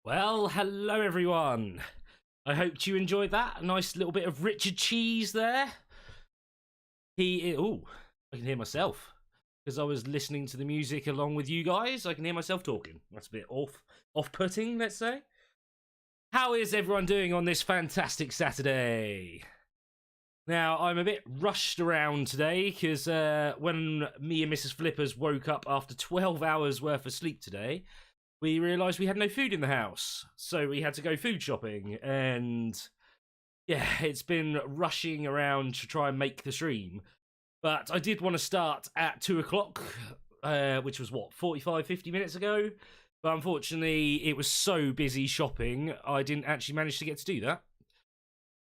Well, hello everyone. I hope you enjoyed that. A nice little bit of Richard Cheese there. Oh, I can hear myself because I was listening to the music along with you guys. I can hear myself talking. That's a bit off-putting, let's say. How is everyone doing on this fantastic Saturday? Now, I'm a bit rushed around today because when me and Mrs. Flippers woke up after 12 hours worth of sleep today, we realised we had no food in the house. So we had to go food shopping. And yeah, it's been rushing around to try and make the stream. But I did want to start at 2 o'clock, which was, 45, 50 minutes ago? But unfortunately, it was so busy shopping, I didn't actually manage to get to do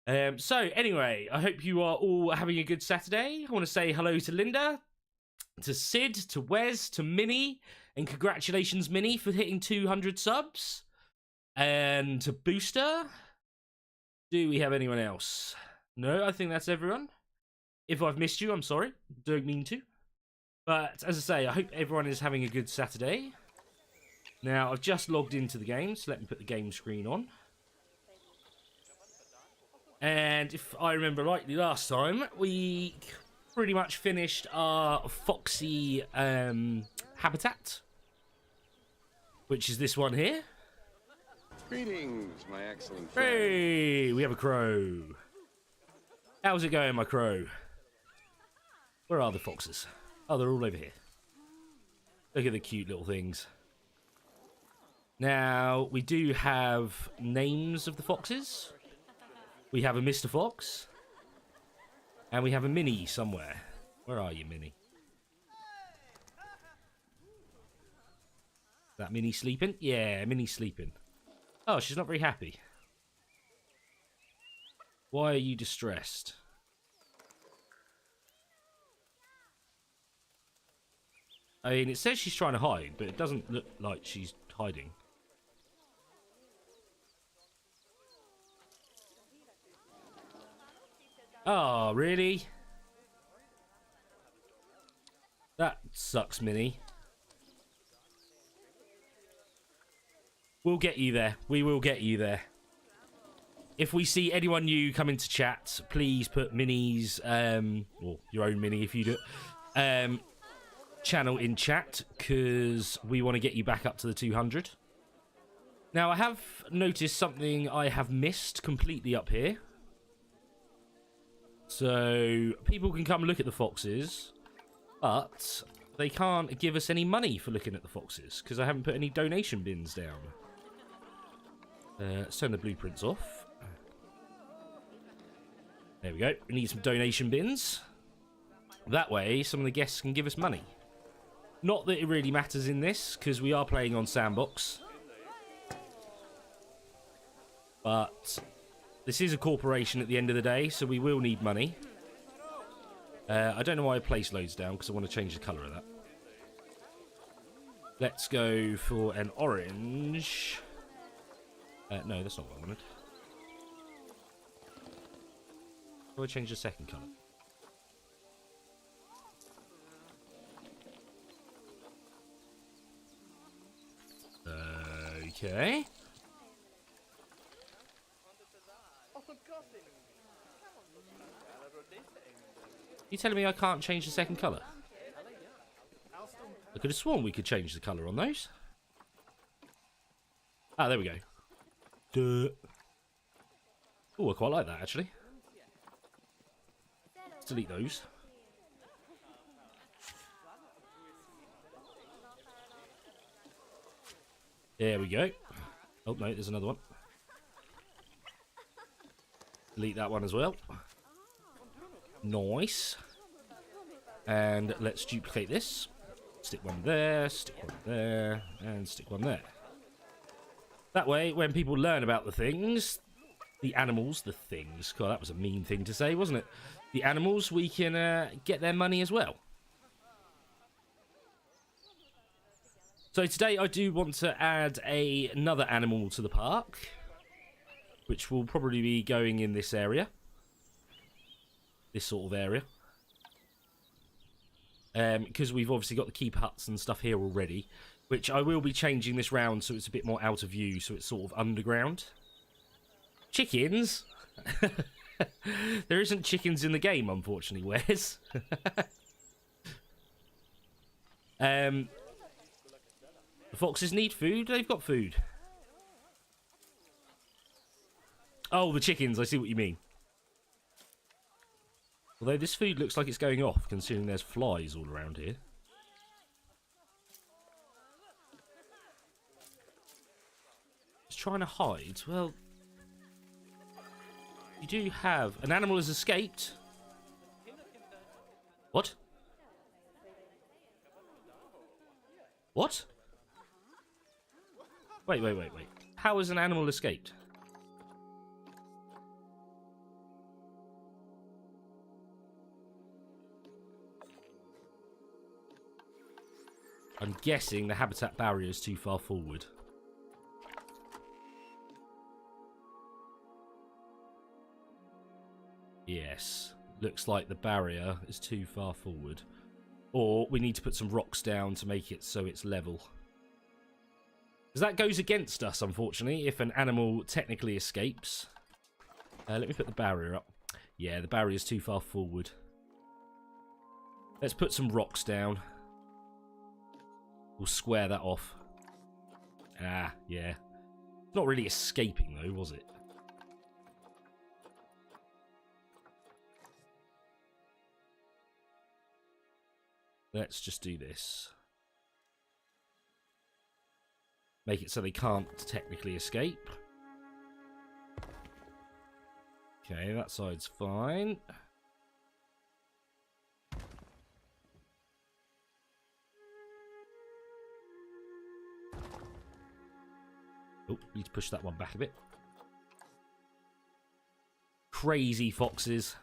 that. So anyway, I hope you are all having a good Saturday. I want to say hello to Linda, to Sid, to Wes, to Minnie, and congratulations, Minnie, for hitting 200 subs. And to Booster. Do we have anyone else? No, I think that's everyone. If I've missed you, I'm sorry. Don't mean to. But as I say, I hope everyone is having a good Saturday. Now, I've just logged into the game, so let me put the game screen on. And if I remember rightly last time, we pretty much finished our Foxy habitat, which is this one here. Greetings, my excellent friend. Hey, we have a crow. How's it going, my crow? Where are the foxes? Oh, they're all over here. Look at the cute little things. Now, we do have names of the foxes. We have a Mr. Fox. And we have a Minnie somewhere. Where are you, Minnie? Is that Minnie sleeping? Yeah, Minnie's sleeping. Oh, she's not very happy. Why are you distressed? I mean, it says she's trying to hide, but it doesn't look like she's hiding. Oh, really? That sucks, Minnie. We'll get you there. We will get you there. If we see anyone new come into chat, please put Minnie's, or your own Minnie if you do it, channel in chat, because we want to get you back up to the 200. Now, I have noticed something I have missed completely up here. So, people can come look at the foxes, but they can't give us any money for looking at the foxes, because I haven't put any donation bins down. Turn the blueprints off. There we go. We need some donation bins. That way, some of the guests can give us money. Not that it really matters in this, because we are playing on Sandbox. But this is a corporation at the end of the day, so we will need money. I don't know why I placed loads down, because I want to change the colour of that. Let's go for an orange. No, that's not what I wanted. How do I change the second colour? Okay. You telling me I can't change the second colour? I could have sworn we could change the colour on those. Ah, there we go. Duh. Oh, I quite like that, actually. Let's delete those. There we go. Oh, no, there's another one. Delete that one as well. Nice. And let's duplicate this. Stick one there, stick one there, and stick one there. That way, when people learn about the things, the animals, the things, God, that was a mean thing to say, wasn't it? The animals, we can get their money as well. So today I do want to add another animal to the park, which will probably be going in this area. This sort of area. Because we've obviously got the keep huts and stuff here already. which I will be changing this round so it's a bit more out of view, so it's sort of underground. Chickens? There isn't chickens in the game, unfortunately, Wes. The foxes need food. They've got food. Oh, the chickens. I see what you mean. Although this food looks like it's going off, considering there's flies all around here. Just trying to hide. Well, you do have... An animal has escaped. What? What? Wait. How has an animal escaped? I'm guessing the habitat barrier is too far forward. Yes. Looks like the barrier is too far forward. Or we need to put some rocks down to make it so it's level. Because that goes against us, unfortunately, if an animal technically escapes. Let me put the barrier up. Yeah, the barrier is too far forward. Let's put some rocks down. We'll square that off. Ah, yeah. Not really escaping, though, was it? Let's just do this. Make it so they can't technically escape. Okay, that side's fine. Oh, need to push that one back a bit. Crazy foxes.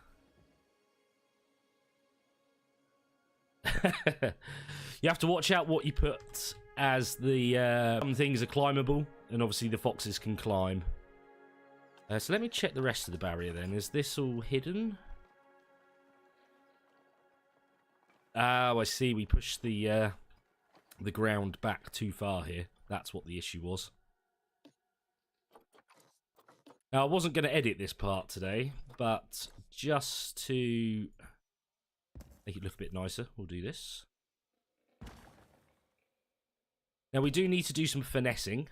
You have to watch out what you put, as the some things are climbable, and obviously the foxes can climb. So let me check the rest of the barrier then. Is this all hidden? Oh, I see. We pushed the ground back too far here. That's what the issue was. Now, I wasn't going to edit this part today, but just to make it look a bit nicer, we'll do this. Now, we do need to do some finessing,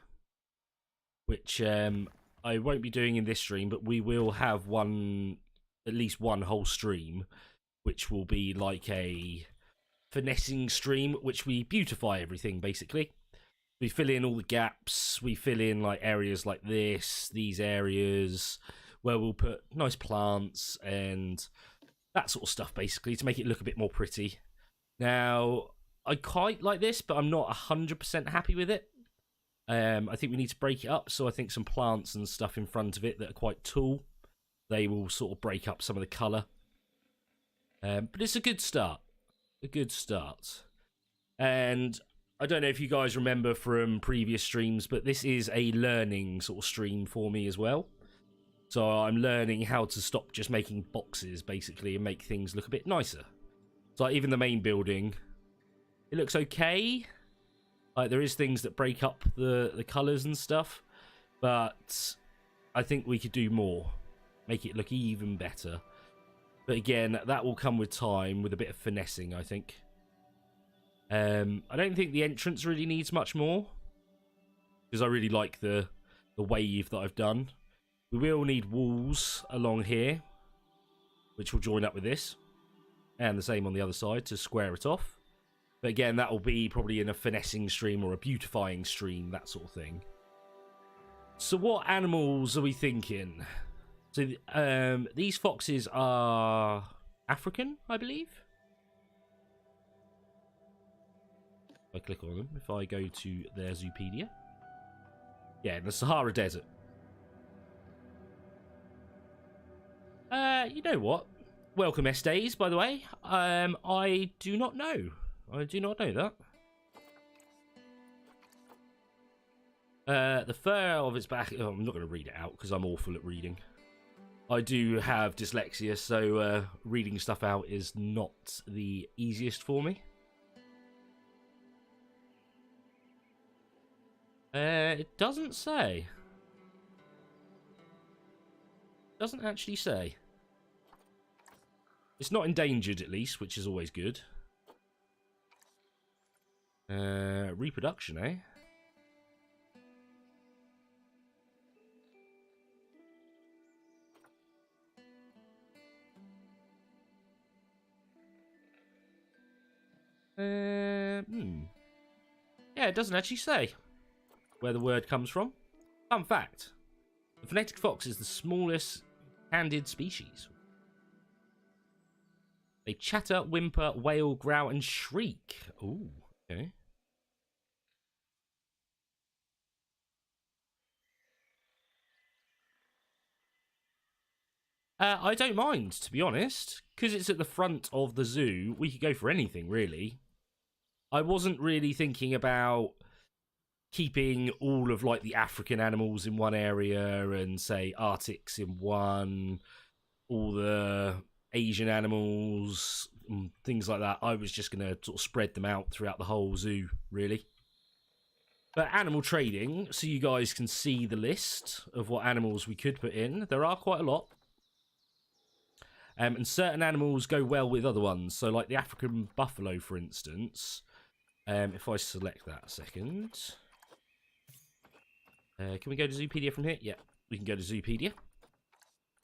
which I won't be doing in this stream, but we will have at least one whole stream, which will be like a finessing stream, which we beautify everything, basically. We fill in all the gaps, we fill in like areas like this, these areas, where we'll put nice plants and that sort of stuff, basically, to make it look a bit more pretty. Now, I quite like this, but I'm not 100% happy with it. I think we need to break it up, so I think some plants and stuff in front of it that are quite tall, they will sort of break up some of the colour. But it's a good start. A good start. And I don't know if you guys remember from previous streams, but this is a learning sort of stream for me as well. So I'm learning how to stop just making boxes, basically, and make things look a bit nicer. So like, even the main building, it looks okay. Like, there is things that break up the colours and stuff, but I think we could do more. Make it look even better. But again, that will come with time, with a bit of finessing, I think. I don't think the entrance really needs much more, because I really like the wave that I've done. We will need walls along here, which will join up with this, and the same on the other side to square it off. But again, that will be probably in a finessing stream or a beautifying stream, that sort of thing. So what animals are we thinking? So these foxes are African, I believe. If I click on them, if I go to their Zoopedia. Yeah, in the Sahara Desert. You know what? Welcome, S-Days, by the way. I do not know. I do not know that. The fur of its back... Oh, I'm not going to read it out because I'm awful at reading. I do have dyslexia, so reading stuff out is not the easiest for me. It doesn't say. Doesn't actually say. It's not endangered, at least, which is always good. Reproduction, eh? Yeah, it doesn't actually say where the word comes from. Fun fact. The phonetic fox is the smallest handed species. They chatter, whimper, wail, growl, and shriek. Ooh, okay. I don't mind, to be honest. Because it's at the front of the zoo, we could go for anything, really. I wasn't really thinking about keeping all of, like, the African animals in one area and, say, Arctics in one, all the Asian animals, and things like that. I was just going to sort of spread them out throughout the whole zoo, really. But animal trading, so you guys can see the list of what animals we could put in. There are quite a lot. And certain animals go well with other ones. So like the African buffalo, for instance. If I select that a second. Can we go to Zoopedia from here? Yeah, we can go to Zoopedia.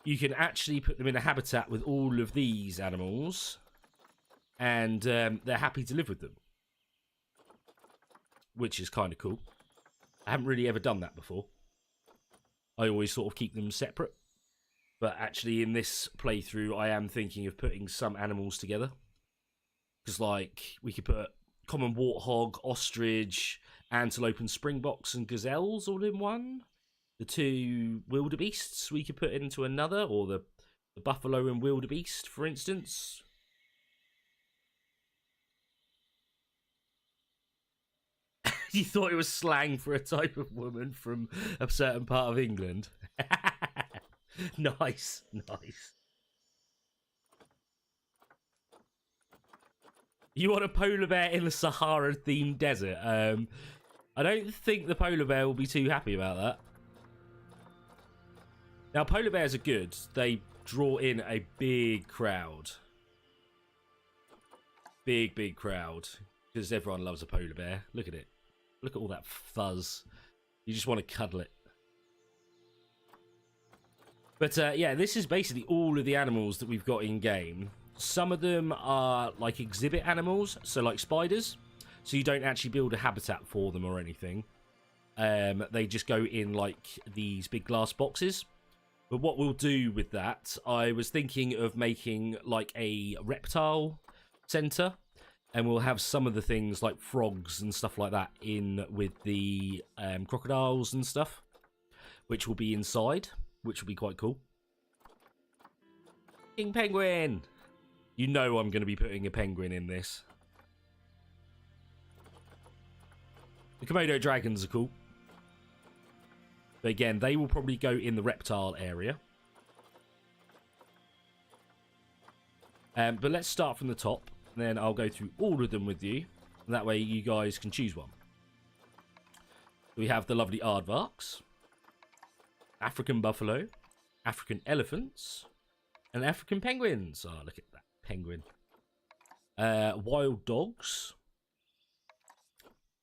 You can actually put them in a habitat with all of these animals. And they're happy to live with them. Which is kind of cool. I haven't really ever done that before. I always sort of keep them separate. But actually in this playthrough, I am thinking of putting some animals together. Because, like, we could put common warthog, ostrich, antelope and springboks and gazelles all in one. The two wildebeests we could put into another, or the buffalo and wildebeest, for instance. You thought it was slang for a type of woman from a certain part of England. Nice, nice. You want a polar bear in the Sahara-themed desert? I don't think the polar bear will be too happy about that. Now, polar bears are good. They draw in a big crowd. Big, big crowd. Because everyone loves a polar bear. Look at it. Look at all that fuzz. You just want to cuddle it. But yeah, this is basically all of the animals that we've got in game. Some of them are like exhibit animals, so like spiders. So you don't actually build a habitat for them or anything. They just go in like these big glass boxes. But what we'll do with that, I was thinking of making like a reptile center. And we'll have some of the things like frogs and stuff like that in with the crocodiles and stuff. Which will be inside. Which will be quite cool. King penguin! You know I'm going to be putting a penguin in this. The Komodo dragons are cool. But again, they will probably go in the reptile area. But let's start from the top. Then I'll go through all of them with you. And that way you guys can choose one. We have the lovely aardvarks. African buffalo. African elephants. And African penguins. Oh, look at that penguin. Wild dogs.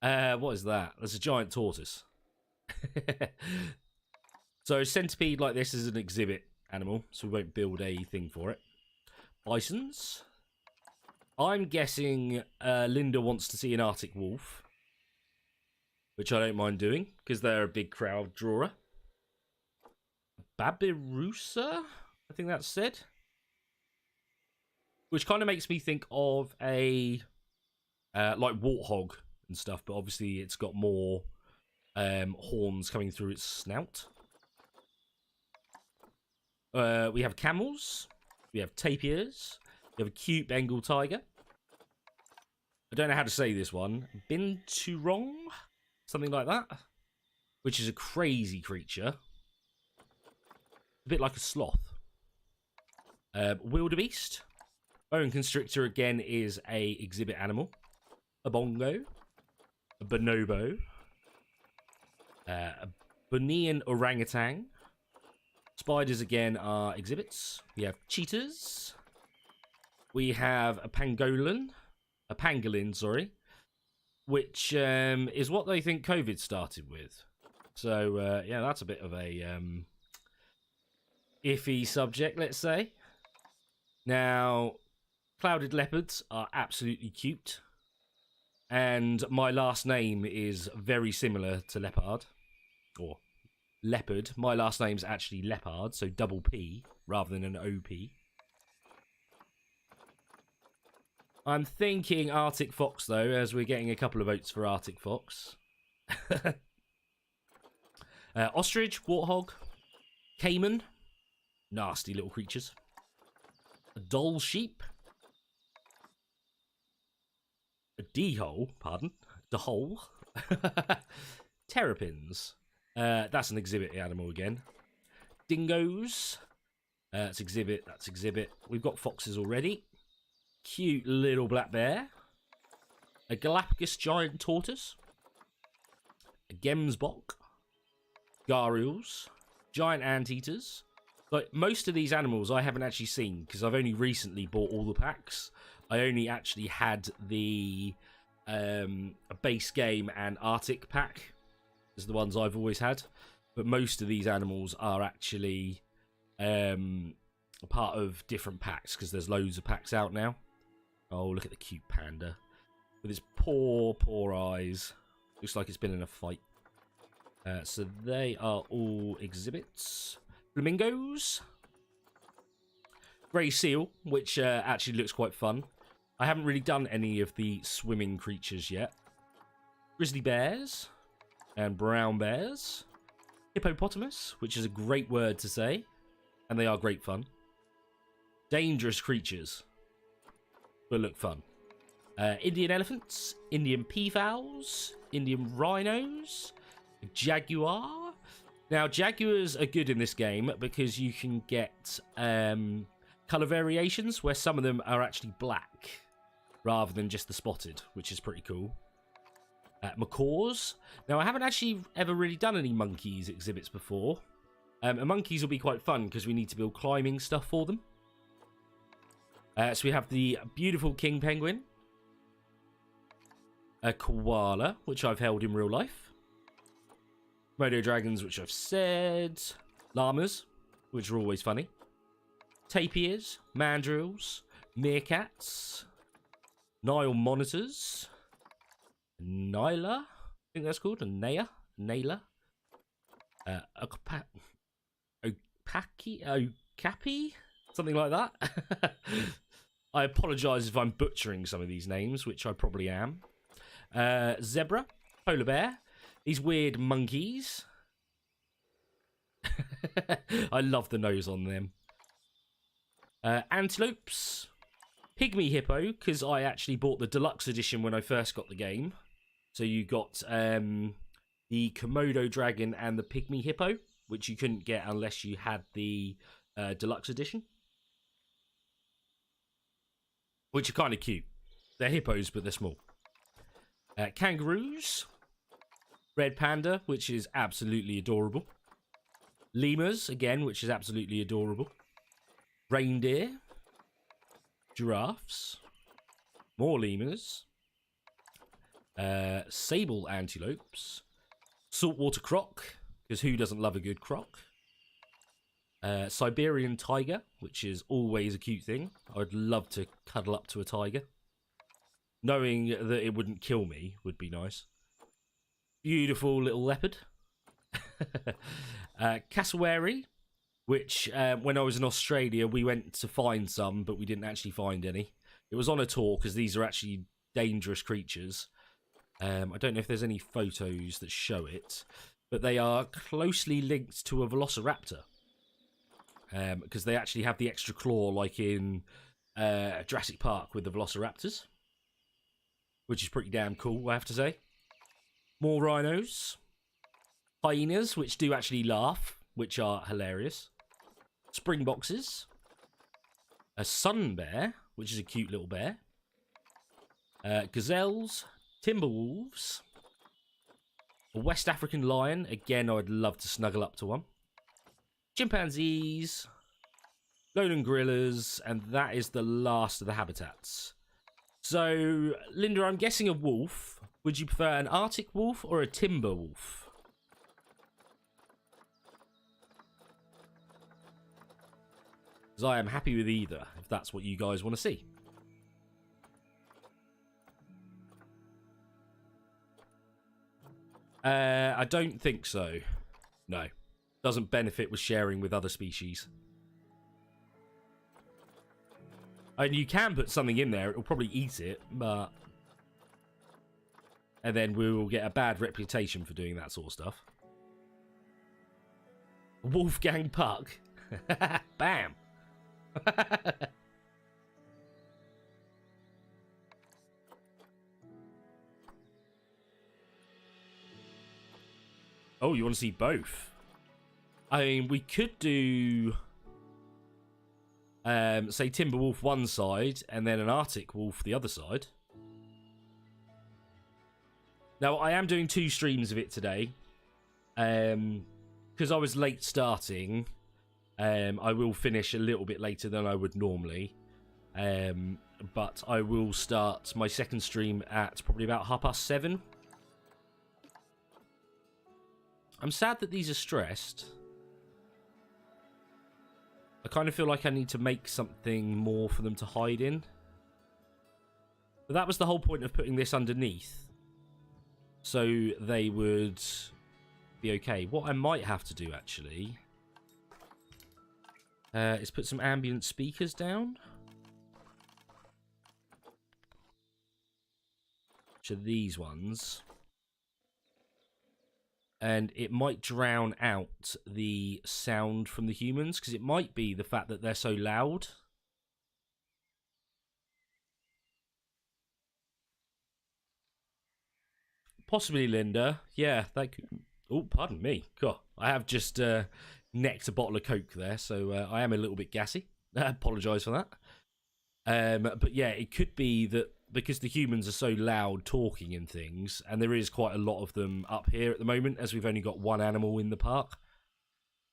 What is that? There's a giant tortoise. So centipede like this is an exhibit animal. So we won't build a thing for it. Bisons. I'm guessing Linda wants to see an Arctic wolf. Which I don't mind doing. Because they're a big crowd drawer. Babirusa? I think that's said. Which kind of makes me think of a like warthog and stuff, but obviously it's got more horns coming through its snout. We have camels. We have tapirs. We have a cute Bengal tiger. I don't know how to say this one. Binturong? Something like that. Which is a crazy creature. A bit like a sloth. Wildebeest. Bone constrictor again is a exhibit animal. A bongo. A bonobo. A Bunian orangutan. Spiders again are exhibits. We have cheetahs. We have a pangolin, sorry, which is what they think COVID started with. So yeah, that's a bit of a iffy subject, let's say. Now, clouded leopards are absolutely cute, and my last name is very similar to leopard, or leopard. My last name's actually leopard, so double P rather than an OP. I'm thinking Arctic Fox, though, as we're getting a couple of votes for Arctic Fox. Ostrich, warthog, caiman, nasty little creatures. A doll sheep. A D-hole, pardon. D-hole. Terrapins. That's an exhibit animal again. Dingoes. That's exhibit, that's exhibit. We've got foxes already. Cute little black bear. A Galapagos giant tortoise. A Gemsbok. Gharials. Giant anteaters. Like, most of these animals I haven't actually seen because I've only recently bought all the packs. I only actually had the base game and Arctic pack is the ones I've always had. But most of these animals are actually a part of different packs because there's loads of packs out now. Oh, look at the cute panda with his poor eyes. Looks like it's been in a fight. So they are all exhibits. Flamingos. Grey seal, which actually looks quite fun. I haven't really done any of the swimming creatures yet. Grizzly bears. And brown bears. Hippopotamus, which is a great word to say. And they are great fun. Dangerous creatures. But look fun. Indian elephants. Indian peafowls. Indian rhinos. Jaguar. Now, jaguars are good in this game because you can get colour variations where some of them are actually black rather than just the spotted, which is pretty cool. Macaws. Now, I haven't actually ever really done any monkeys exhibits before. And monkeys will be quite fun because we need to build climbing stuff for them. So we have the beautiful king penguin. A koala, which I've held in real life. Komodo dragons, which I've said. Llamas, which are always funny. Tapirs, mandrills, meerkats. Nile monitors. Nyla, I think that's called. A Naya. Naylor. Okapi? Something like that. I apologise if I'm butchering some of these names, which I probably am. Zebra, polar bear, these weird monkeys. I love the nose on them. Antelopes, pygmy hippo, because I actually bought the deluxe edition when I first got the game. So you got the Komodo dragon and the pygmy hippo, which you couldn't get unless you had the deluxe edition. Which are kind of cute. They're hippos, but they're small. Kangaroos. Red panda, which is absolutely adorable. Lemurs, again, which is absolutely adorable. Reindeer. Giraffes. More lemurs. Sable antelopes. Saltwater croc, because who doesn't love a good croc? Siberian tiger, which is always a cute thing. I'd love to cuddle up to a tiger. Knowing that it wouldn't kill me would be nice. Beautiful little leopard. Cassowary, which when I was in Australia, we went to find some, but we didn't actually find any. It was on a tour, because these are actually dangerous creatures. I don't know if there's any photos that show it, but they are closely linked to a velociraptor. Because they actually have the extra claw like in Jurassic Park with the velociraptors. Which is pretty damn cool, I have to say. More rhinos. Hyenas, which do actually laugh, which are hilarious. Springboxes. A sun bear, which is a cute little bear. Gazelles. Timberwolves. A West African lion. Again, I'd love to snuggle up to one. Chimpanzees. Lowland gorillas. And that is the last of the habitats. So, Linda, I'm guessing a wolf. Would you prefer an Arctic wolf or a timber wolf? Because I am happy with either, if that's what you guys want to see. I don't think so. No. Doesn't benefit with sharing with other species. And you can put something in there, it'll probably eat it, but... And then we will get a bad reputation for doing that sort of stuff. Wolfgang Puck. Bam. Oh, you want to see both? I mean, we could do... say Timberwolf one side, and then an Arctic Wolf the other side. Now, I am doing 2 streams of it today. Because I was late starting, I will finish a little bit later than I would normally. But I will start my second stream at probably about 7:30. I'm sad that these are stressed. I kind of feel like I need to make something more for them to hide in. But that was the whole point of putting this underneath. So they would be okay. What I might have to do, actually, is put some ambient speakers down. Which are these ones. And it might drown out the sound from the humans, because it might be the fact that they're so loud. Possibly, Linda. Yeah, that could... Oh, pardon me. God, I have just necked a bottle of Coke there, so I am a little bit gassy. I apologise for that. But yeah, it could be that because the humans are so loud talking and things, and there is quite a lot of them up here at the moment, as we've only got one animal in the park.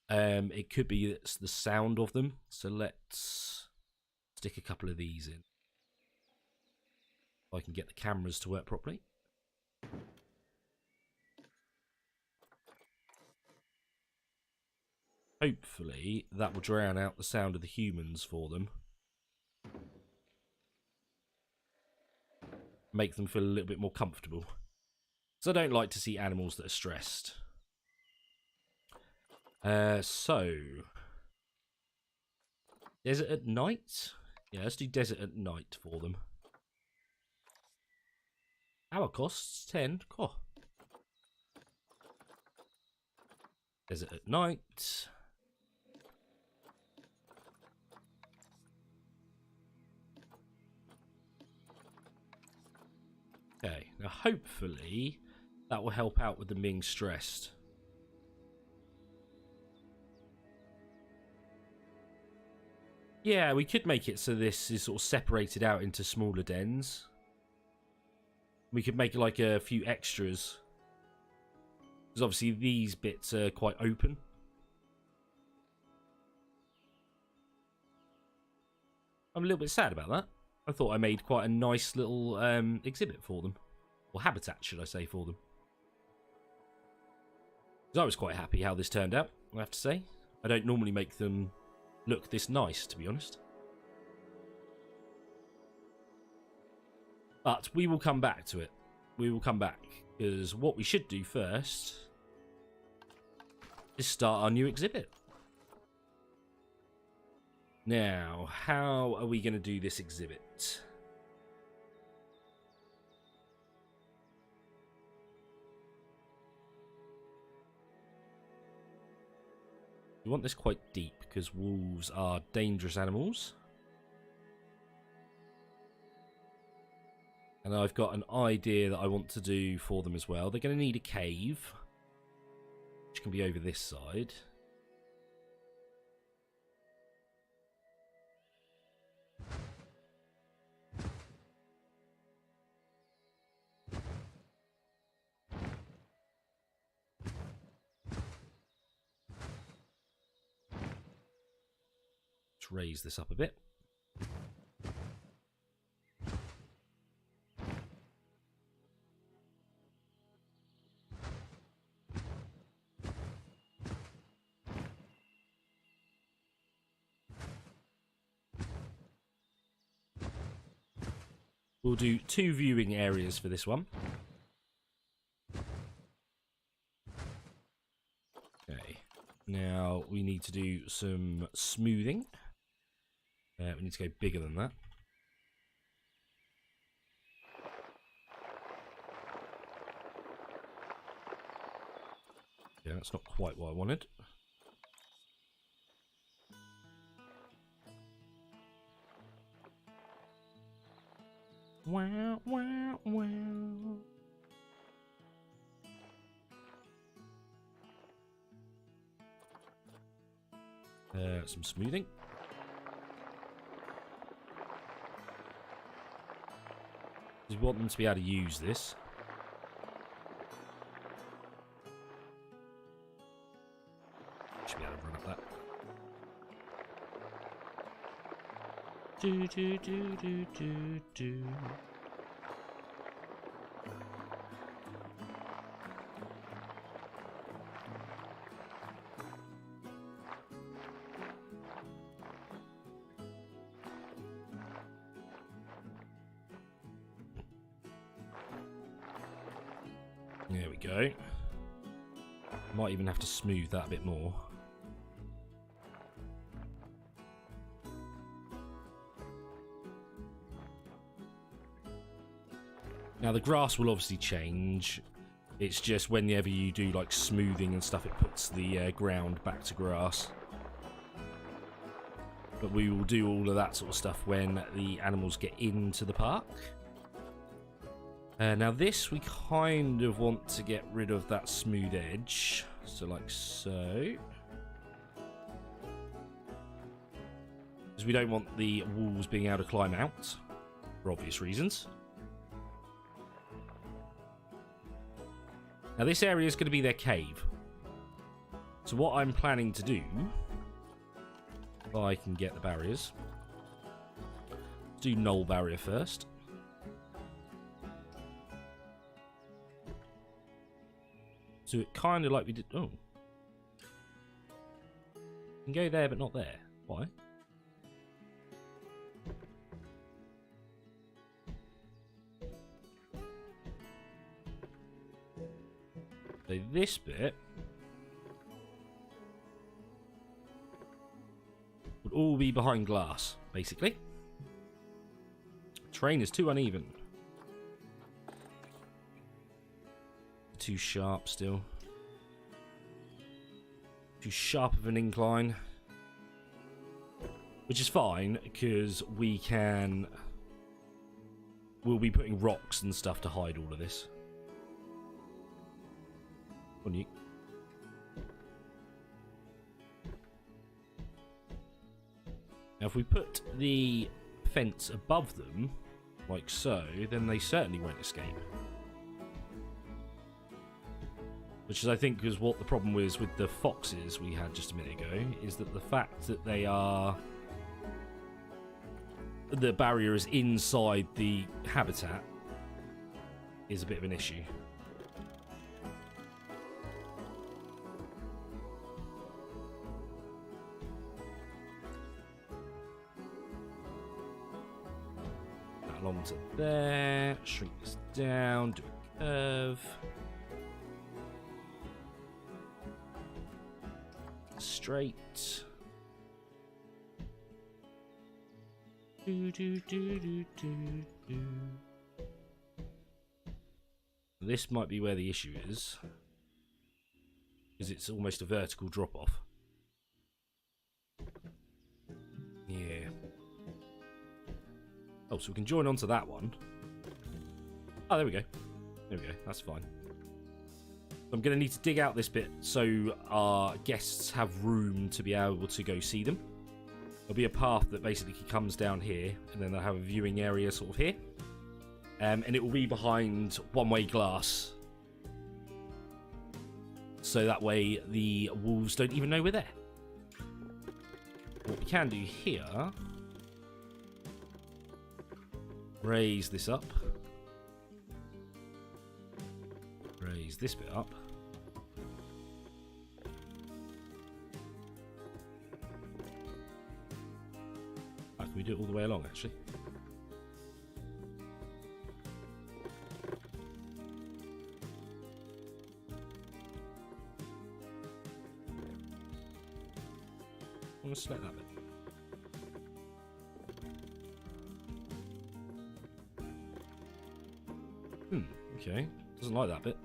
It could be it's the sound of them. So let's stick a couple of these in. If I can get the cameras to work properly. Hopefully that will drown out the sound of the humans for them. Make them feel a little bit more comfortable. So I don't like to see animals that are stressed. So... Desert at night? Yeah, let's do desert at night for them. Hour costs 10. Cool. Desert at night. Okay, now hopefully that will help out with them being stressed. Yeah, we could make it so this is sort of separated out into smaller dens. We could make like a few extras. Because obviously these bits are quite open. I'm a little bit sad about that. I thought I made quite a nice little exhibit for them. Or habitat, should I say, for them. Because I was quite happy how this turned out, I have to say. I don't normally make them look this nice, to be honest. But we will come back to it. We will come back. Because what we should do first is start our new exhibit. Now, how are we going to do this exhibit? We want this quite deep because wolves are dangerous animals. And I've got an idea that I want to do for them as well. They're going to need a cave, which can be over this side. Let's raise this up a bit. We'll do 2 viewing areas for this one. Okay. Now we need to do some smoothing. We need to go bigger than that. Yeah, that's not quite what I wanted. Wow, wow, wow. Some smoothing. We want them to be able to use this. Should be able to run up that. Do do do do do do. There we go. Might even have to smooth that a bit more. Now the grass will obviously change. It's just whenever you do like smoothing and stuff, it puts the ground back to grass. But we will do all of that sort of stuff when the animals get into the park. Now this, we kind of want to get rid of that smooth edge. So like so. Because we don't want the walls being able to climb out, for obvious reasons. Now this area is going to be their cave. So what I'm planning to do, if I can get the barriers, do null barrier first. So it kind of like we did. Oh, you can go there, but not there. Why? So this bit would all be behind glass, basically. Terrain is too uneven. Too sharp still. Too sharp of an incline. Which is fine, because we'll be putting rocks and stuff to hide all of this. On you. Now if we put the fence above them, like so, then they certainly won't escape. Which is, I think, is what the problem was with the foxes we had just a minute ago, is that the fact that they are... the barrier is inside the habitat is a bit of an issue. That along to there, shrink this down, do a curve. Straight. This might be where the issue is, because it's almost a vertical drop off. Yeah. Oh, so we can join onto that one. Oh, there we go. There we go. That's fine. I'm going to need to dig out this bit so our guests have room to be able to go see them. There'll be a path that basically comes down here, and then they'll have a viewing area sort of here. And it will be behind one-way glass. So that way the wolves don't even know we're there. what we can do here, raise this up, raise this bit up, can we do it all the way along actually? I'm going to select that bit. Okay. Doesn't like that bit.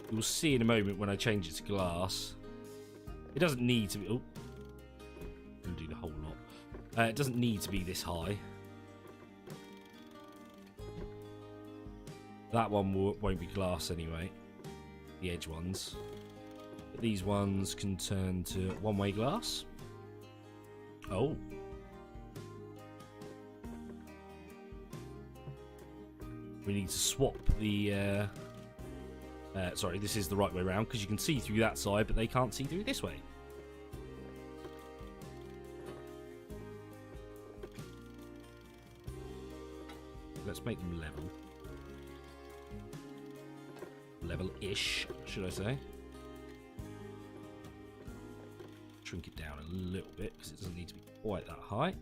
You'll see in a moment when I change it to glass. It doesn't need to be... Oh. It'll do the whole lot. It doesn't need to be this high. That one won't be glass anyway. The edge ones. But these ones can turn to one-way glass. Oh. We need to swap the... sorry, this is the right way around because you can see through that side, but they can't see through this way. Let's make them level. Level-ish, should I say. Shrink it down a little bit because it doesn't need to be quite that high.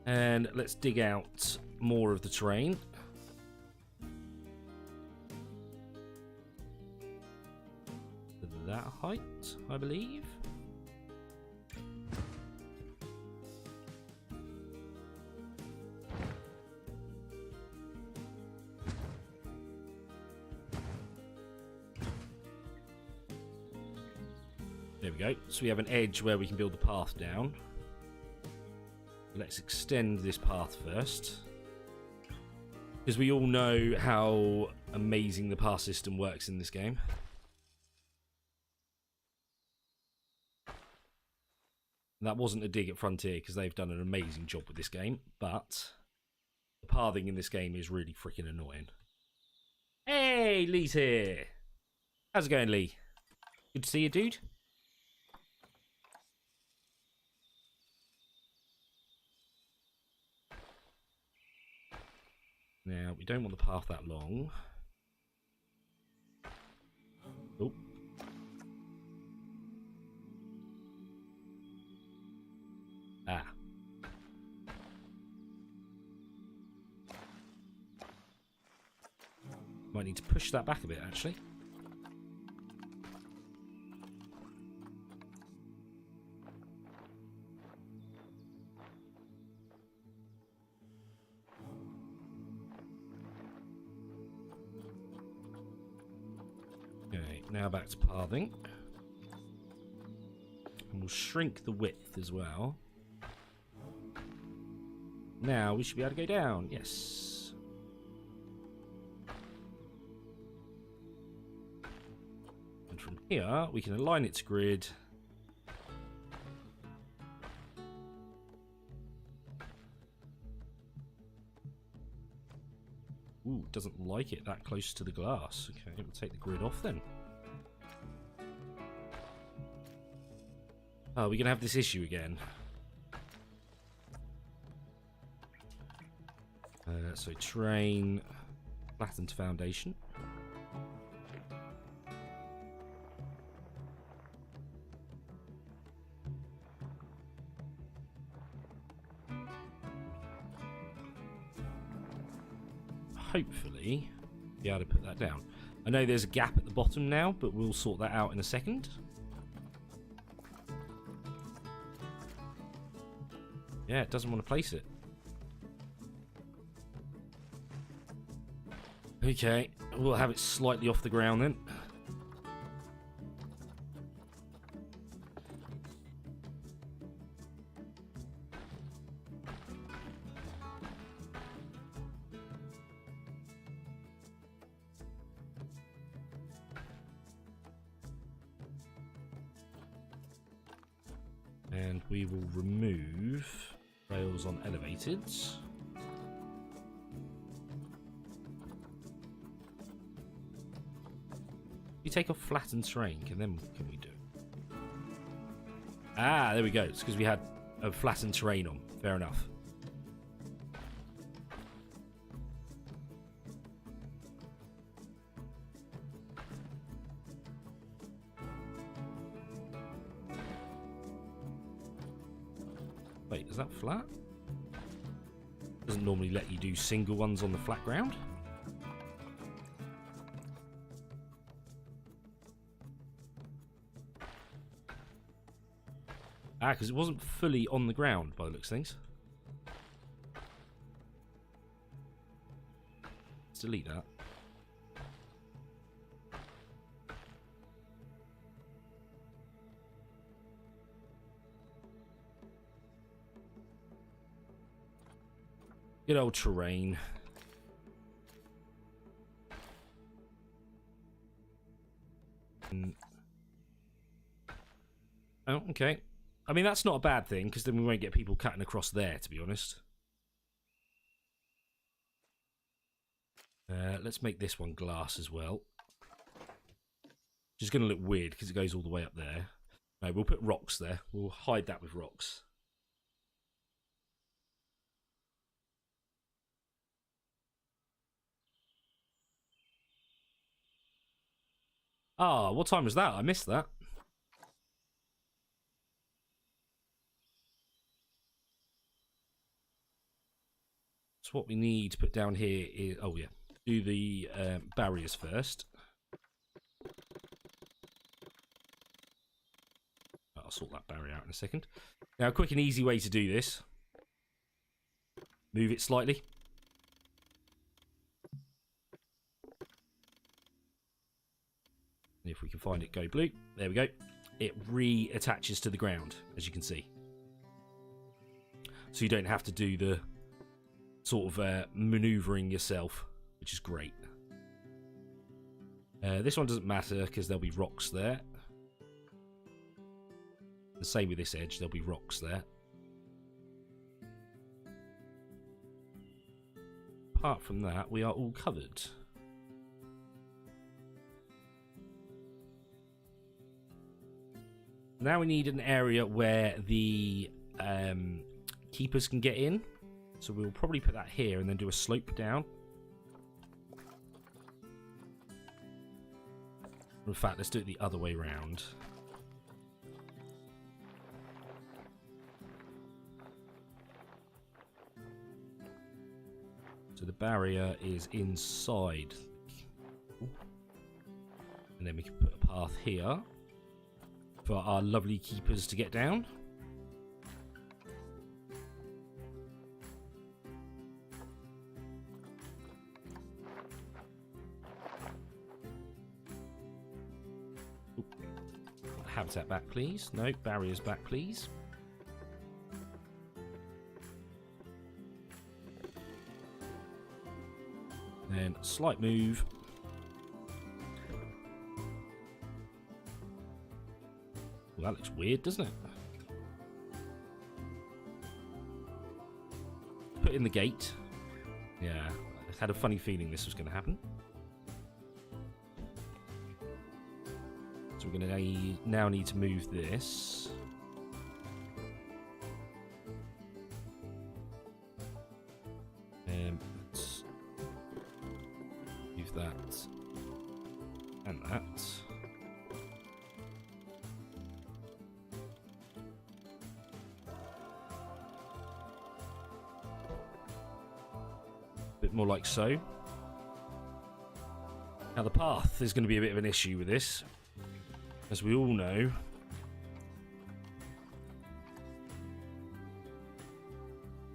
And let's dig out more of the terrain. To that height, I believe. There we go. So we have an edge where we can build the path down. Let's extend this path first. Because we all know how amazing the path system works in this game. And that wasn't a dig at Frontier because they've done an amazing job with this game. But the pathing in this game is really freaking annoying. Hey, Lee's here. How's it going, Lee? Good to see you, dude. Now, we don't want the path that long. Oh. Ah. Might need to push that back a bit, actually. Now back to pathing. And we'll shrink the width as well. Now we should be able to go down. Yes. And from here, we can align its grid. Ooh, doesn't like it that close to the glass. Okay, we'll take the grid off then. Oh, we're going to have this issue again. So terrain, flattened foundation. Hopefully, be able to put that down. I know there's a gap at the bottom now, but we'll sort that out in a second. Yeah, it doesn't want to place it. Okay, we'll have it slightly off the ground then. And we will remove rails on elevateds. You take off flattened terrain, can we do it? Ah, there we go. It's because we had a flattened terrain on. Fair enough. Wait, is that flat? Doesn't normally let you do single ones on the flat ground. Ah, because it wasn't fully on the ground by the looks of things. Let's delete that. Good old terrain. Oh, okay. I mean, that's not a bad thing, because then we won't get people cutting across there, to be honest. Let's make this one glass as well. Which is going to look weird, because it goes all the way up there. No, we'll put rocks there. We'll hide that with rocks. Ah, what time was that? I missed that. So what we need to put down here is... Oh, yeah. Do the barriers first. I'll sort that barrier out in a second. Now, a quick and easy way to do this. Move it slightly. And if we can find it, go blue. There we go. It reattaches to the ground, as you can see. So you don't have to do the sort of manoeuvring yourself, which is great. This one doesn't matter because there'll be rocks there. The same with this edge, there'll be rocks there. Apart from that, we are all covered. Now we need an area where the keepers can get in. So we'll probably put that here and then do a slope down. In fact, let's do it the other way round. So the barrier is inside. And then we can put a path here for our lovely keepers to get down. Habitat back, please. No, barriers back, please. Then slight move. Well, that looks weird, doesn't it? Put in the gate. Yeah, I had a funny feeling this was going to happen. So we're going to now need to move this. Let's move that and that. Bit more like so. Now the path is going to be a bit of an issue with this, as we all know.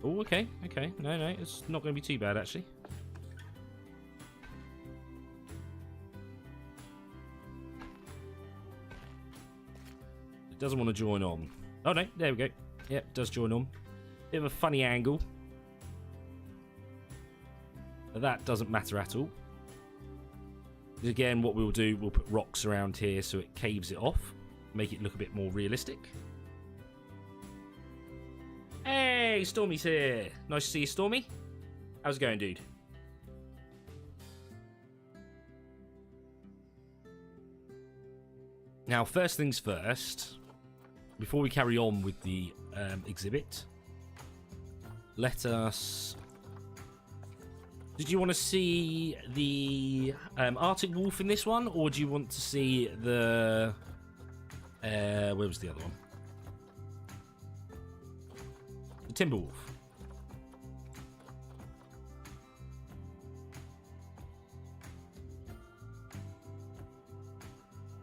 Oh, okay, okay. No, it's not going to be too bad, actually. It doesn't want to join on. Oh, no, there we go. Yep, it does join on. Bit of a funny angle. But that doesn't matter at all. Again, what we'll do, we'll put rocks around here so it caves it off. Make it look a bit more realistic. Hey, Stormy's here. Nice to see you, Stormy. How's it going, dude? Now, first things first, before we carry on with the exhibit, let us... Did you want to see the Arctic Wolf in this one, or do you want to see the... where was the other one? The Timberwolf.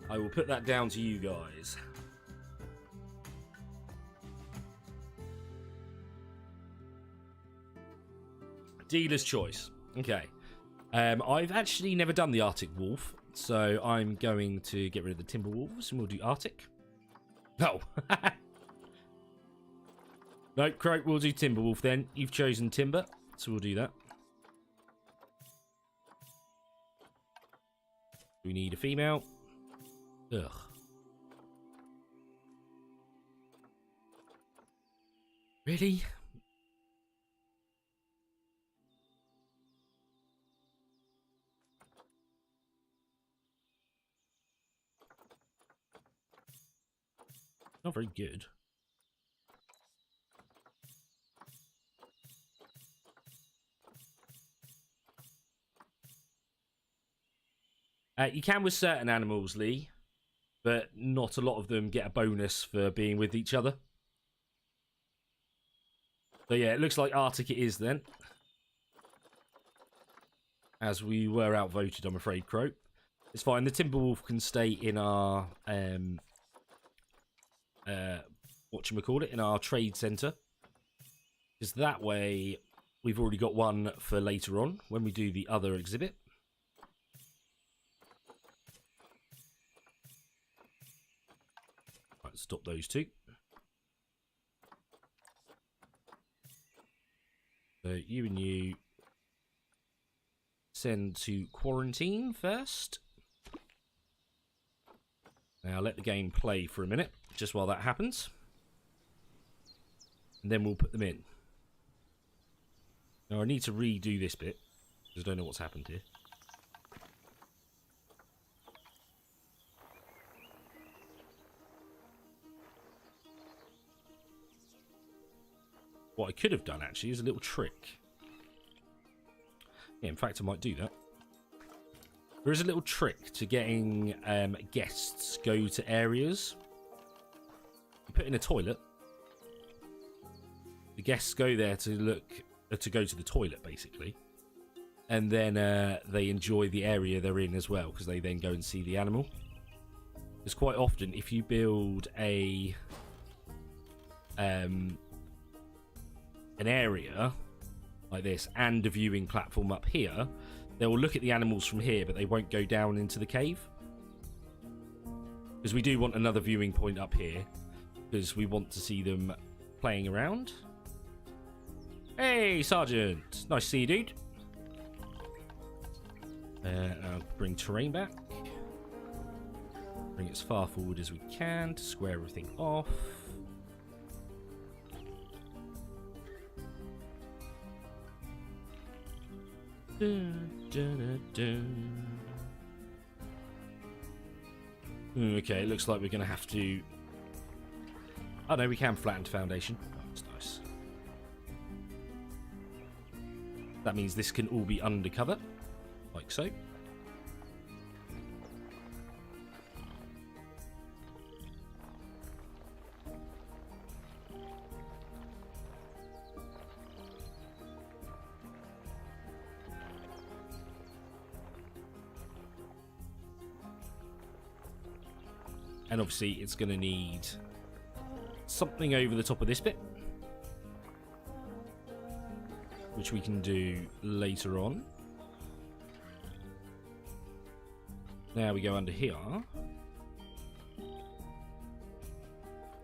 I will put that down to you guys. Dealer's choice. Okay. I've actually never done the Arctic Wolf, so I'm going to get rid of the Timberwolves and we'll do Arctic. No. No, Croak, we'll do Timberwolf then. You've chosen Timber, so we'll do that. We need a female. Ugh. Really? Not very good. You can with certain animals, Lee, but not a lot of them get a bonus for being with each other. So yeah, it looks like Arctic it is then. As we were outvoted, I'm afraid, Croak. It's fine, the Timberwolf can stay in our whatchamacallit, in our trade centre. Because that way we've already got one for later on when we do the other exhibit. Right, stop those two. So you and you send to quarantine first. Now let the game play for a minute, just while that happens. And then we'll put them in. Now I need to redo this bit, because I don't know what's happened here. What I could have done, actually, is a little trick. Yeah, in fact, I might do that. There is a little trick to getting guests go to areas. You put in a toilet. The guests go there to go to the toilet, basically. And then they enjoy the area they're in as well, because they then go and see the animal. Because quite often, if you build an area like this and a viewing platform up here, they will look at the animals from here, but they won't go down into the cave. Because we do want another viewing point up here, because we want to see them playing around. Hey, Sergeant! Nice to see you, dude. I'll bring terrain back. Bring it as far forward as we can to square everything off. Okay, it looks like we're going to have to... Oh no, we can flatten foundation. Oh, that's nice. That means this can all be undercover, like so. And obviously it's going to need something over the top of this bit, which we can do later on. Now we go under here.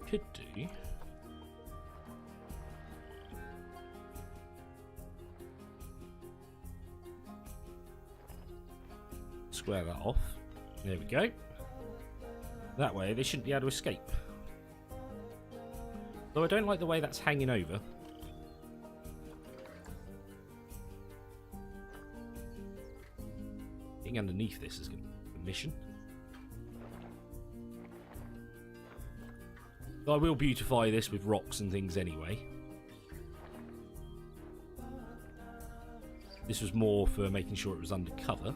Could do. Square that off. There we go. That way they shouldn't be able to escape. Though I don't like the way that's hanging over. Getting underneath this is going to be a mission. I will beautify this with rocks and things anyway. This was more for making sure it was undercover.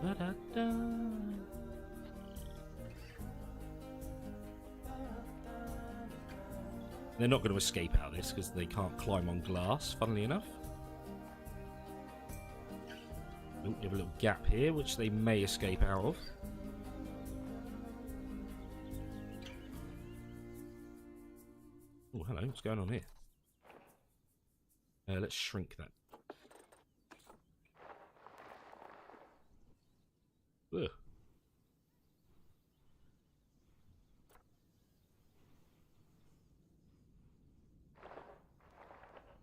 Da-da-da. They're not going to escape out of this because they can't climb on glass, funnily enough. Oh, you have a little gap here, which they may escape out of. Oh, hello. What's going on here? Let's shrink that. Ugh.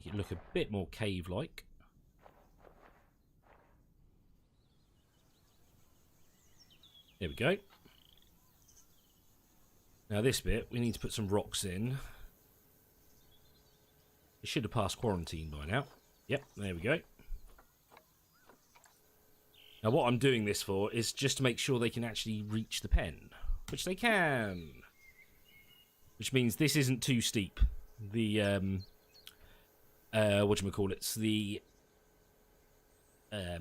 You look a bit more cave-like. There we go. Now this bit, we need to put some rocks in. It should have passed quarantine by now. Yep, there we go. Now what I'm doing this for is just to make sure they can actually reach the pen. Which they can. Which means this isn't too steep. The, whatchamacallits, the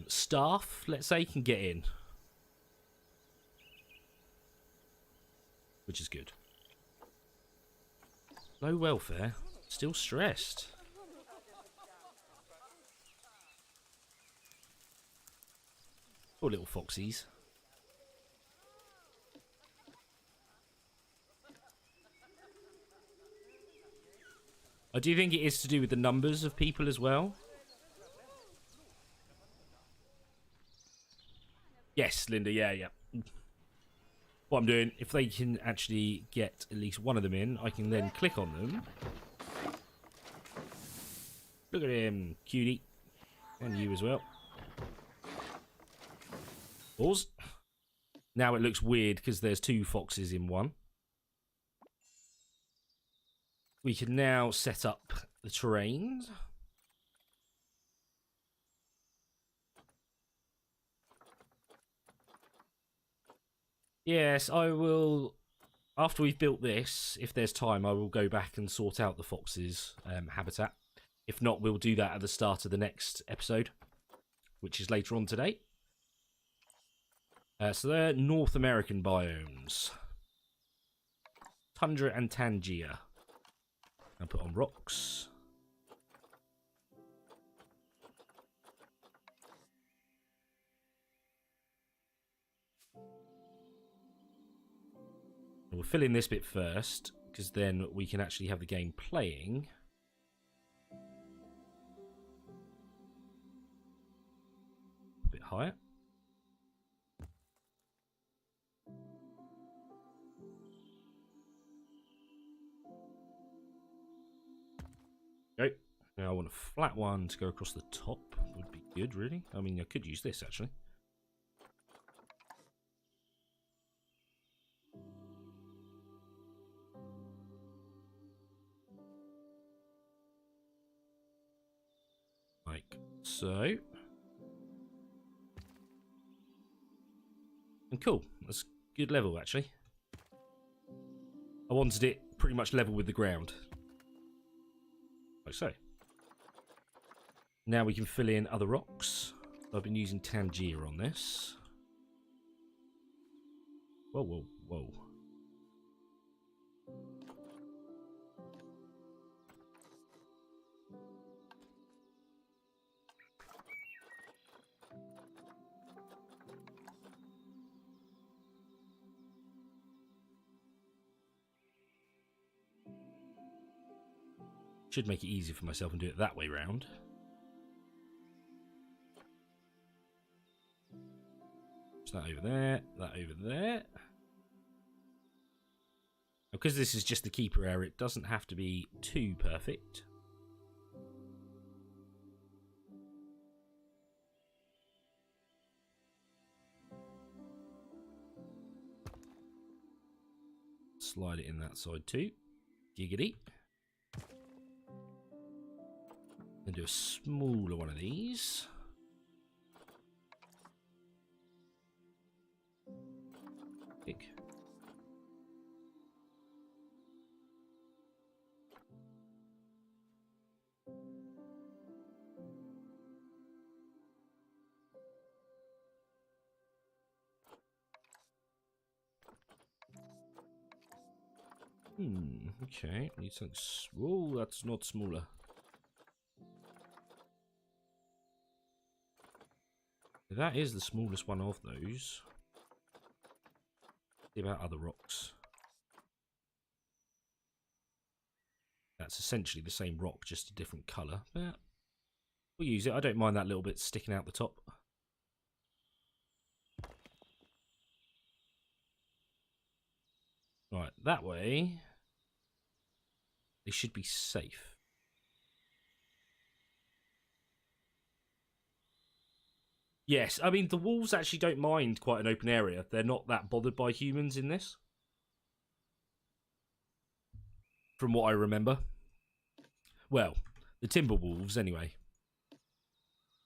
staff, let's say, can get in. Which is good. Low welfare. Still stressed. Poor little foxies. Do you think it is to do with the numbers of people as well? Yes, Linda, yeah. What I'm doing, if they can actually get at least one of them in, I can then click on them. Look at him, cutie. And you as well. Pause. Now it looks weird because there's two foxes in one. We can now set up the terrain. Yes, I will. After we've built this, if there's time, I will go back and sort out the foxes' habitat. If not, we'll do that at the start of the next episode, which is later on today. So they're North American biomes. Tundra and Tangier. I'll put on rocks. We'll fill in this bit first, because then we can actually have the game playing. A bit higher. Go. Now I want a flat one to go across the top. Would be good, really. I mean, I could use this, actually. Like so. And cool. That's good level, actually. I wanted it pretty much level with the ground. Like so. Now we can fill in other rocks. I've been using Tangier on this. Whoa, whoa, whoa. Should make it easier for myself and do it that way round. So that over there, that over there. Because this is just the keeper area, it doesn't have to be too perfect. Slide it in that side too. Giggity. And do a smaller one of these. music. Okay. Need something. Oh, that's not smaller. That is the smallest one of those. See about other rocks. That's essentially the same rock, just a different colour. But we'll use it. I don't mind that little bit sticking out the top. Right, that way they should be safe. Yes, I mean, the wolves actually don't mind quite an open area. They're not that bothered by humans in this. From what I remember. Well, the Timberwolves, anyway.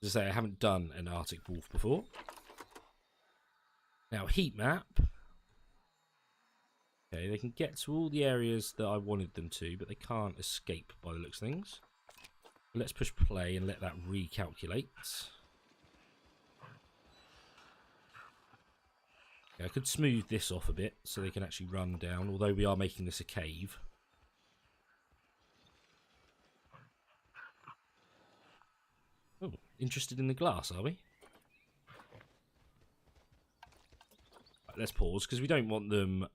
As I say, I haven't done an Arctic wolf before. Now, heat map. Okay, they can get to all the areas that I wanted them to, but they can't escape by the looks of things. Let's push play and let that recalculate. Okay, I could smooth this off a bit so they can actually run down, although we are making this a cave. Oh, interested in the glass, are we? Right, let's pause, because we don't want them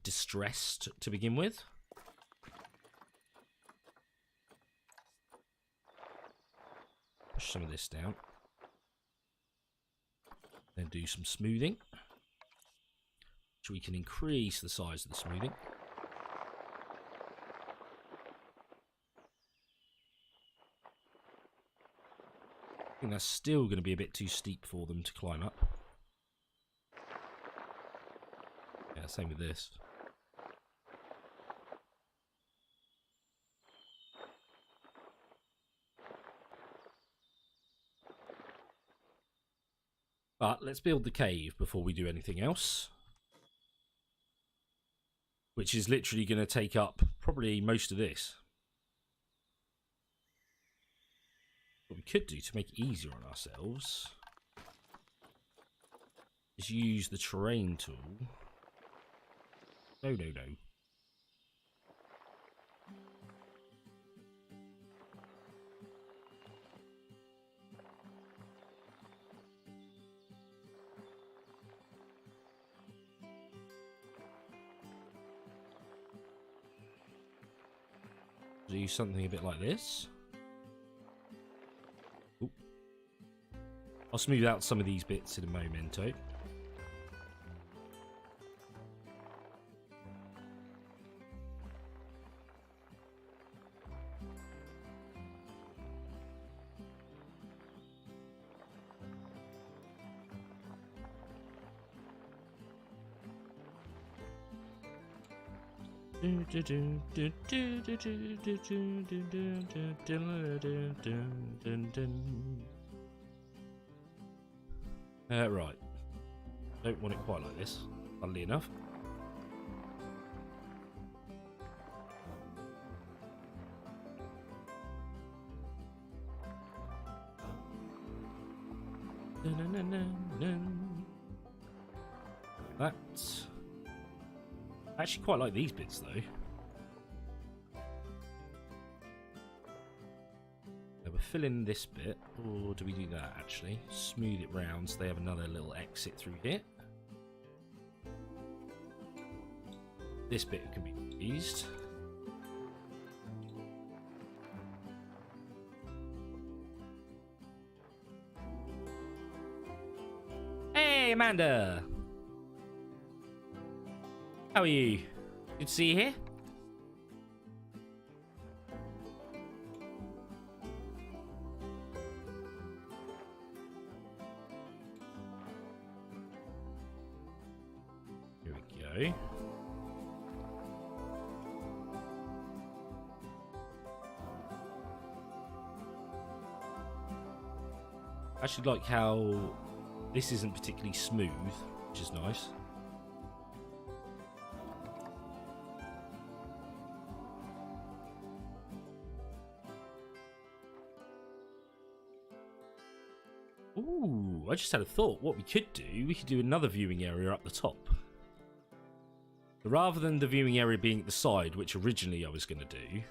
distressed to begin with. Push some of this down. Then do some smoothing. So we can increase the size of the smoothing. I think that's still going to be a bit too steep for them to climb up. Yeah, same with this. But let's build the cave before we do anything else. Which is literally going to take up probably most of this. What we could do to make it easier on ourselves is use the terrain tool. No. Do something a bit like this. Ooh. I'll smooth out some of these bits in a momento. Right. Don't want it quite like this, funnily enough. That's... I actually quite like these bits, though. Now we're filling this bit, or do we do that, actually? Smooth it round so they have another little exit through here. This bit can be used. Hey, Amanda! How are you? Good to see you here. Here we go. I actually like how this isn't particularly smooth, which is nice. Ooh, I just had a thought. What we could do another viewing area up the top. So rather than the viewing area being at the side, which originally I was going to do,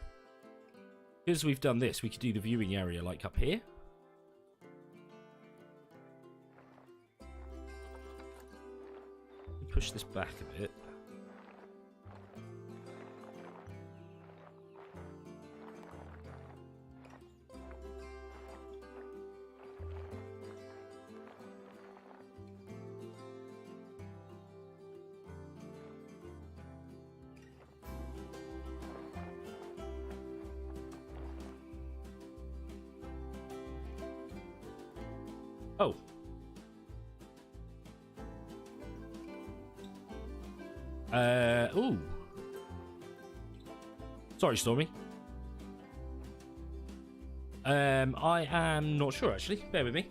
because we've done this, we could do the viewing area like up here. Push this back a bit. Oh. Ooh. Sorry, Stormy. I am not sure, actually. Bear with me.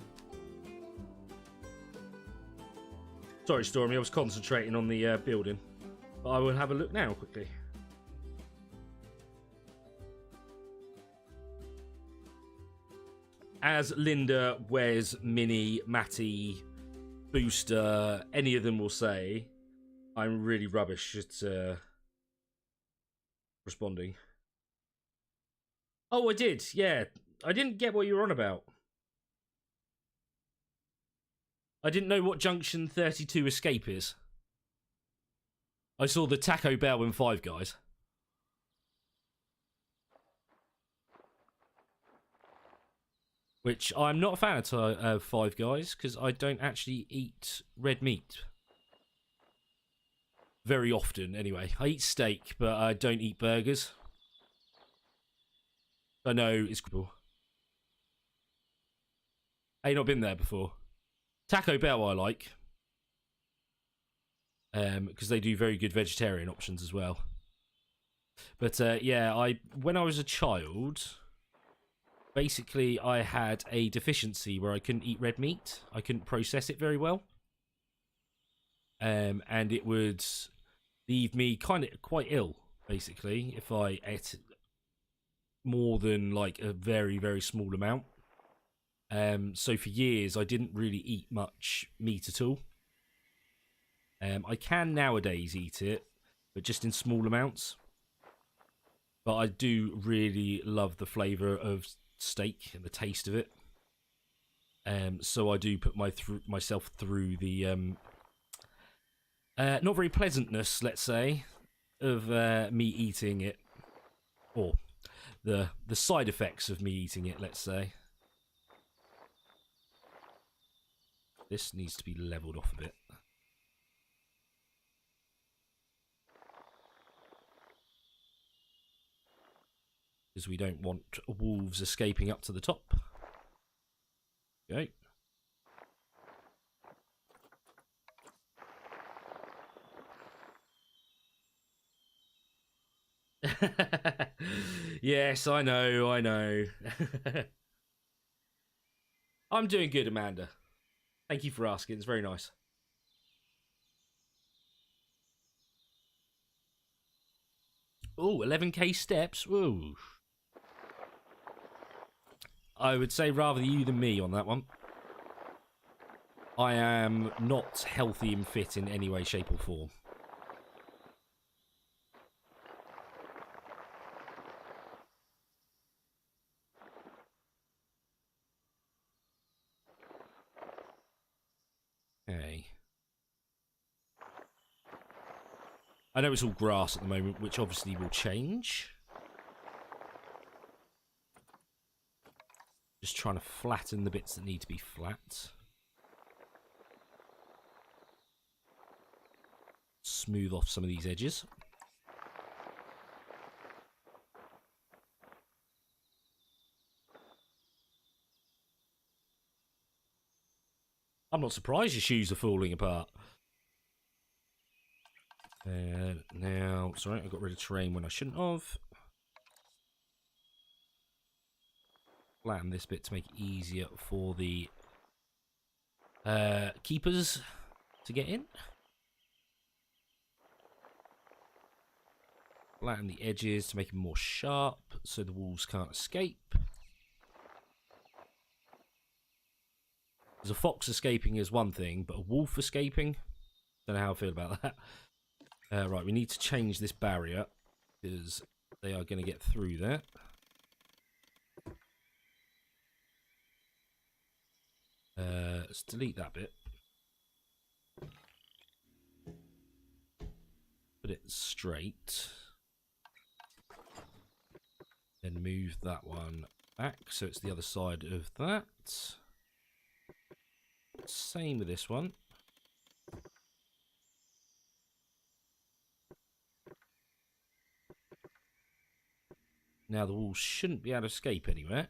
Sorry, Stormy, I was concentrating on the building. But I will have a look now, quickly. As Linda, Wes, Minnie, Matty, Booster, any of them will say, I'm really rubbish at responding. Oh, I did, yeah. I didn't get what you were on about. I didn't know what Junction 32 Escape is. I saw the Taco Bell in Five Guys. Which I'm not a fan of Five Guys, because I don't actually eat red meat. Very often, anyway. I eat steak, but I don't eat burgers. I know it's cool. I've not been there before. Taco Bell I like. Because they do very good vegetarian options as well. But yeah, when I was a child, basically I had a deficiency where I couldn't eat red meat. I couldn't process it very well. And it would leave me quite ill, basically, if I ate more than like a very, very small amount. So for years I didn't really eat much meat at all. I can nowadays eat it, but just in small amounts. But I do really love the flavour of steak and the taste of it. So I do put myself through the not very pleasantness, let's say, of me eating it, or the side effects of me eating it, let's say. This needs to be levelled off a bit. Because we don't want wolves escaping up to the top. Okay. Yes, I know. I'm doing good, Amanda. Thank you for asking. It's very nice. Ooh, 11k steps. Ooh. I would say rather you than me on that one. I am not healthy and fit in any way, shape or form. Okay. I know it's all grass at the moment, which obviously will change. Just trying to flatten the bits that need to be flat. Smooth off some of these edges. I'm not surprised your shoes are falling apart. Now, sorry, I got rid of terrain when I shouldn't have. Flatten this bit to make it easier for the keepers to get in. Flatten the edges to make them more sharp so the wolves can't escape. Because a fox escaping is one thing, but a wolf escaping? Don't know how I feel about that. Right, we need to change this barrier, because they are going to get through there. Let's delete that bit. Put it straight. Then move that one back, so it's the other side of that. Same with this one. Now the walls shouldn't be able to escape anywhere.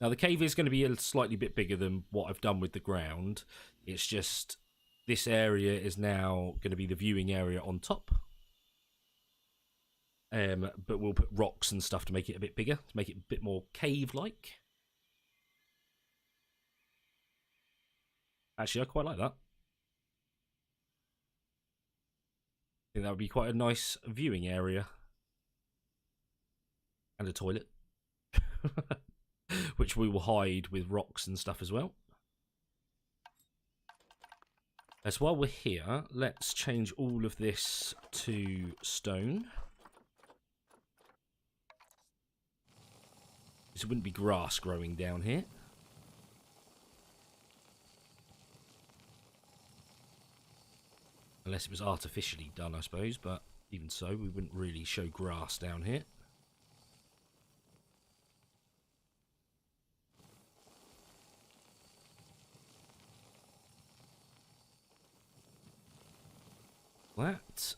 Now the cave is going to be a slightly bit bigger than what I've done with the ground. It's just this area is now going to be the viewing area on top. But we'll put rocks and stuff to make it a bit bigger, to make it a bit more cave-like. Actually, I quite like that. I think that would be quite a nice viewing area. And a toilet. Which we will hide with rocks and stuff as well. So while we're here, let's change all of this to stone. Because it wouldn't be grass growing down here. Unless it was artificially done, I suppose, but even so, we wouldn't really show grass down here. That.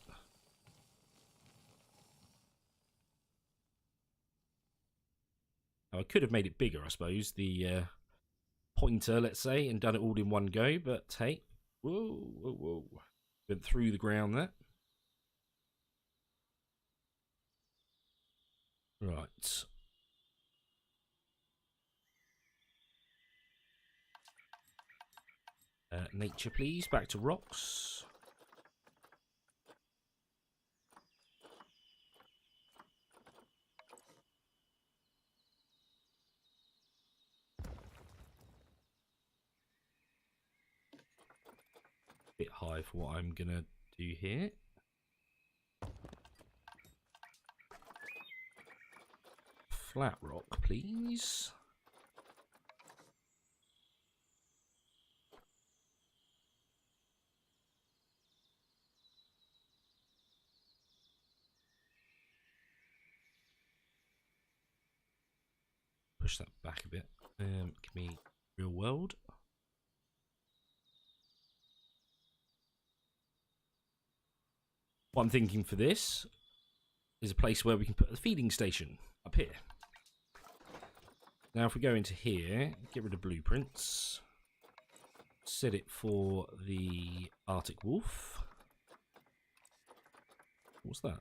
Now, I could have made it bigger, I suppose, the pointer, let's say, and done it all in one go, but hey, whoa, whoa, whoa. Went through the ground there. Right. Nature, please. Back to rocks. Bit high for what I'm gonna do here. Flat rock, please. Push that back a bit. Give me real world. What I'm thinking for this is a place where we can put a feeding station up here. Now if we go into here, get rid of blueprints, set it for the Arctic Wolf. What's that?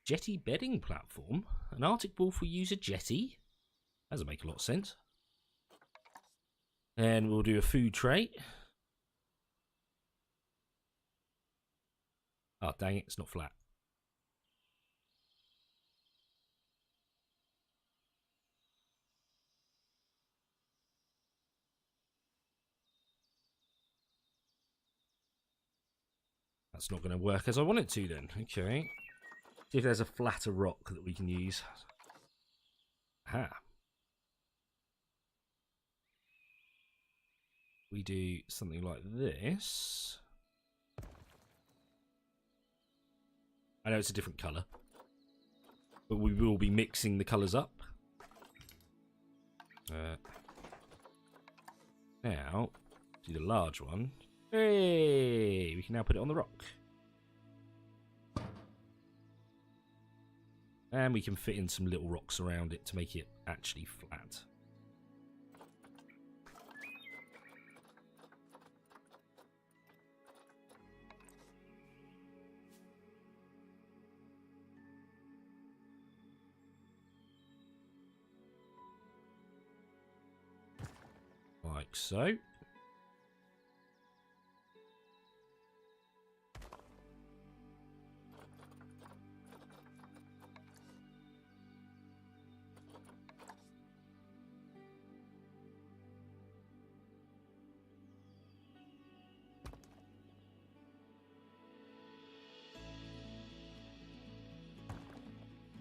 Jetty bedding platform? An Arctic Wolf will use a jetty? That doesn't make a lot of sense. And we'll do a food tray. Oh, dang it, it's not flat. That's not going to work as I want it to then. Okay. See if there's a flatter rock that we can use. Aha. We do something like this. I know it's a different colour, but we will be mixing the colours up. Now, do the large one. Hey, we can now put it on the rock. And we can fit in some little rocks around it to make it actually flat. Like so.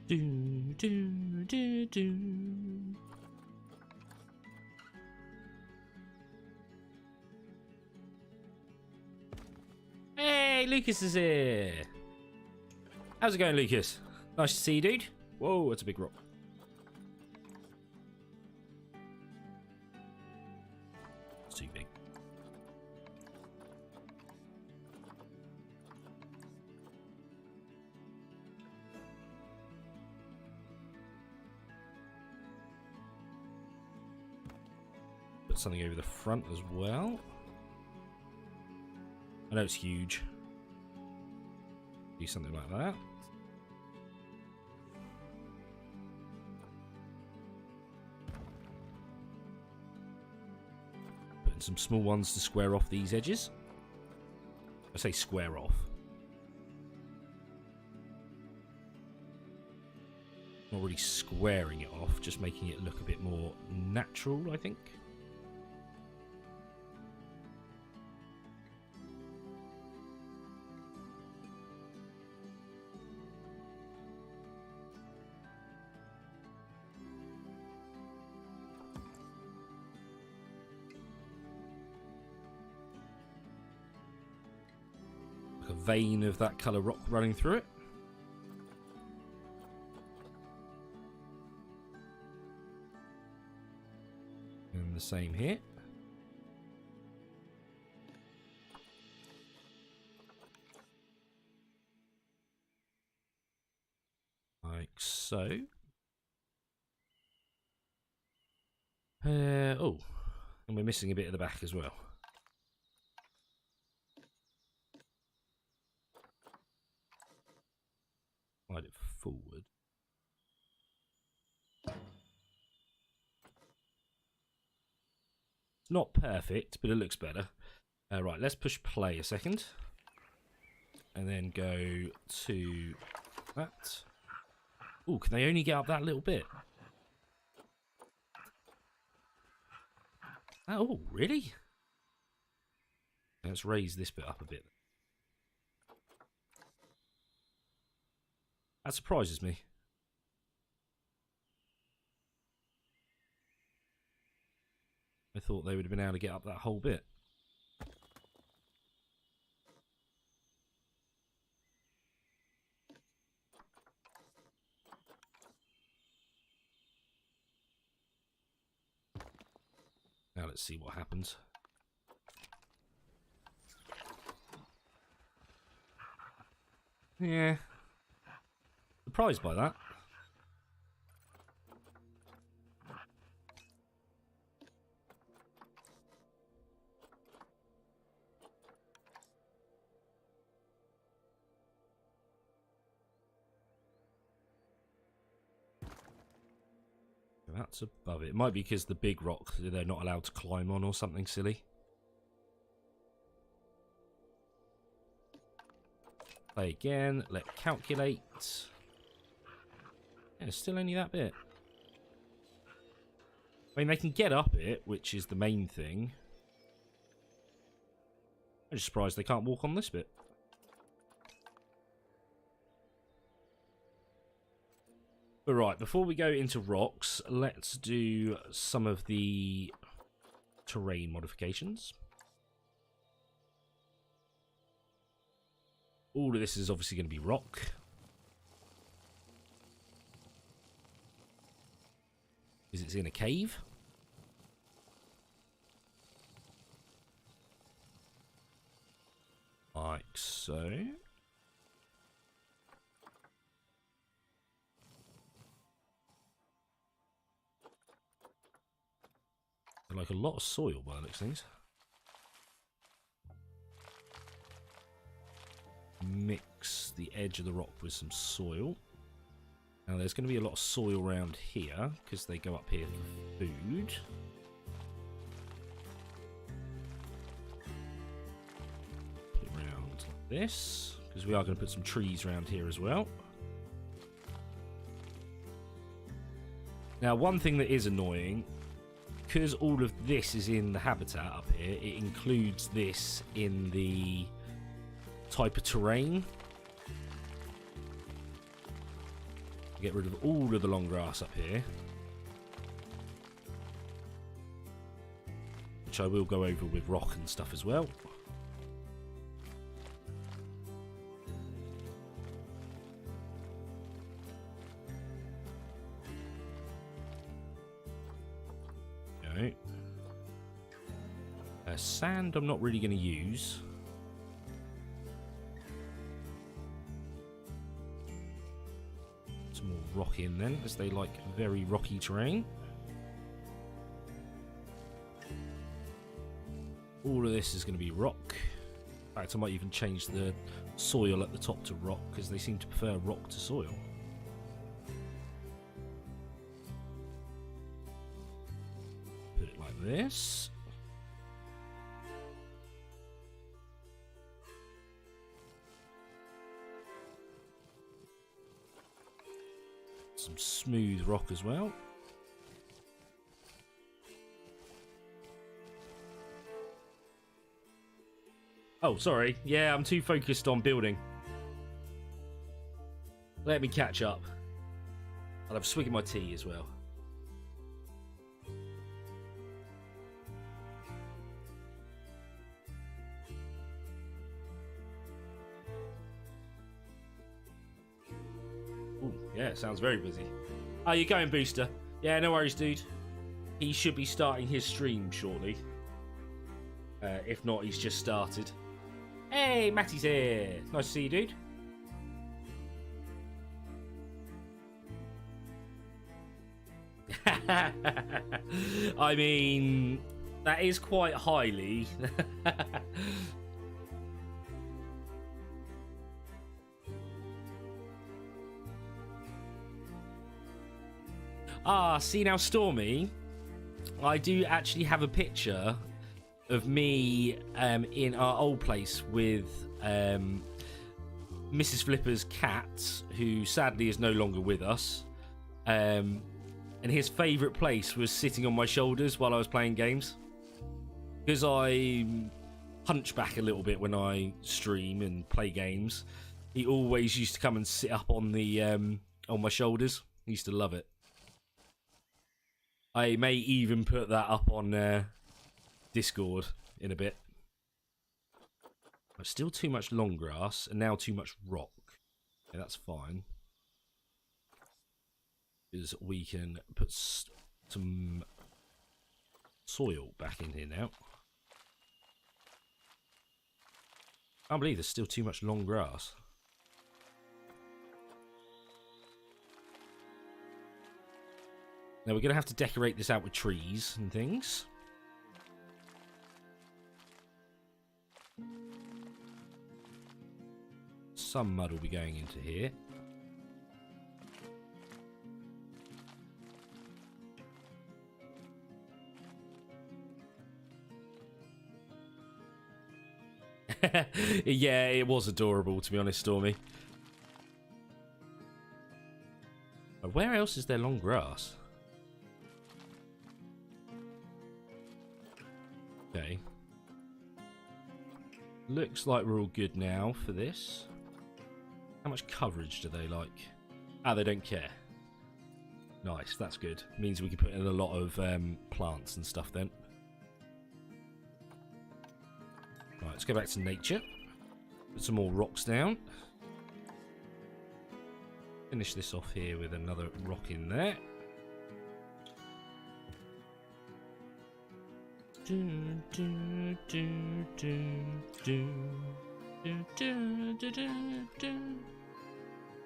Do, do, do, do. Hey, Lucas is here. How's it going, Lucas? Nice to see you, dude. Whoa, that's a big rock. It's too big. Put something over the front as well. I know it's huge. Do something like that. Putting some small ones to square off these edges. I say square off. Not really squaring it off, just making it look a bit more natural, I think. A vein of that colour rock running through it. And the same here. Like so. Oh, and we're missing a bit at the back as well. Slide it forward. It's not perfect, but it looks better. Right, let's push play a second. And then go to that. Oh, can they only get up that little bit? Oh, really? Let's raise this bit up a bit. That surprises me. I thought they would have been able to get up that whole bit. Now let's see what happens. Yeah. Surprised by that. That's above it. It might be because the big rock they're not allowed to climb on or something silly. Play again. Let calculate. Yeah, still only that bit. I mean, they can get up it, which is the main thing. I'm just surprised they can't walk on this bit. But right, before we go into rocks, let's do some of the terrain modifications. All of this is obviously going to be rock. Because it's in a cave. Like so. Like a lot of soil by the looks of things. Mix the edge of the rock with some soil. Now there's going to be a lot of soil around here because they go up here for food. Put it around like this because we are going to put some trees around here as well. Now one thing that is annoying, because all of this is in the habitat up here, it includes this in the type of terrain. Get rid of all of the long grass up here. Which I will go over with rock and stuff as well. Okay. Sand I'm not really going to use. Some more rock in then, as they like very rocky terrain. All of this is going to be rock. In fact, I might even change the soil at the top to rock, because they seem to prefer rock to soil. Put it like this. Some smooth rock as well. Oh, sorry. Yeah, I'm too focused on building. Let me catch up. I'll have a swig of my tea as well. Ooh, yeah, sounds very busy. Oh, you're going, Booster? Yeah, no worries, dude. He should be starting his stream shortly. If not, he's just started. Hey, Matty's here. Nice to see you, dude. I mean, that is quite highly. Ah, see now, Stormy, I do actually have a picture of me in our old place with Mrs. Flipper's cat, who sadly is no longer with us. And his favourite place was sitting on my shoulders while I was playing games. Because I hunch back a little bit when I stream and play games, he always used to come and sit up on the on my shoulders. He used to love it. I may even put that up on Discord in a bit. But still too much long grass and now too much rock. Yeah, that's fine. Because we can put some soil back in here now. I can't believe there's still too much long grass. Now we're going to have to decorate this out with trees and things. Some mud will be going into here. Yeah, it was adorable, to be honest, Stormy. But where else is there long grass? Okay. Looks like we're all good now for this. How much coverage do they like? Ah, they don't care. Nice, that's good. Means we can put in a lot of plants and stuff then. Right, let's go back to nature. Put some more rocks down. Finish this off here with another rock in there.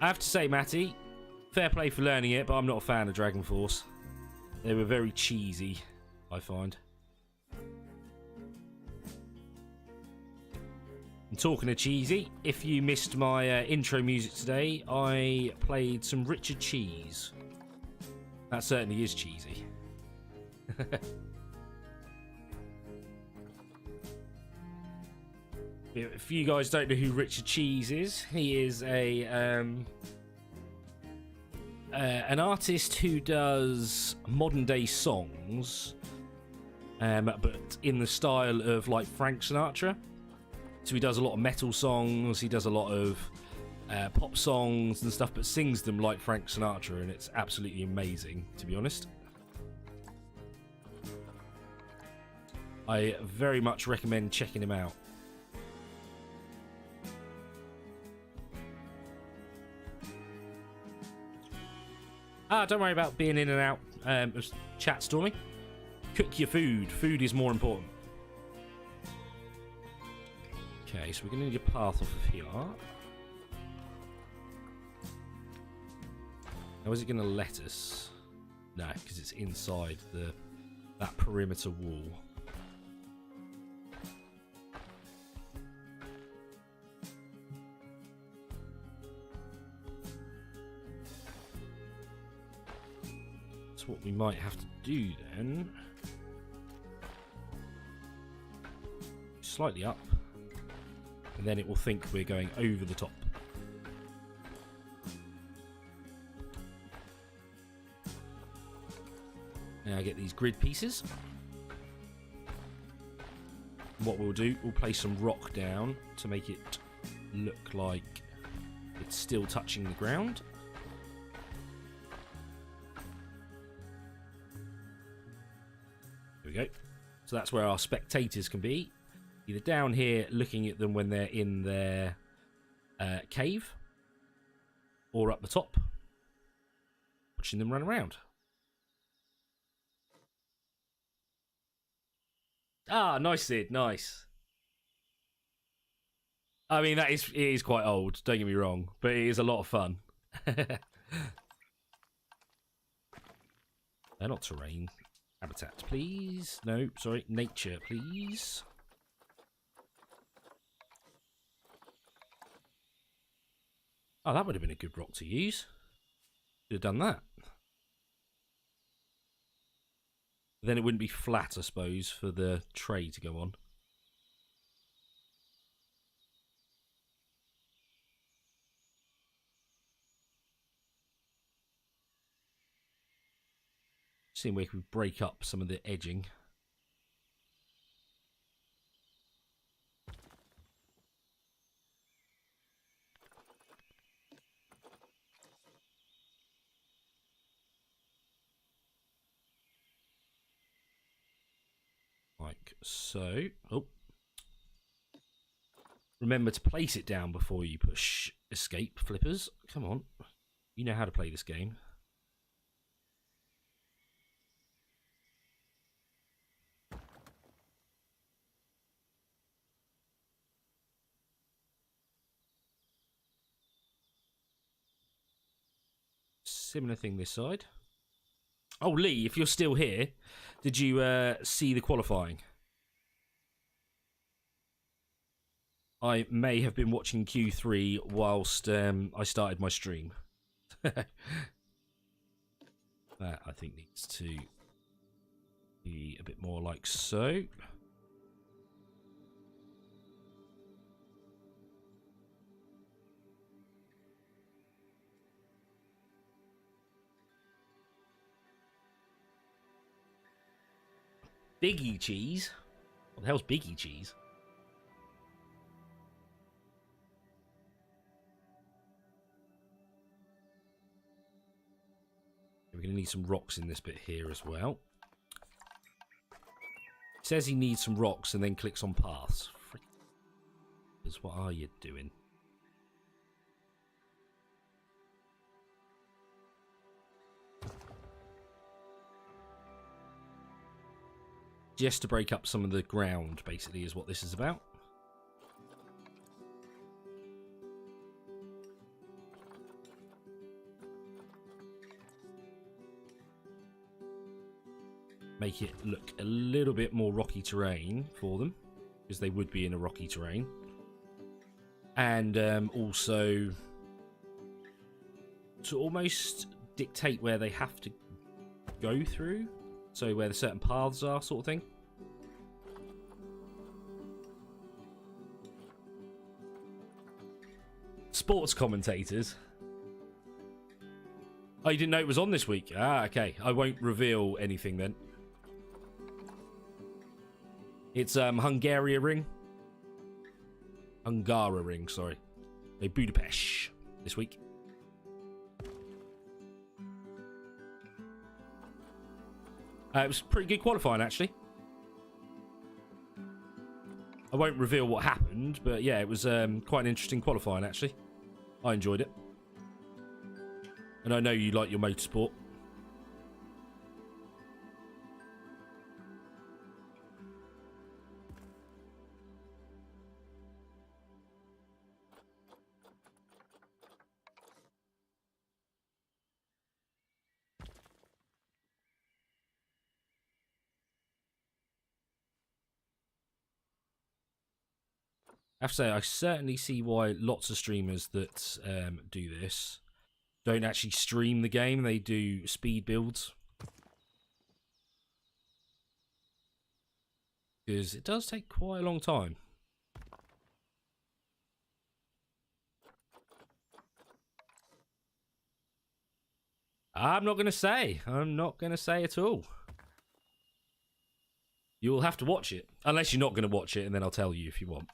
I have to say, Matty, fair play for learning it, but I'm not a fan of Dragon Force. They were very cheesy, I find. And talking of cheesy, if you missed my intro music today, I played some Richard Cheese. That certainly is cheesy. If you guys don't know who Richard Cheese is, he is a an artist who does modern day songs, but in the style of like Frank Sinatra. So he does a lot of metal songs. He does a lot of pop songs and stuff, but sings them like Frank Sinatra, and it's absolutely amazing, to be honest. I very much recommend checking him out. Don't worry about being in and out of chat, Stormy. Cook your food. Food is more important. Okay, so we're going to need a path off of here. Now, is it going to let us? No, because it's inside that perimeter wall. So what we might have to do then, slightly up, and then it will think we're going over the top. Now get these grid pieces. What we'll do, we'll place some rock down to make it look like it's still touching the ground. There we go. So that's where our spectators can be. Either down here looking at them when they're in their cave, or up the top watching them run around. Ah, nice, Sid, nice. I mean, it is quite old, don't get me wrong, but it is a lot of fun. They're not terrain. Habitat, please. No, sorry, nature, please. Oh, that would have been a good rock to use. Could have done that. Then it wouldn't be flat, I suppose, for the tray to go on. Seeing where we can break up some of the edging. Like so. Oh. Remember to place it down before you push escape, flippers. Come on. You know how to play this game. Similar thing this side. Oh, Lee, if you're still here, did you see the qualifying? I may have been watching Q3 whilst I started my stream. That, I think, needs to be a bit more like so. Biggie cheese? What the hell's Biggie cheese? We're going to need some rocks in this bit here as well. It says he needs some rocks and then clicks on paths. What are you doing? Just to break up some of the ground, basically, is what this is about. Make it look a little bit more rocky terrain for them, because they would be in a rocky terrain. And also to almost dictate where they have to go through. So where the certain paths are, sort of thing. Sports commentators. Oh, you didn't know it was on this week? Ah, okay. I won't reveal anything then. It's Hungaria Ring. Hungara Ring, sorry. Budapest. this week. It was pretty good qualifying, actually. I won't reveal what happened, but yeah, it was quite an interesting qualifying, actually. I enjoyed it. And I know you like your motorsport. I have to say, I certainly see why lots of streamers that do this don't actually stream the game. They do speed builds. Because it does take quite a long time. I'm not going to say. I'm not going to say at all. You'll have to watch it. Unless you're not going to watch it, and then I'll tell you if you want.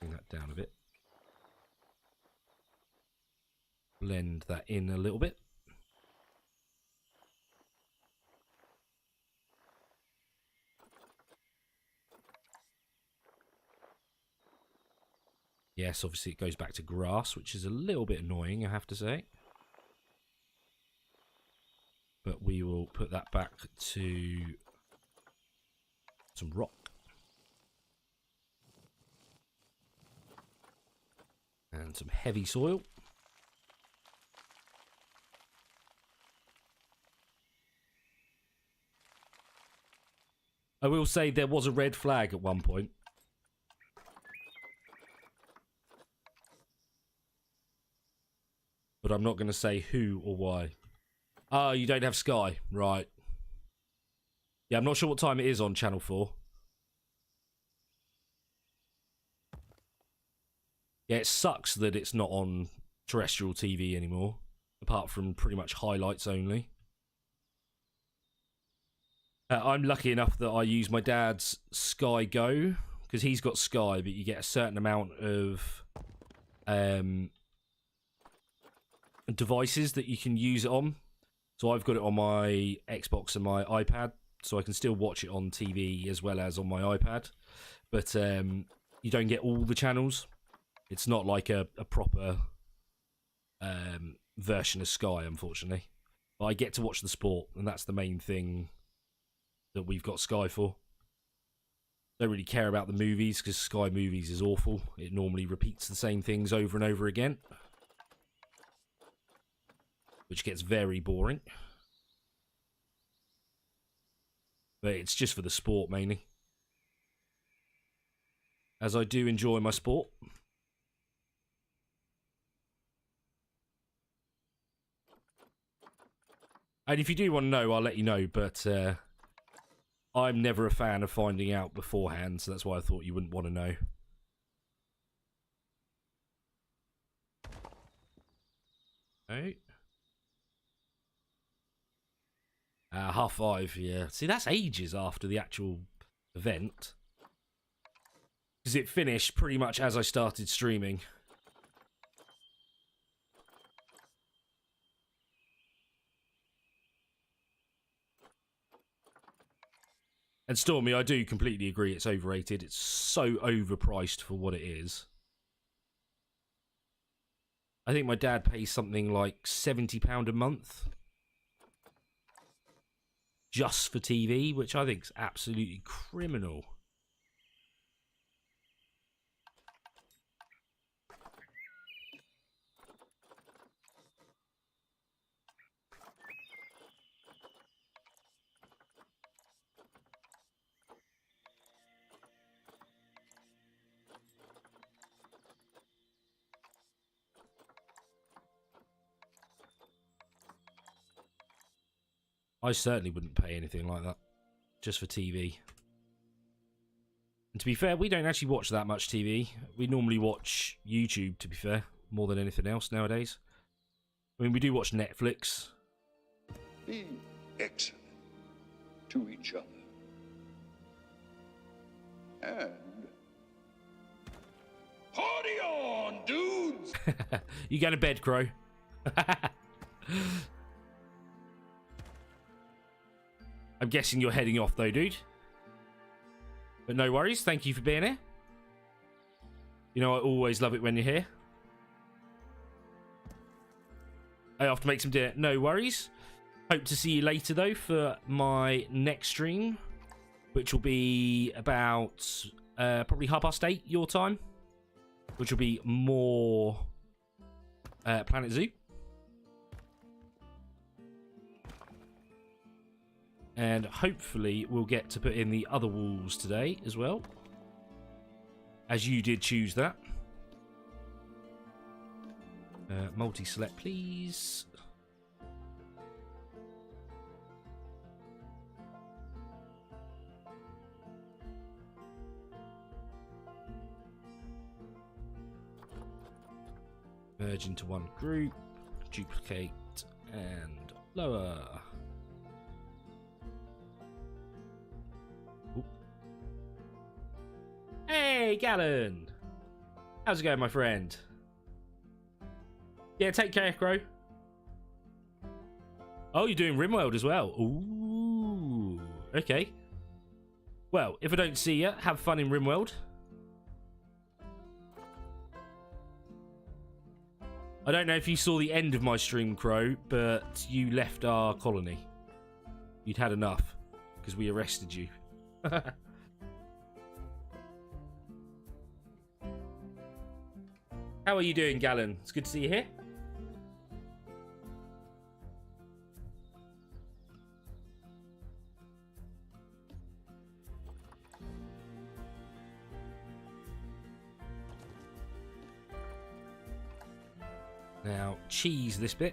Bring that down a bit. Blend that in a little bit. Yes, obviously it goes back to grass, which is a little bit annoying, I have to say. But we will put that back to some rock. And some heavy soil. I will say there was a red flag at one point. But I'm not going to say who or why. Oh, you don't have Sky. Right. Yeah, I'm not sure what time it is on Channel 4. Yeah, it sucks that it's not on terrestrial TV anymore. Apart from pretty much highlights only. I'm lucky enough that I use my dad's Sky Go. Because he's got Sky, but you get a certain amount of devices that you can use it on. So I've got it on my Xbox and my iPad, so I can still watch it on TV as well as on my iPad. But you don't get all the channels. It's not like a proper version of Sky, unfortunately. But I get to watch the sport, and that's the main thing that we've got Sky for. Don't really care about the movies, because Sky Movies is awful. It normally repeats the same things over and over again, which gets very boring. But it's just for the sport, mainly. As I do enjoy my sport. And if you do want to know, I'll let you know, but I'm never a fan of finding out beforehand, so that's why I thought you wouldn't want to know. Right. 5:30, yeah. See, that's ages after the actual event. Because it finished pretty much as I started streaming. And Stormy, I do completely agree it's overrated. It's so overpriced for what it is. I think my dad pays something like £70 a month. Just for TV, which I think is absolutely criminal. I certainly wouldn't pay anything like that. Just for TV. And to be fair, we don't actually watch that much TV. We normally watch YouTube, to be fair, more than anything else nowadays. I mean, we do watch Netflix. Be excellent to each other. And Party on, dudes! You going to bed, Crow? I'm guessing you're heading off though, dude. But no worries, thank you for being here. You know I always love it when you're here. I have to make some dinner. No worries. Hope to see you later though for my next stream, which will be about probably 8:30 your time, which will be more Planet Zoo. And hopefully we'll get to put in the other walls today as well, as you did choose that. Multi-select, please. Merge into one group, duplicate, and lower. Ooh. Hey, Gallon! How's it going, my friend? Yeah, take care, Crow. Oh, you're doing RimWorld as well. Ooh, okay. Well, if I don't see you, have fun in RimWorld. I don't know if you saw the end of my stream, Crow, but you left our colony. You'd had enough, because we arrested you. How are you doing, Gallon? It's good to see you here. Now, cheese this bit.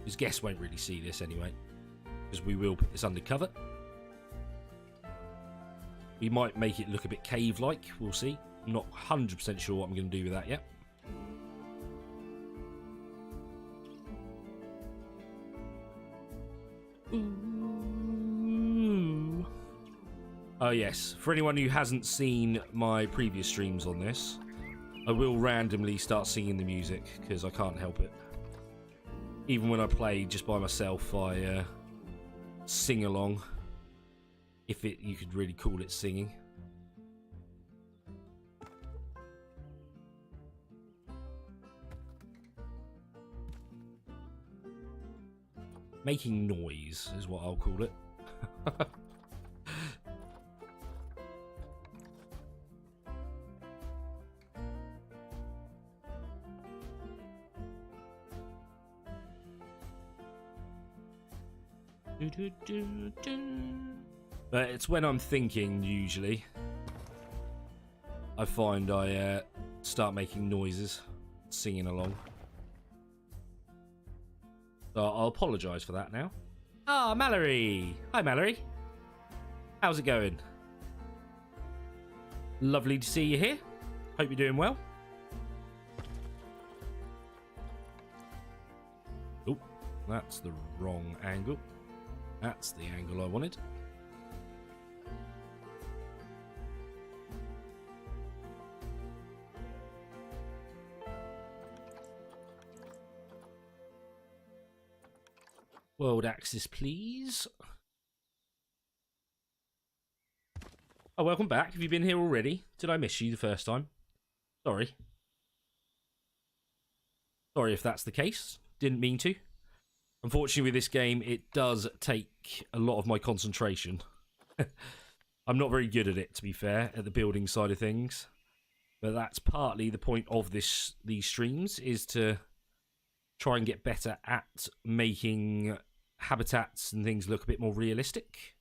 His guests won't really see this anyway, because we will put this under cover. We might make it look a bit cave-like, we'll see. I'm not 100% sure what I'm going to do with that yet. Ooh. Oh yes, for anyone who hasn't seen my previous streams on this, I will randomly start singing the music, because I can't help it. Even when I play just by myself, I sing along. If you could really call it singing. Making noise is what I'll call it. But it's when I'm thinking, usually, I find I start making noises, singing along. So I'll apologise for that now. Ah, Mallory! Hi, Mallory. How's it going? Lovely to see you here. Hope you're doing well. Oh, that's the wrong angle. That's the angle I wanted. World axis, please. Oh, welcome back. Have you been here already? Did I miss you the first time? Sorry. Sorry if that's the case. Didn't mean to. Unfortunately, with this game, it does take a lot of my concentration. I'm not very good at it, to be fair, at the building side of things. But that's partly the point of these streams, is to try and get better at making habitats and things look a bit more realistic.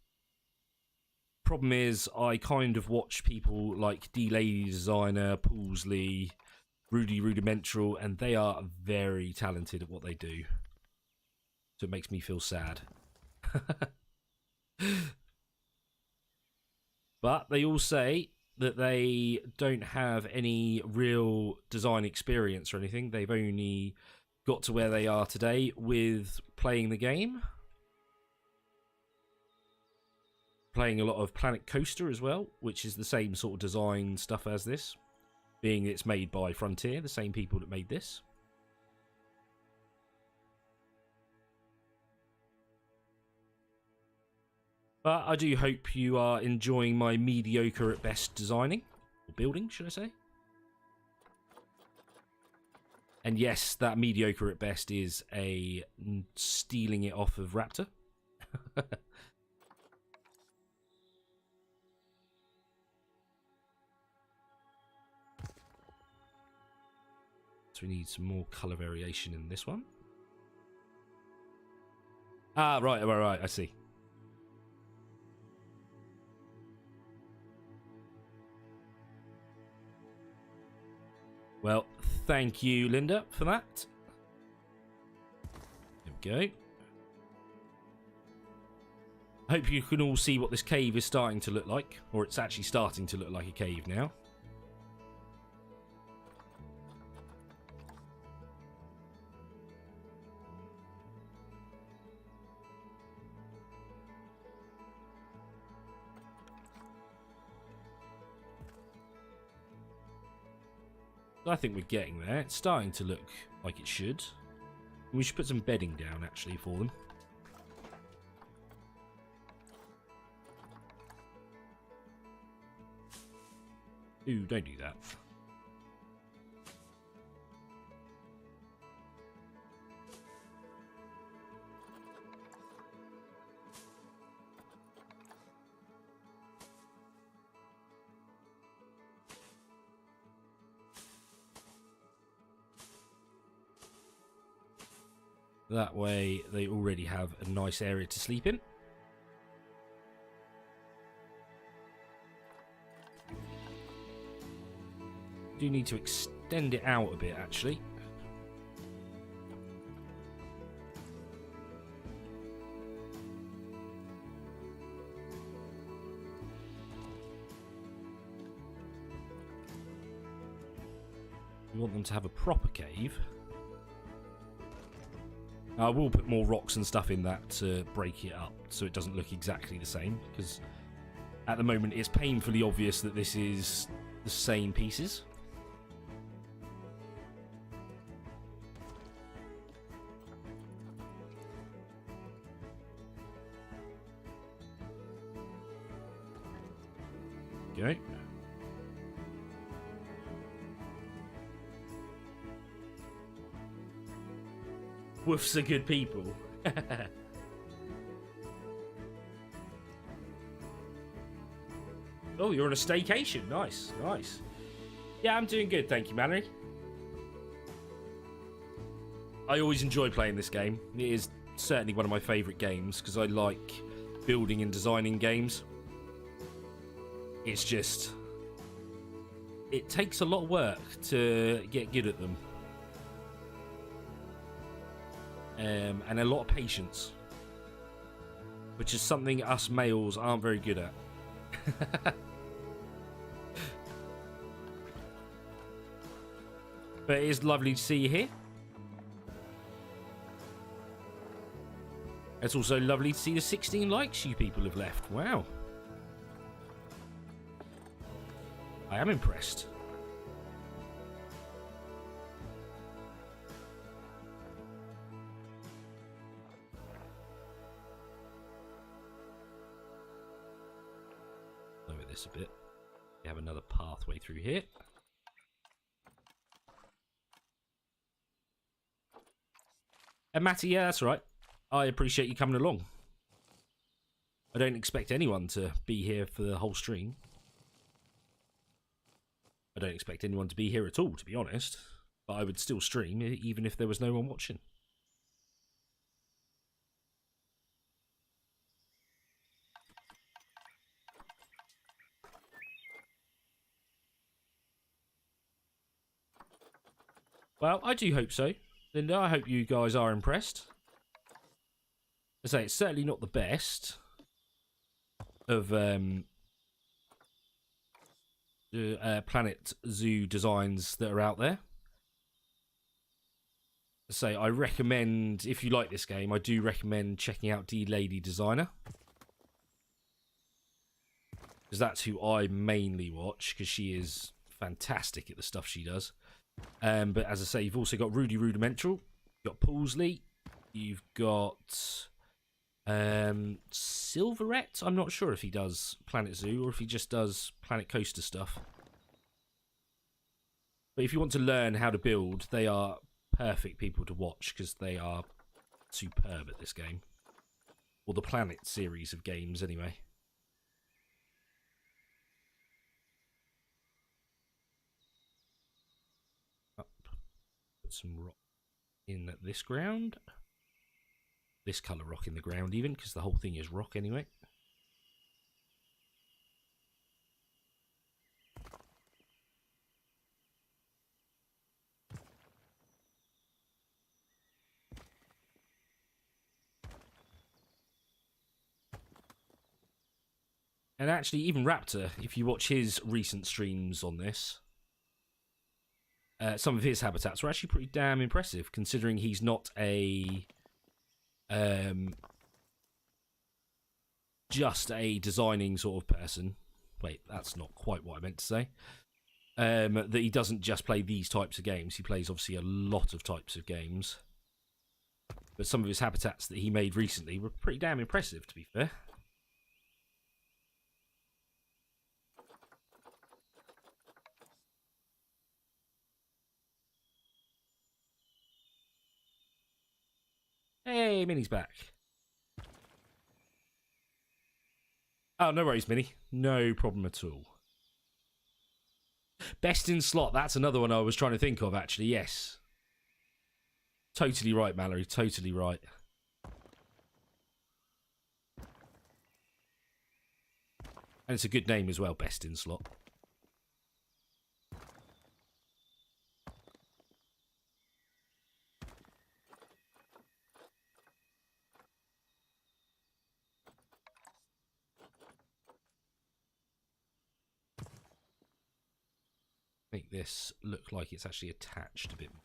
Problem is, I kind of watch people like D-Lady Designer, Poolsley, Rudy Rudimental, and they are very talented at what they do. So it makes me feel sad. But they all say that they don't have any real design experience or anything. They've only got to where they are today with playing the game. playing a lot of Planet Coaster as well, which is the same sort of design stuff as this, being it's made by Frontier, the same people that made this. But I do hope you are enjoying my mediocre at best designing, or building, should I say. And yes, that mediocre at best is a stealing it off of Raptor. So we need some more colour variation in this one. Ah, right, I see. Well, thank you, Linda, for that. There we go. I hope you can all see what this cave is starting to look like, or it's actually starting to look like a cave now. I think we're getting there. It's starting to look like it should. We should put some bedding down, actually, for them. Ooh, don't do that. That way they already have a nice area to sleep in. Do need to extend it out a bit, actually. We want them to have a proper cave. I will put more rocks and stuff in that to break it up so it doesn't look exactly the same, because at the moment it's painfully obvious that this is the same pieces. Okay. Wolves are good people. Oh, you're on a staycation. Nice, nice. Yeah, I'm doing good, thank you, Mallory. I always enjoy playing this game. It is certainly one of my favourite games because I like building and designing games. It's just... it takes a lot of work to get good at them. And a lot of patience, which is something us males aren't very good at. But it is lovely to see you here. It's also lovely to see the 16 likes you people have left. Wow. I am impressed. A bit. We have another pathway through here. And Matty, yeah, that's right. I appreciate you coming along. I don't expect anyone to be here for the whole stream. I don't expect anyone to be here at all, to be honest. But I would still stream, even if there was no one watching. Well, I do hope so. Linda, I hope you guys are impressed. I say, it's certainly not the best of Planet Zoo designs that are out there. I say, I recommend, if you like this game, I do recommend checking out D-Lady Designer. because that's who I mainly watch, because she is fantastic at the stuff she does. But as I say, you've also got Rudy Rudimental, you've got Poolsley, you've got Silverette. I'm not sure if he does Planet Zoo or if he just does Planet Coaster stuff. But if you want to learn how to build, they are perfect people to watch because they are superb at this game. Or the Planet series of games, anyway. Up. Put some rock in this ground. This colour rock in the ground, even, because the whole thing is rock anyway. And actually, even Raptor, if you watch his recent streams on this, some of his habitats were actually pretty damn impressive, considering he's not a just a designing sort of person. Wait, that's not quite what I meant to say. That he doesn't just play these types of games. He plays, obviously, a lot of types of games. But some of his habitats that he made recently were pretty damn impressive, to be fair. Hey, Minnie's back. Oh, no worries, Minnie. No problem at all. Best in slot. That's another one I was trying to think of, actually. Yes. Totally right, Mallory. Totally right. And it's a good name as well, Best in slot. Make this look like it's actually attached a bit more.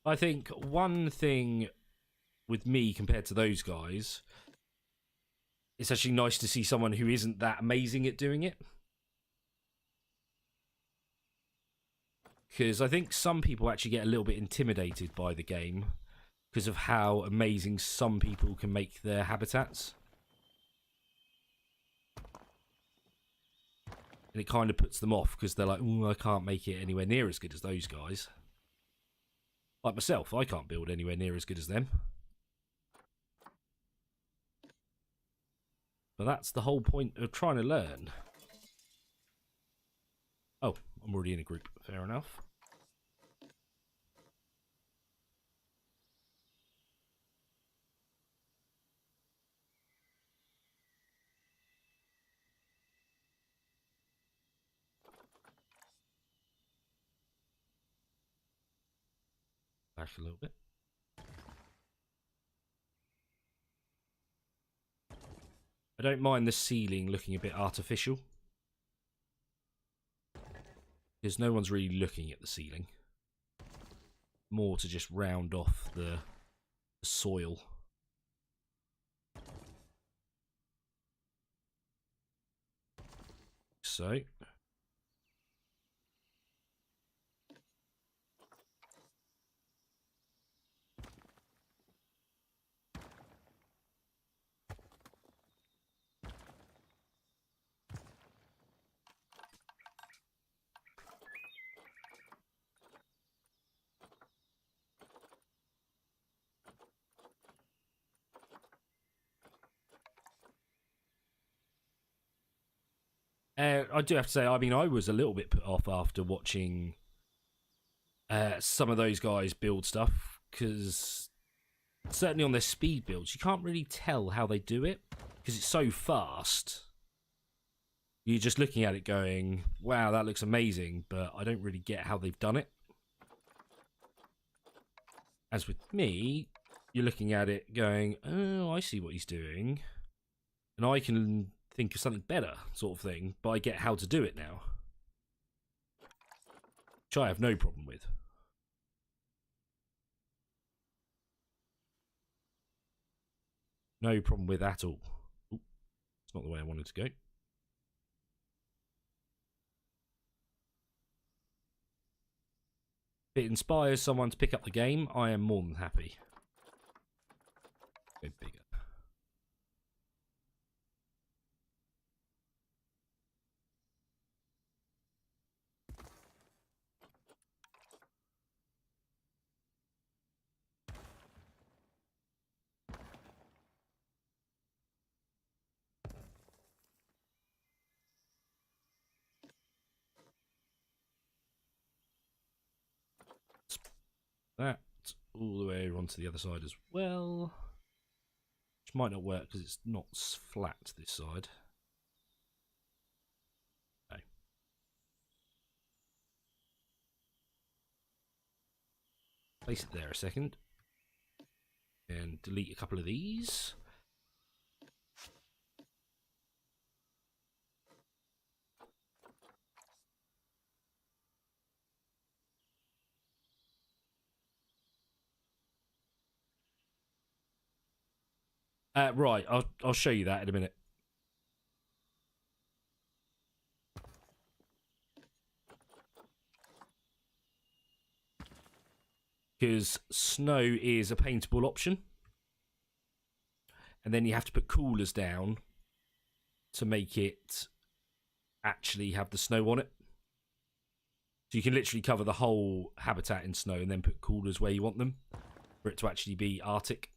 I think one thing with me compared to those guys, it's actually nice to see someone who isn't that amazing at doing it. Because I think some people actually get a little bit intimidated by the game because of how amazing some people can make their habitats. And it kind of puts them off because they're like, "Ooh, I can't make it anywhere near as good as those guys." Like myself, I can't build anywhere near as good as them. But that's the whole point of trying to learn. Oh, I'm already in a group. Fair enough. Back a little bit. I don't mind the ceiling looking a bit artificial, because no one's really looking at the ceiling. More to just round off the soil. So. I do have to say, I mean, I was a little bit put off after watching some of those guys build stuff, because certainly on their speed builds, you can't really tell how they do it, because it's so fast. You're just looking at it going, wow, that looks amazing, but I don't really get how they've done it. As with me, you're looking at it going, oh, I see what he's doing. And I can think of something better, sort of thing, but I get how to do it now. Which I have no problem with. No problem with at all. Ooh, it's not the way I wanted to go. If it inspires someone to pick up the game, I am more than happy. Go bigger. That all the way onto the other side as well. Which might not work because it's not flat this side. No. Place it there a second. And delete a couple of these. Right, I'll show you that in a minute. Because snow is a paintable option. And then you have to put coolers down to make it actually have the snow on it. So you can literally cover the whole habitat in snow and then put coolers where you want them for it to actually be Arctic.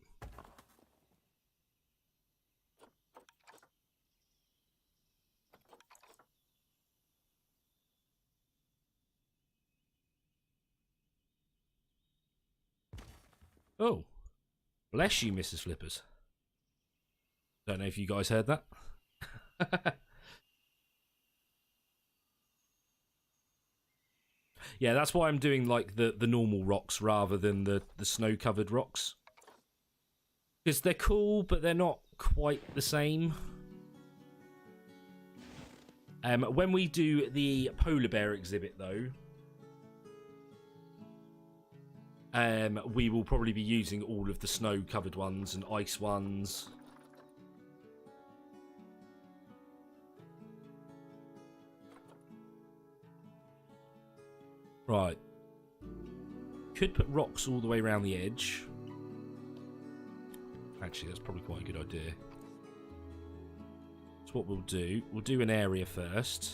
Oh, bless you, Mrs. Flippers. Don't know if you guys heard that. Yeah, that's why I'm doing like the normal rocks rather than the snow-covered rocks. Because they're cool, but they're not quite the same. When we do the polar bear exhibit, though, we will probably be using all of the snow-covered ones and ice ones. Right. Could put rocks all the way around the edge. Actually, that's probably quite a good idea. So what we'll do an area first.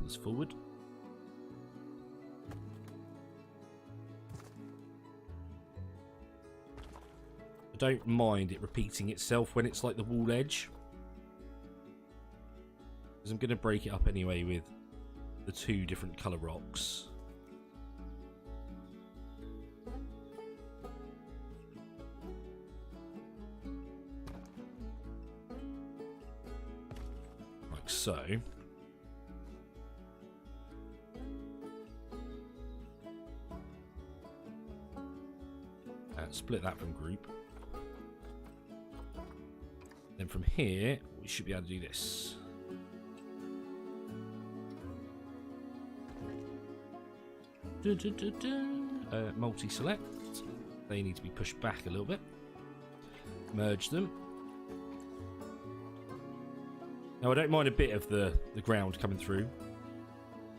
Let's forward. I don't mind it repeating itself when it's like the wall edge. Because I'm going to break it up anyway with the two different colour rocks. Like so. And split that from group. Then from here, we should be able to do this. Multi-select. They need to be pushed back a little bit. Merge them. Now I don't mind a bit of the ground coming through,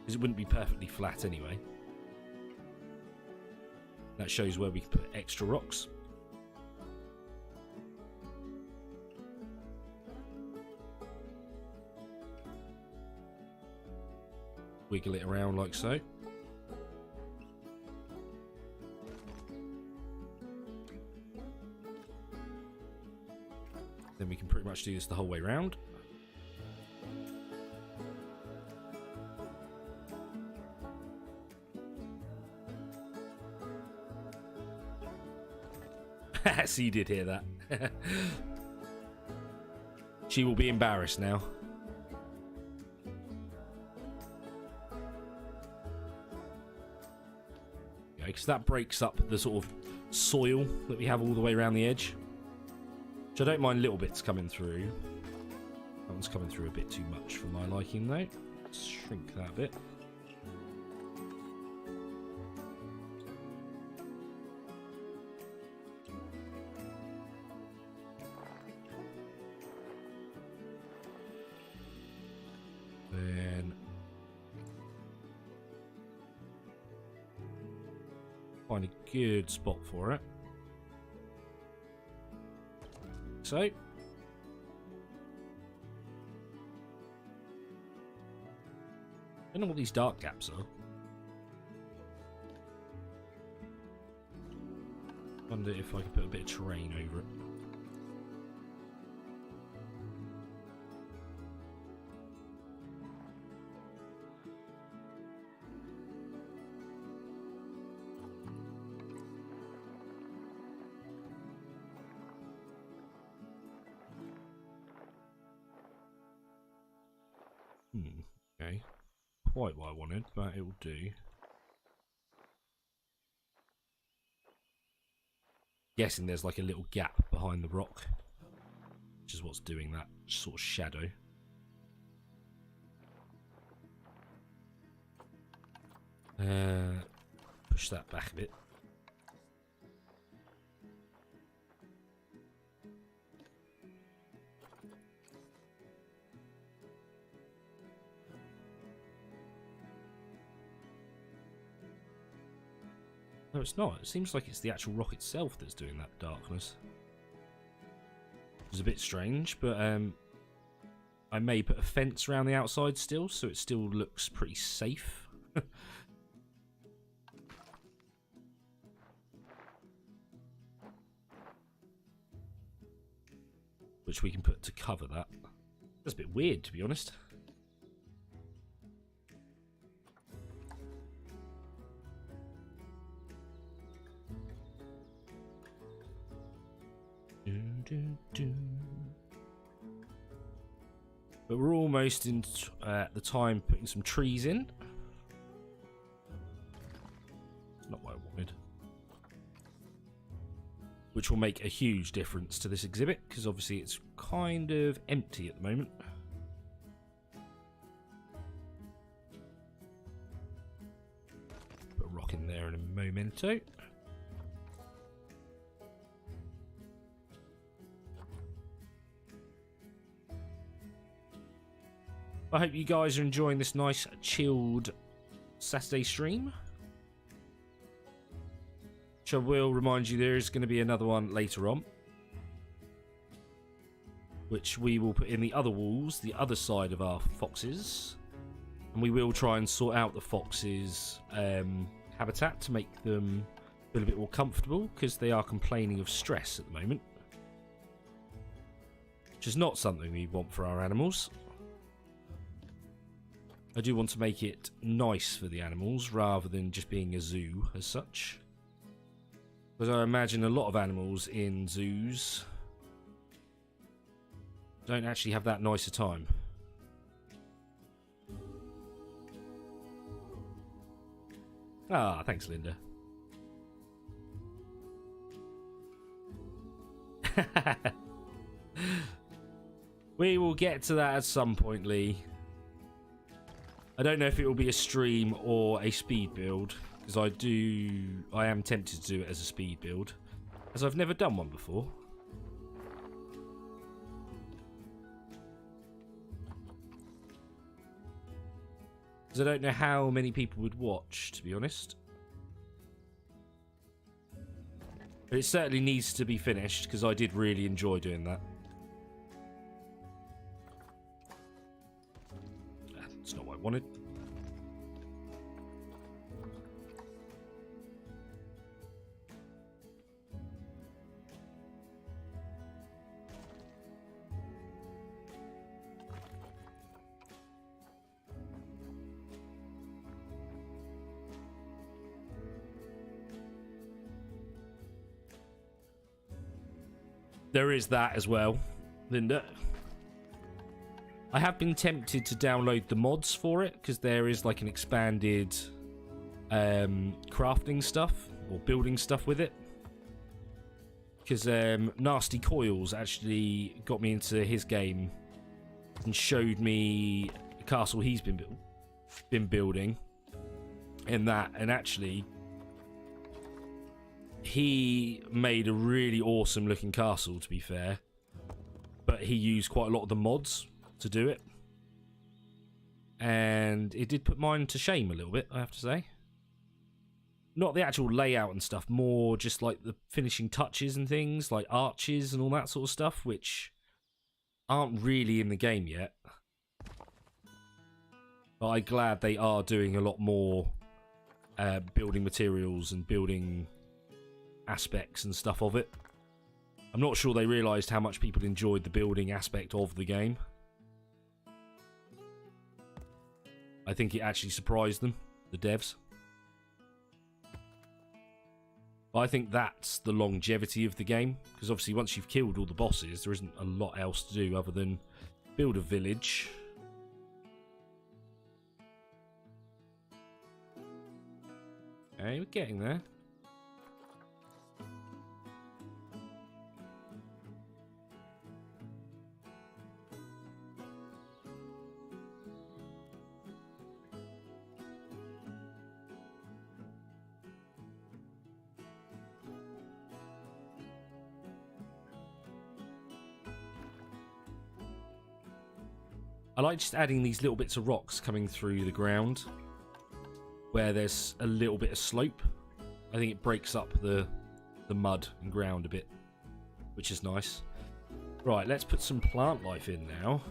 because it wouldn't be perfectly flat anyway. That shows where we can put extra rocks. Wiggle it around like so. Then we can pretty much do this the whole way round. So you did hear that. She will be embarrassed now. Because that breaks up the sort of soil that we have all the way around the edge. So I don't mind little bits coming through. That one's coming through a bit too much for my liking though. Let's shrink that a bit. Then find a good spot for it. So I don't know what these dark gaps are. Wonder if I could put a bit of terrain over it. Okay. Quite what I wanted, but it will do. Guessing there's like a little gap behind the rock, which is what's doing that sort of shadow. Push that back a bit. No, it's not. It seems like it's the actual rock itself that's doing that darkness. It's a bit strange, but I may put a fence around the outside still, so it still looks pretty safe. Which we can put to cover that. That's a bit weird, to be honest. But we're almost in at the time putting some trees in. It's not what I wanted. Which will make a huge difference to this exhibit, because obviously it's kind of empty at the moment. Put a rock in there in a momento. I hope you guys are enjoying this nice, chilled Saturday stream. Which I will remind you there is going to be another one later on. Which we will put in the other walls, the other side of our foxes. And we will try and sort out the foxes' habitat to make them feel a bit more comfortable, because they are complaining of stress at the moment. Which is not something we want for our animals. I do want to make it nice for the animals rather than just being a zoo as such. Because I imagine a lot of animals in zoos don't actually have that nice a time. Ah, thanks, Linda. We will get to that at some point, Lee. I don't know if it will be a stream or a speed build, because I am tempted to do it as a speed build, as I've never done one before. Because I don't know how many people would watch, to be honest. But it certainly needs to be finished, because I did really enjoy doing that. That's not what I wanted. There is that as well, Linda. I have been tempted to download the mods for it, because there is like an expanded crafting stuff or building stuff with it. because Nasty Coils actually got me into his game and showed me the castle he's been building in that, and actually he made a really awesome looking castle, to be fair, but he used quite a lot of the mods to do it, and it did put mine to shame a little bit, I have to say. Not the actual layout and stuff, more just like the finishing touches and things, like arches and all that sort of stuff, which aren't really in the game yet. But I'm glad they are doing a lot more building materials and building aspects and stuff of it. I'm not sure they realised how much people enjoyed the building aspect of the game. I think it actually surprised them, the devs. But I think that's the longevity of the game, because obviously once you've killed all the bosses, there isn't a lot else to do other than build a village. Okay, we're getting there. I like just adding these little bits of rocks coming through the ground where there's a little bit of slope. I think it breaks up the mud and ground a bit, which is nice. Right, let's put some plant life in now.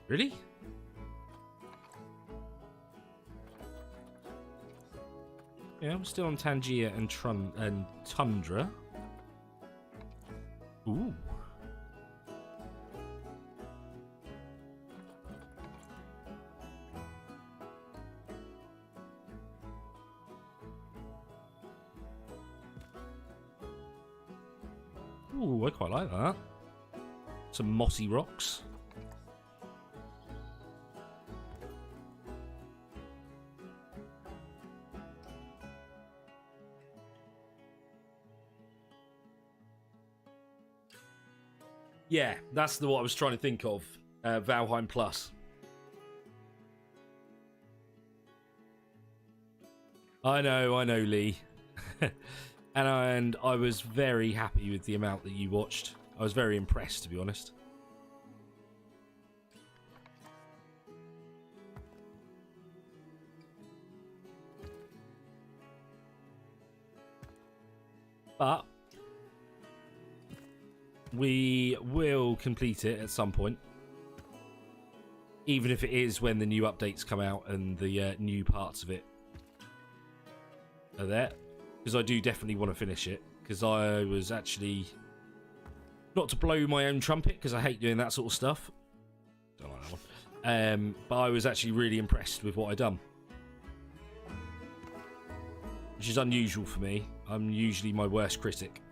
Really? Yeah, I'm still on Tangier and Tundra. Ooh. Ooh, I quite like that. Some mossy rocks. Yeah, that's what I was trying to think of. Valheim Plus. I know, Lee. And I was very happy with the amount that you watched. I was very impressed, to be honest. But we will complete it at some point. Even if it is when the new updates come out and the new parts of it are there. Because I do definitely want to finish it. Because I was actually... Not to blow my own trumpet, because I hate doing that sort of stuff. Don't like that one. But I was actually really impressed with what I'd done. Which is unusual for me. I'm usually my worst critic.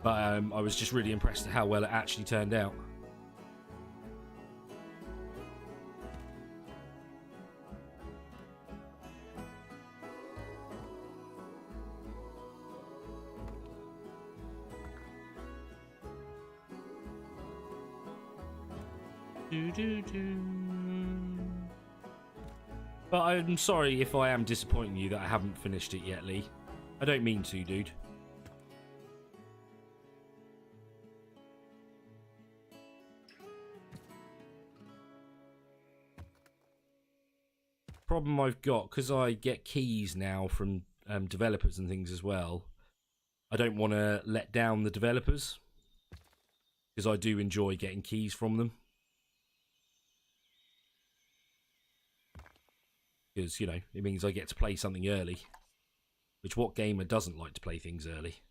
But I was just really impressed at how well it actually turned out. But I'm sorry if I am disappointing you that I haven't finished it yet, Lee. I don't mean to, dude. Problem I've got, because I get keys now from developers and things as well, I don't want to let down the developers, because I do enjoy getting keys from them. Because, you know, it means I get to play something early. Which, what gamer doesn't like to play things early?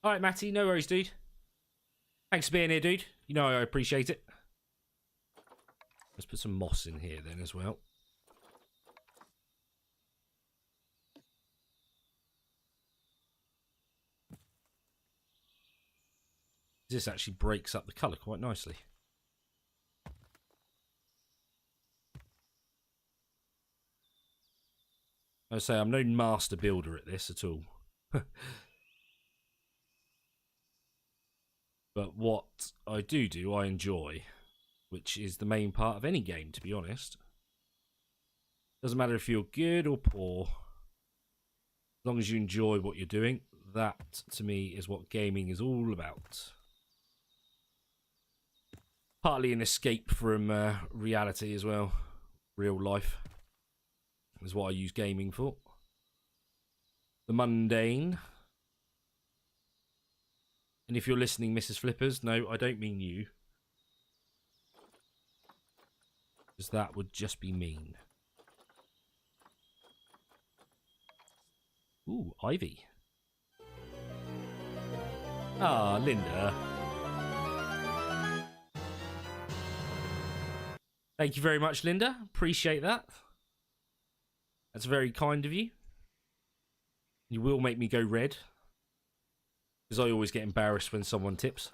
Alright, Matty, no worries, dude. Thanks for being here, dude. You know I appreciate it. Let's put some moss in here then as well. This actually breaks up the colour quite nicely. I say I'm no master builder at this at all. But what I do, I enjoy, which is the main part of any game, to be honest. Doesn't matter if you're good or poor, as long as you enjoy what you're doing, that to me is what gaming is all about. Partly an escape from reality as well. Real life is what I use gaming for. The mundane. And if you're listening, Mrs. Flippers, no, I don't mean you. Because that would just be mean. Ooh, Ivy. Ah, Linda. Thank you very much, Linda. Appreciate that. That's very kind of you. You will make me go red. Because I always get embarrassed when someone tips.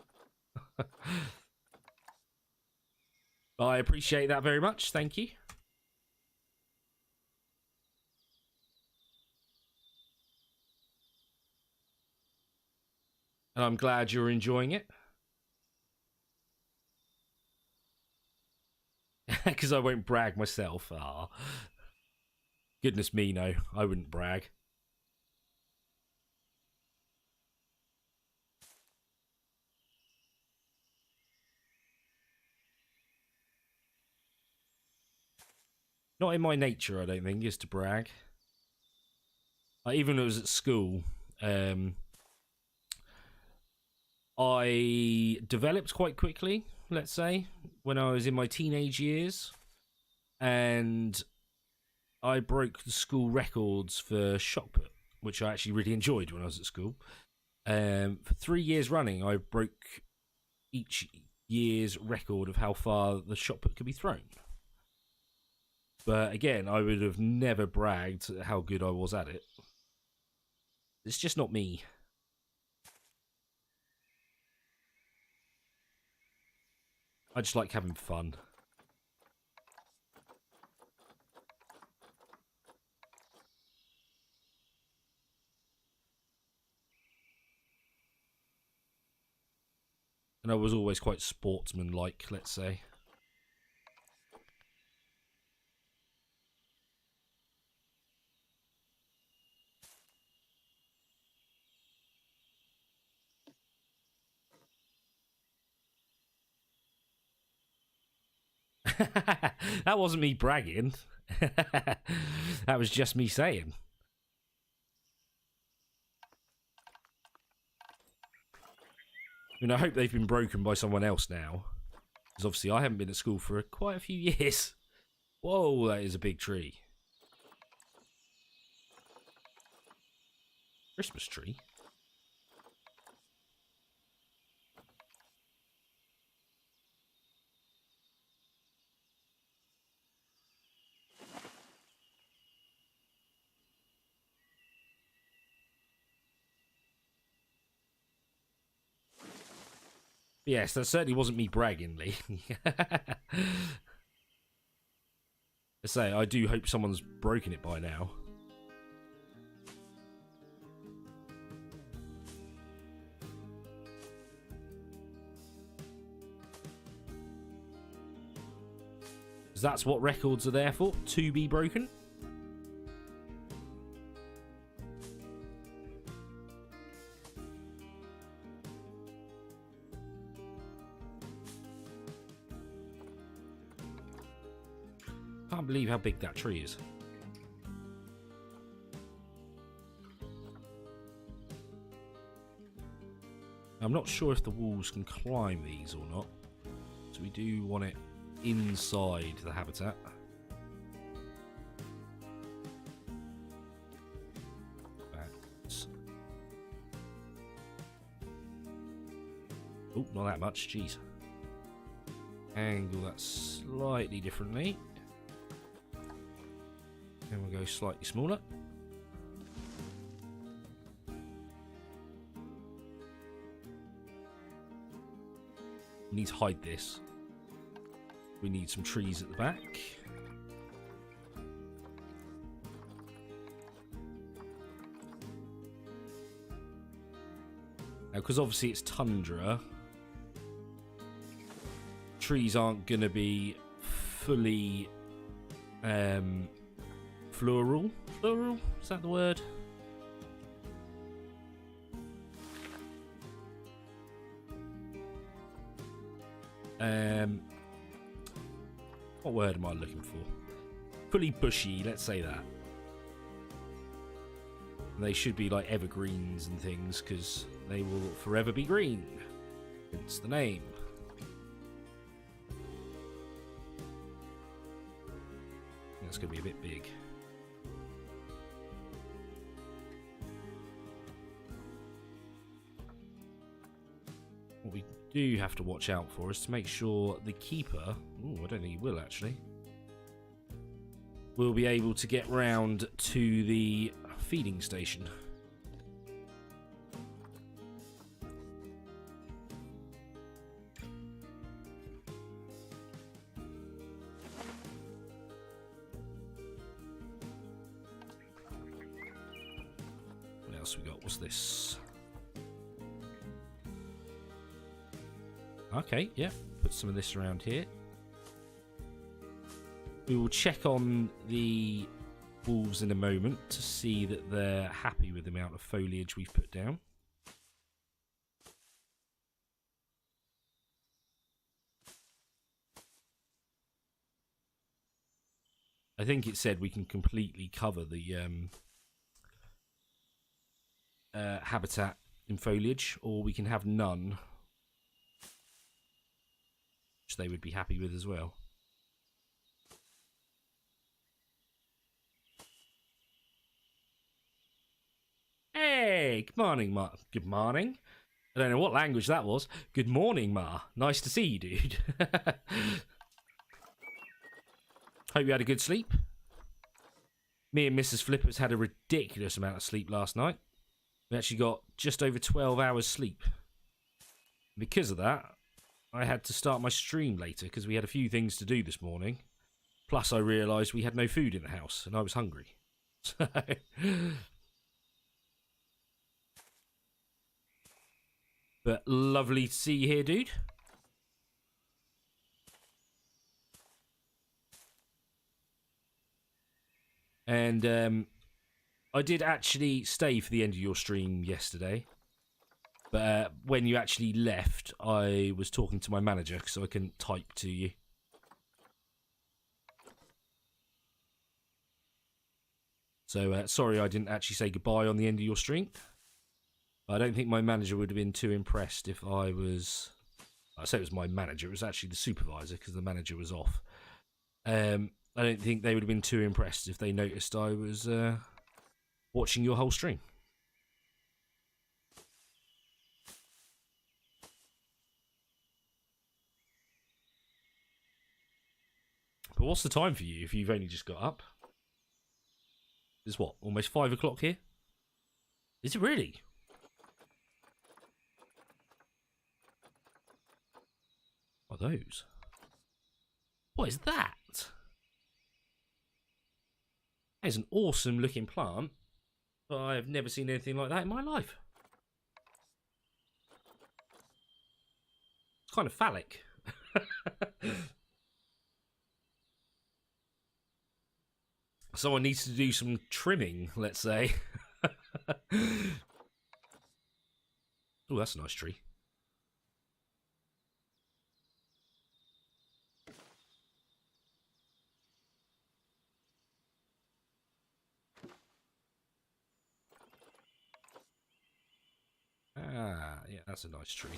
I appreciate that very much. Thank you. And I'm glad you're enjoying it. Because I won't brag myself. Ah, goodness me, no. I wouldn't brag. Not in my nature, I don't think, is to brag. Even when I was at school, I developed quite quickly, let's say, when I was in my teenage years. And I broke the school records for shot put, which I actually really enjoyed when I was at school. For 3 years running, I broke each year's record of how far the shot put could be thrown. But again, I would have never bragged at how good I was at it. It's just not me. I just like having fun. And I was always quite sportsman-like, let's say. That wasn't me bragging. That was just me saying. I mean, I hope they've been broken by someone else now. Because obviously I haven't been at school for quite a few years. Whoa, that is a big tree. Christmas tree? Yes, that certainly wasn't me bragging, Lee. I say, I do hope someone's broken it by now. Because that's what records are there for, to be broken. Can't believe how big that tree is. I'm not sure if the wolves can climb these or not, so we do want it inside the habitat. Oh, not that much, jeez. Angle that slightly differently. And we'll go slightly smaller. We need to hide this. We need some trees at the back. Now, because obviously it's tundra, trees aren't going to be fully floral. Floral? Is that the word? What word am I looking for? Fully bushy, let's say that. And they should be like evergreens and things, because they will forever be green. Hence the name. That's going to be a bit big. What we do have to watch out for is to make sure the keeper, I don't think he will actually, will be able to get round to the feeding station. What else we got? What's this? Okay, yeah, put some of this around here. We will check on the wolves in a moment to see that they're happy with the amount of foliage we've put down. I think it said we can completely cover the habitat in foliage, or we can have none, which they would be happy with as well. Hey, good morning, Ma. Good morning. I don't know what language that was. Good morning, Ma. Nice to see you, dude. Hope you had a good sleep. Me and Mrs. Flippers had a ridiculous amount of sleep last night. We actually got just over 12 hours sleep. Because of that, I had to start my stream later because we had a few things to do this morning. Plus, I realised we had no food in the house and I was hungry. So... But lovely to see you here, dude. And I did actually stay for the end of your stream yesterday. But when you actually left, I was talking to my manager, so I couldn't type to you. So sorry I didn't actually say goodbye on the end of your stream. I don't think my manager would have been too impressed if I was... I say it was my manager, it was actually the supervisor because the manager was off. I don't think they would have been too impressed if they noticed I was watching your whole stream. But what's the time for you if you've only just got up? It's what, almost 5 o'clock here? Is it really? What are those? What is that? That is an awesome looking plant, but I have never seen anything like that in my life. It's kind of phallic. Someone needs to do some trimming, let's say. Oh, that's a nice tree. Ah, yeah, that's a nice tree.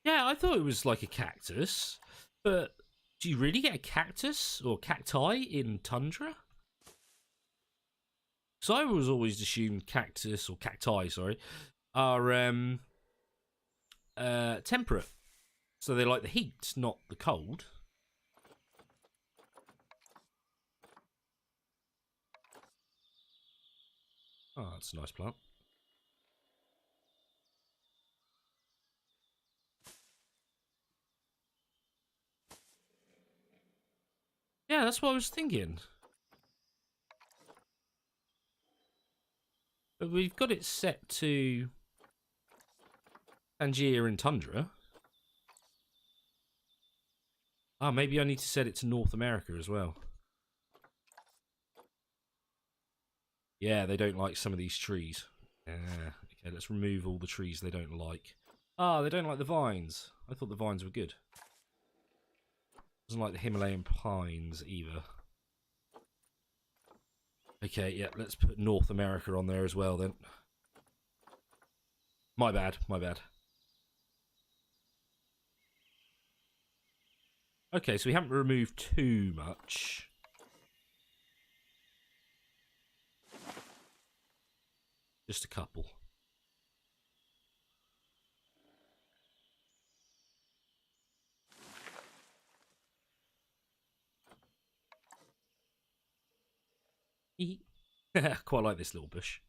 Yeah, I thought it was like a cactus, but do you really get a cactus or cacti in tundra? So I was always assumed cactus or cacti, sorry, are temperate. So they like the heat, not the cold. Oh, that's a nice plant. Yeah, that's what I was thinking. But we've got it set to Tangier and Tundra. Ah, maybe I need to set it to North America as well. Yeah, they don't like some of these trees. Okay, let's remove all the trees they don't like. Ah, they don't like the vines. I thought the vines were good. Doesn't like the Himalayan pines either. Okay, yeah, let's put North America on there as well then. My bad, my bad. Okay, so we haven't removed too much. Just a couple. Quite like this little bush.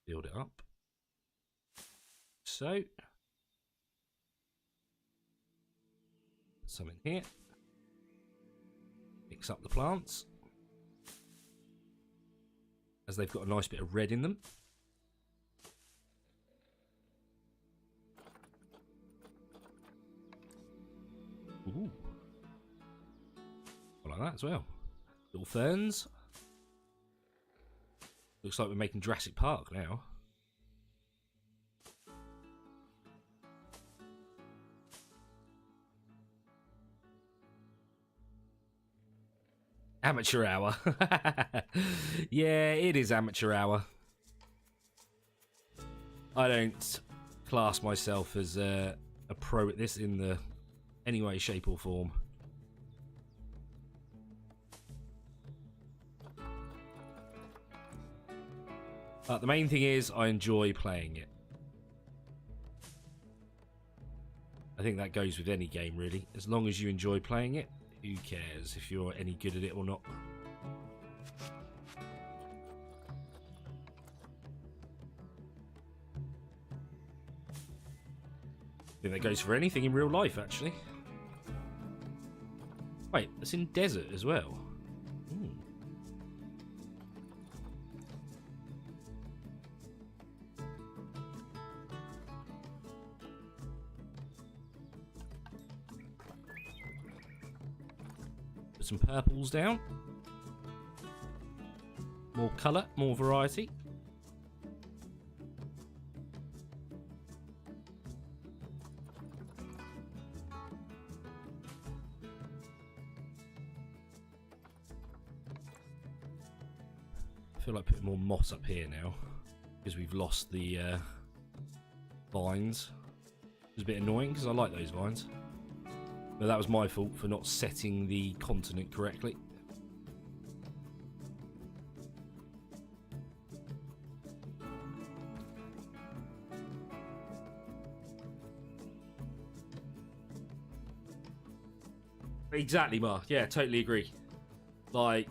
Build it up. So, some in here. Mix up the plants. As they've got a nice bit of red in them. Ooh. I like that as well. Little ferns. Looks like we're making Jurassic Park now. Amateur hour. Yeah, it is amateur hour. I don't class myself as a pro at this in any way, shape or form. But the main thing is I enjoy playing it. I think that goes with any game really. As long as you enjoy playing it, who cares if you're any good at it or not? I think that goes for anything in real life, actually. Wait, it's in desert as well. Ooh. Put some purples down. More colour, more variety. I feel like putting more moss up here now because we've lost the vines. It's a bit annoying because I like those vines. But that was my fault for not setting the continent correctly. Exactly, Mark. Yeah, totally agree. Like,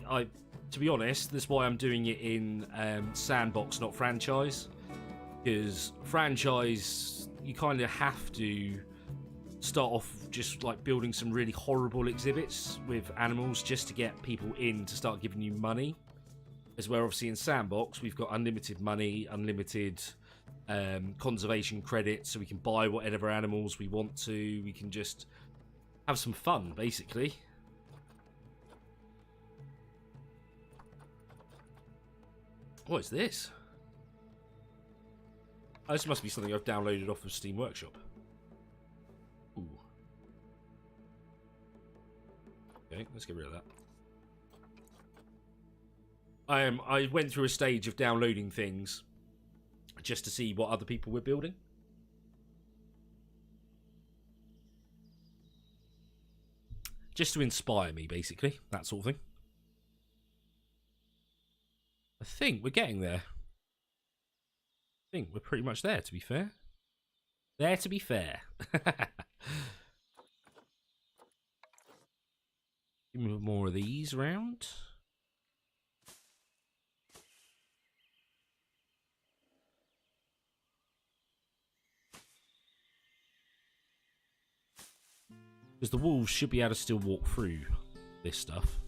to be honest, that's why I'm doing it in sandbox, not franchise. Because franchise, you kind of have to start off just like building some really horrible exhibits with animals just to get people in to start giving you money. As well, obviously in sandbox, we've got unlimited money, unlimited conservation credits, so we can buy whatever animals we want to. We can just have some fun, basically. What is this? Oh, this must be something I've downloaded off of Steam Workshop. Ooh. Okay, let's get rid of that. I went through a stage of downloading things just to see what other people were building. Just to inspire me, basically. That sort of thing. I think we're getting there. I think we're pretty much there, to be fair. There to be fair. Give me more of these around. Because the wolves should be able to still walk through this stuff.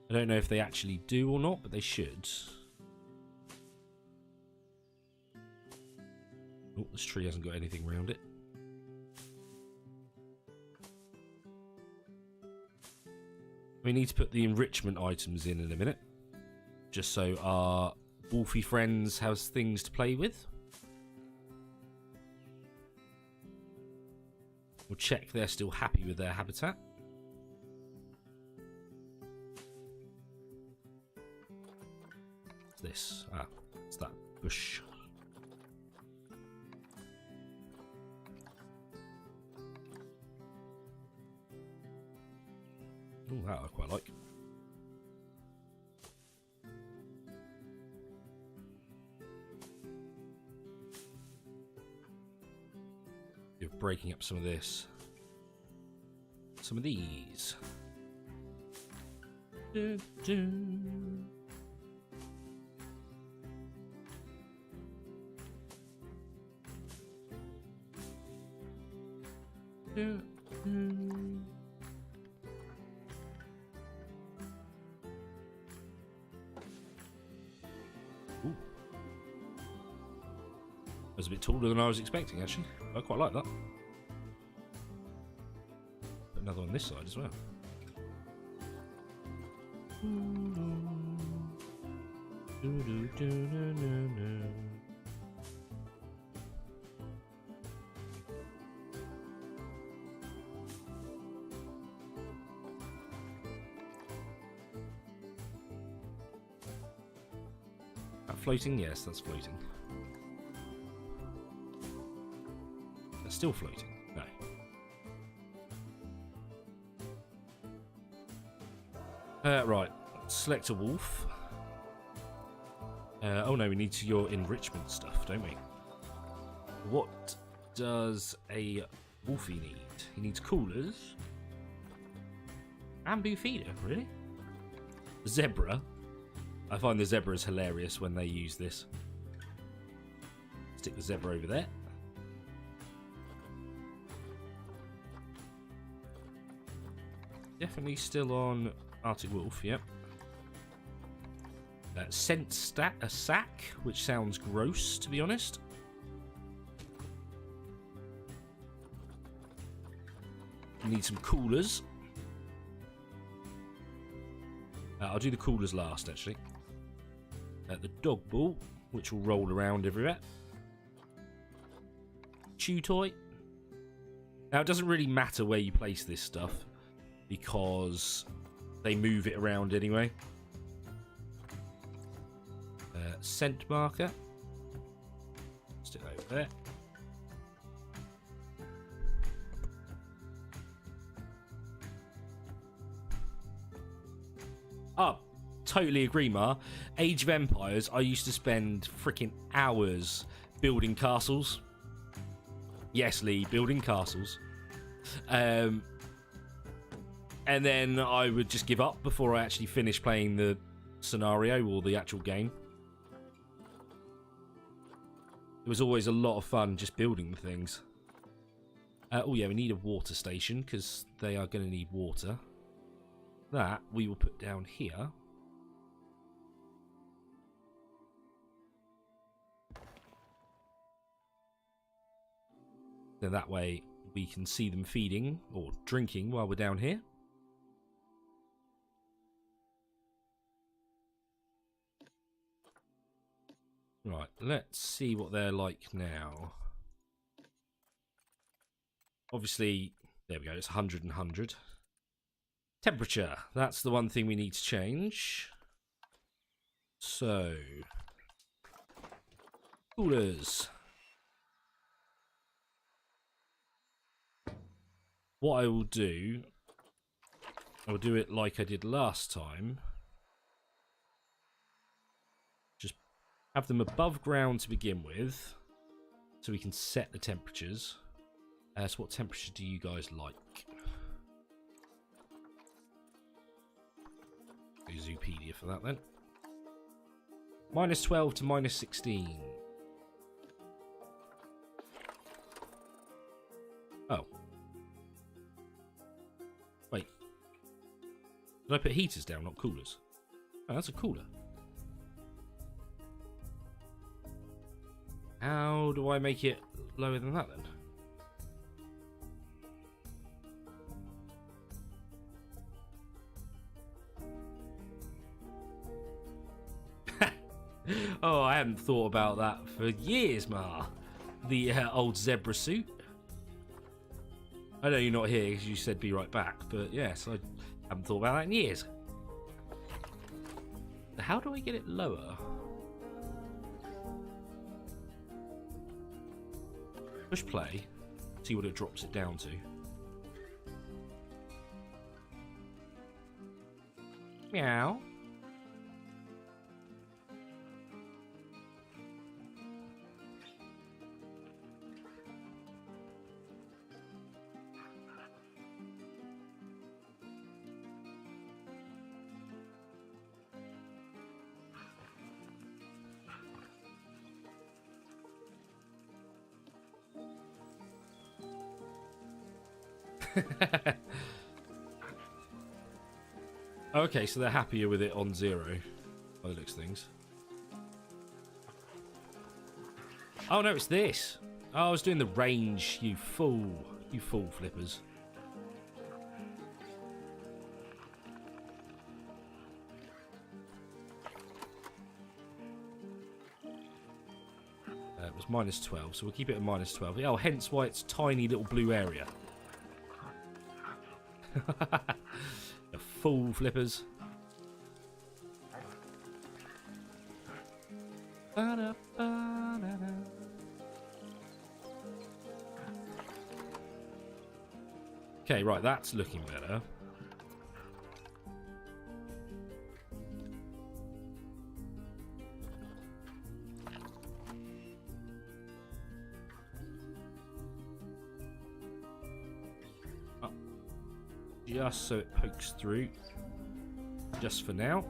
I don't know if they actually do or not, but they should. Oh, this tree hasn't got anything around it. We need to put the enrichment items in a minute. Just so our wolfy friends have things to play with. We'll check they're still happy with their habitat. What's this? Ah, it's that bush. Oh, that I quite like. You're breaking up some of this. Some of these. Dun, dun. Dun, dun. Ooh. That was a bit taller than I was expecting, actually. I quite like that. Put another on this side as well. That floating? Yes, that's floating. That's still floating. No. Right. Select a wolf. Oh no, we need your enrichment stuff, don't we? What does a wolfie need? He needs coolers. Bamboo feeder, really? Zebra. I find the zebras hilarious when they use this. Stick the zebra over there. Definitely still on Arctic Wolf, yep. Scent a sack, which sounds gross, to be honest. You need some coolers. I'll do the coolers last, actually. The dog ball, which will roll around everywhere. Chew toy. Now, it doesn't really matter where you place this stuff, because they move it around anyway. Scent marker. Stick it over there. Oh, totally agree, Mar. Age of Empires, I used to spend freaking hours building castles. Yes, Lee, building castles. And then I would just give up before I actually finished playing the scenario or the actual game. It was always a lot of fun just building the things. Oh yeah, we need a water station because they are going to need water. That we will put down here. Then that way we can see them feeding or drinking while we're down here. Right, let's see what they're like now. Obviously, there we go, it's 100 and 100. Temperature, that's the one thing we need to change. So, coolers. What I will do, I'll do it like I did last time. Just have them above ground to begin with, so we can set the temperatures. So what temperature do you guys like? Go Zoopedia for that then. -12 to -16. Oh. Wait. Did I put heaters down, not coolers? Oh, that's a cooler. How do I make it lower than that then? Oh, I hadn't thought about that for years, Ma. The old zebra suit. I know you're not here because you said be right back, but yes, I haven't thought about that in years. How do I get it lower? Push play, see what it drops it down to. Meow. Okay, so they're happier with it on 0 by the looks of things. Oh no, it's this. Oh, I was doing the range, you fool. You fool flippers. It was -12, so we'll keep it at -12. Oh, hence why it's tiny little blue area. The fool flippers. Okay, right, that's looking better. Just so it pokes through. Just for now.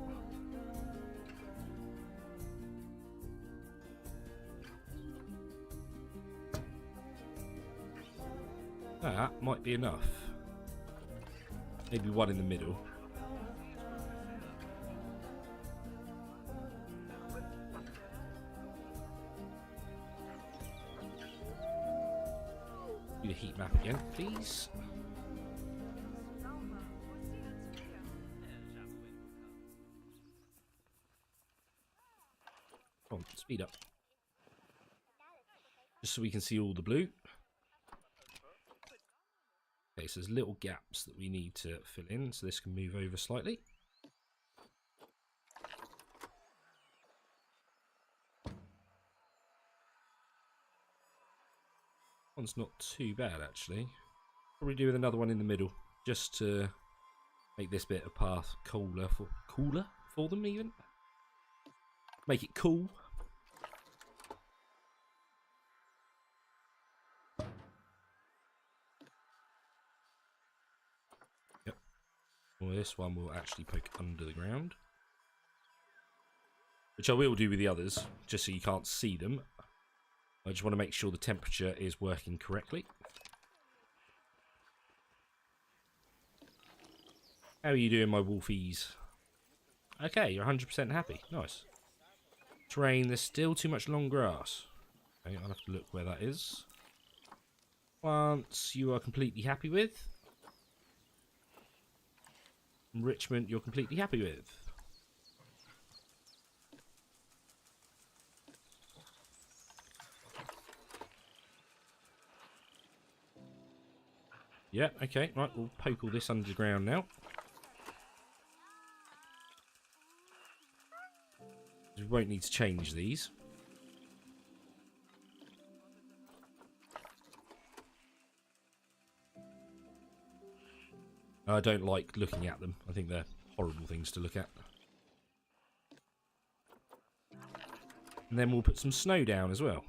That might be enough. Maybe one in the middle. Do the heat map again, please. Come on, speed up. Just so we can see all the blue. Okay, so there's little gaps that we need to fill in, so this can move over slightly. One's not too bad, actually. Probably do with another one in the middle, just to make this bit of path cooler for them, even. Make it cool. Yep. Well, this one will actually poke under the ground, which I will do with the others, just so you can't see them. I just want to make sure the temperature is working correctly. How are you doing, my wolfies? Okay, you're 100% happy. Nice. Terrain, there's still too much long grass. Okay, I'll have to look where that is. Plants, you are completely happy with. Enrichment, you're completely happy with. Yeah, okay, right, we'll poke all this underground now. We won't need to change these. I don't like looking at them. I think they're horrible things to look at. And then we'll put some snow down as well.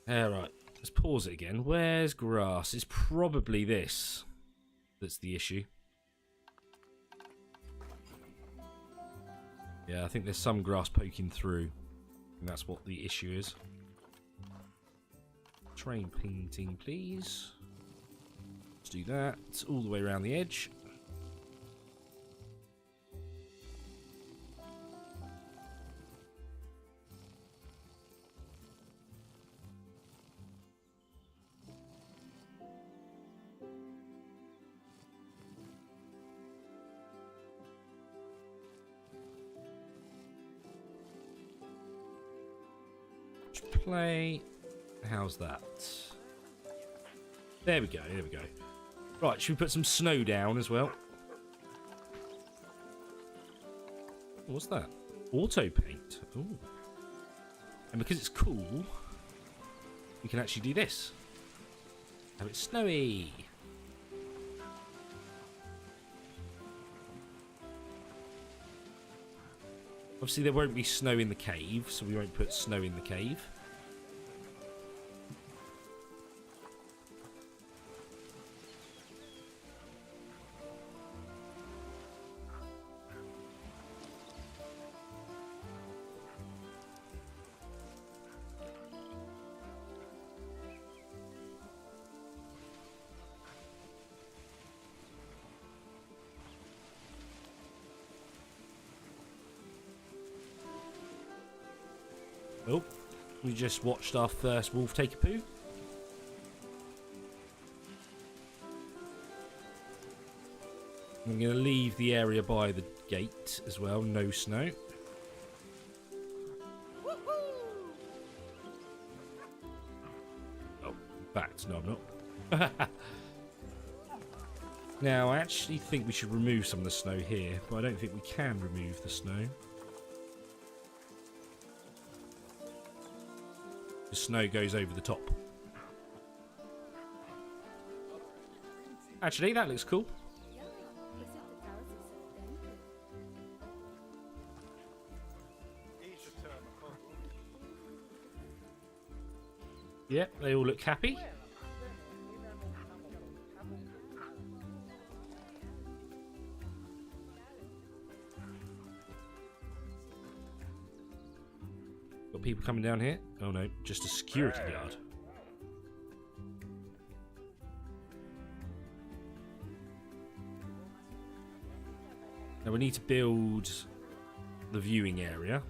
Alright, let's pause it again. Where's grass? It's probably this that's the issue. Yeah, I think there's some grass poking through. And that's what the issue is. Train painting, please. Let's do that. It's all the way around the edge. Play. How's that? There we go, there we go. Right, should we put some snow down as well? What's that? Auto paint. Ooh. And because it's cool, we can actually do this. Have it snowy. Obviously there won't be snow in the cave, so we won't put snow in the cave. Oh, we just watched our first wolf take a poo. I'm going to leave the area by the gate as well, no snow. Oh, bats, no I'm not. Now, I actually think we should remove some of the snow here, but I don't think we can remove the snow. The snow goes over the top. Actually, that looks cool. Yep, they all look happy. Got people coming down here? Oh no, just a security guard. Now we need to build the viewing area,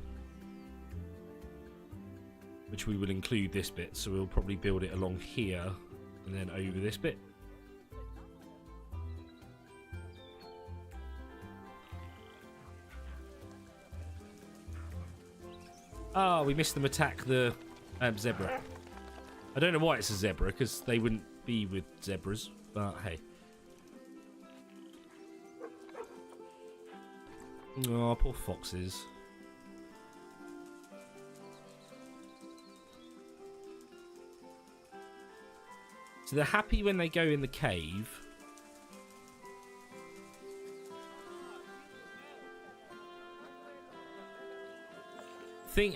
which we will include this bit, so we'll probably build it along here and then over this bit. Ah, we missed them attack the zebra. I don't know why it's a zebra, because they wouldn't be with zebras, but hey. Oh, poor foxes. So they're happy when they go in the cave.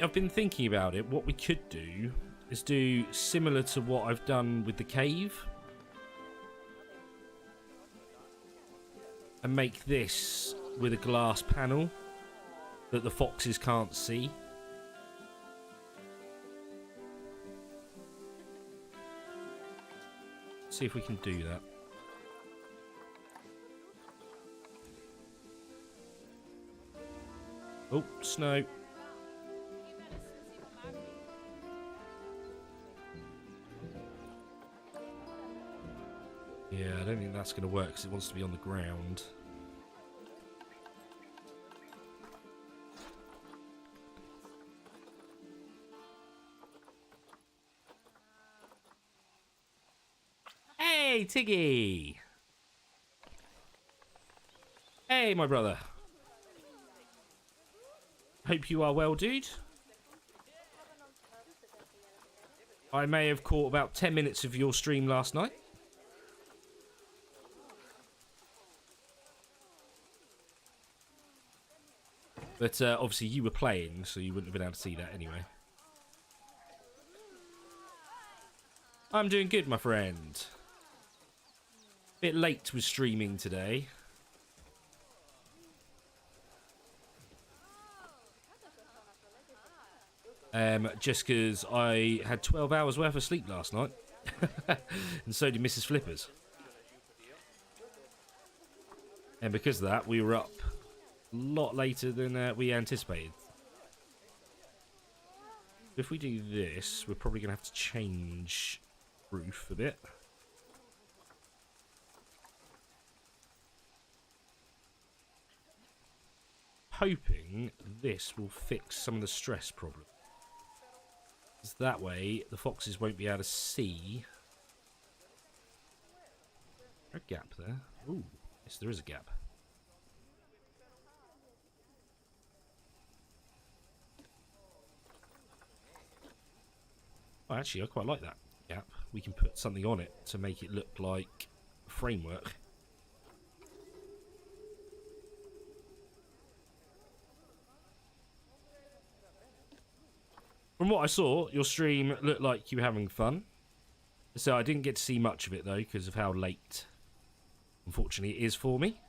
I've been thinking about it. What we could do is do similar to what I've done with the cave. And make this with a glass panel that the foxes can't see. See if we can do that. Oh, snow. Yeah, I don't think that's going to work because it wants to be on the ground. Hey, Tiggy. Hey, my brother. Hope you are well, dude. I may have caught about 10 minutes of your stream last night. But obviously you were playing, so you wouldn't have been able to see that anyway. I'm doing good, my friend. Bit late with streaming today. Just because I had 12 hours worth of sleep last night. And so did Mrs. Flippers. And because of that, we were up a lot later than we anticipated. If we do this, we're probably going to have to change roof a bit. Hoping this will fix some of the stress problem. Because that way, the foxes won't be able to see. Is there a gap there? Ooh, yes, there is a gap. Oh, actually, I quite like that gap. We can put something on it to make it look like a framework. From what I saw, your stream looked like you were having fun. So I didn't get to see much of it, though, because of how late, unfortunately, it is for me.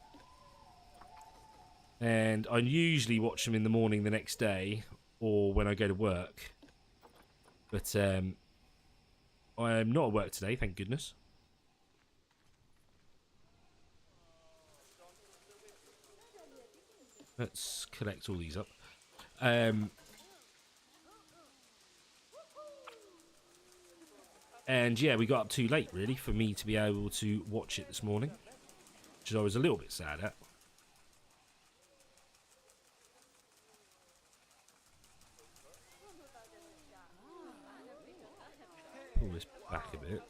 And I usually watch them in the morning the next day, or when I go to work. But I am not at work today, thank goodness. Let's collect all these up. And yeah, we got up too late, really, for me to be able to watch it this morning. Which I was a little bit sad at. Pull this back a bit.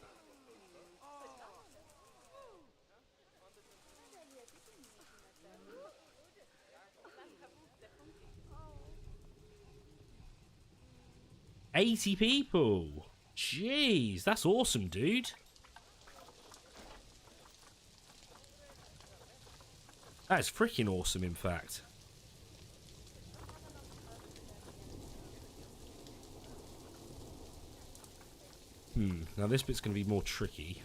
$80 people! Jeez, that's awesome, dude. That is freaking awesome, in fact. Now this bit's going to be more tricky.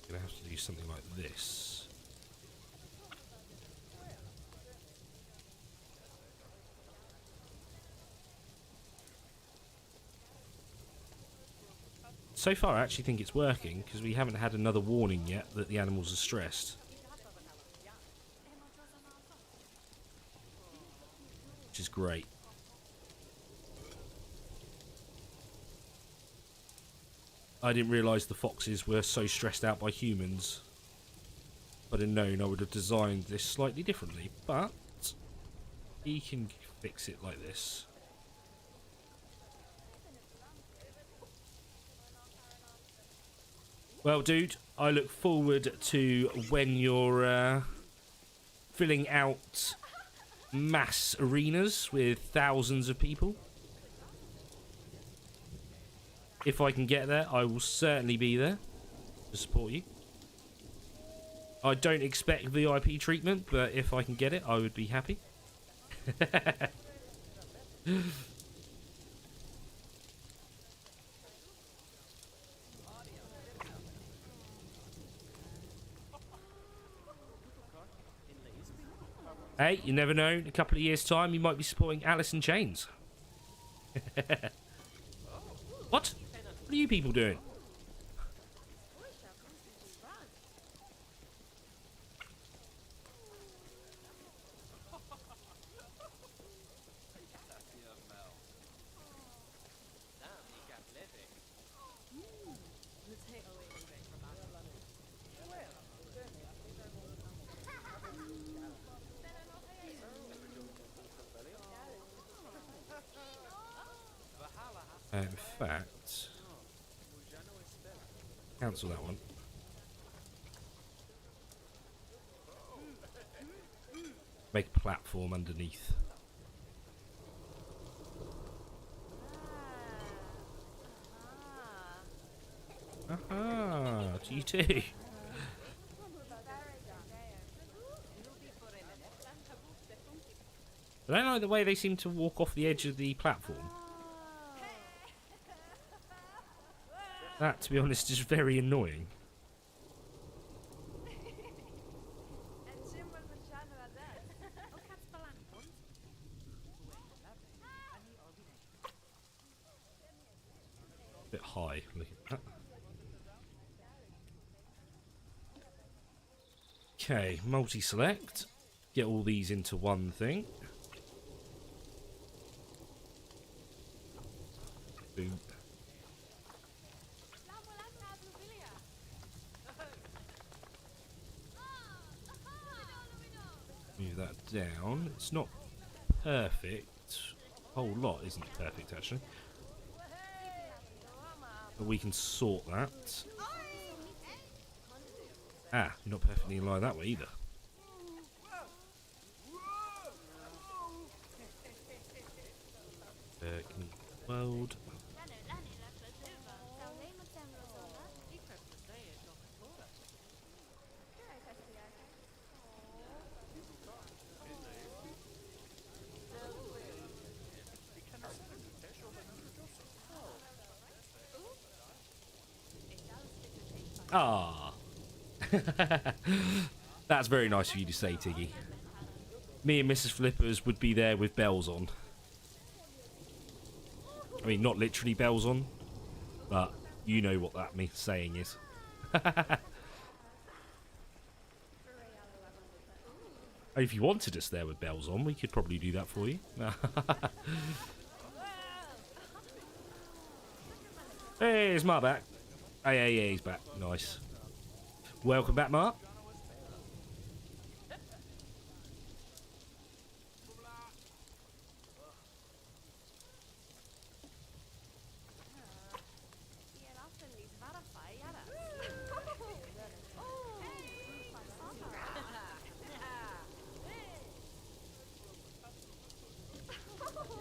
Gonna have to do something like this. So far, I actually think it's working, because we haven't had another warning yet that the animals are stressed. Which is great. I didn't realise the foxes were so stressed out by humans. If I'd have known, I would have designed this slightly differently, but he can fix it like this. Well, dude, I look forward to when you're filling out mass arenas with thousands of people. If I can get there, I will certainly be there to support you. I don't expect VIP treatment, but if I can get it, I would be happy. Hey, you never know. In a couple of years' time, you might be supporting Alice in Chains. What? What are you people doing? cancel that one. Make a platform underneath. Aha, you too. I don't like the way they seem to walk off the edge of the platform. That, to be honest, is very annoying. Bit high, look at that. Okay, multi-select. Get all these into one thing. Boom. Move that down. It's not perfect. A whole lot isn't perfect, actually. But we can sort that. Ah, you're not perfectly in line that way either. World. Ah. That's very nice of you to say, Tiggy. Me and Mrs. Flippers would be there with bells on. I mean, not literally bells on, but you know what that saying is. If you wanted us there with bells on, we could probably do that for you. Hey, is Mark back? Oh, yeah, he's back. Nice. Welcome back, Mark.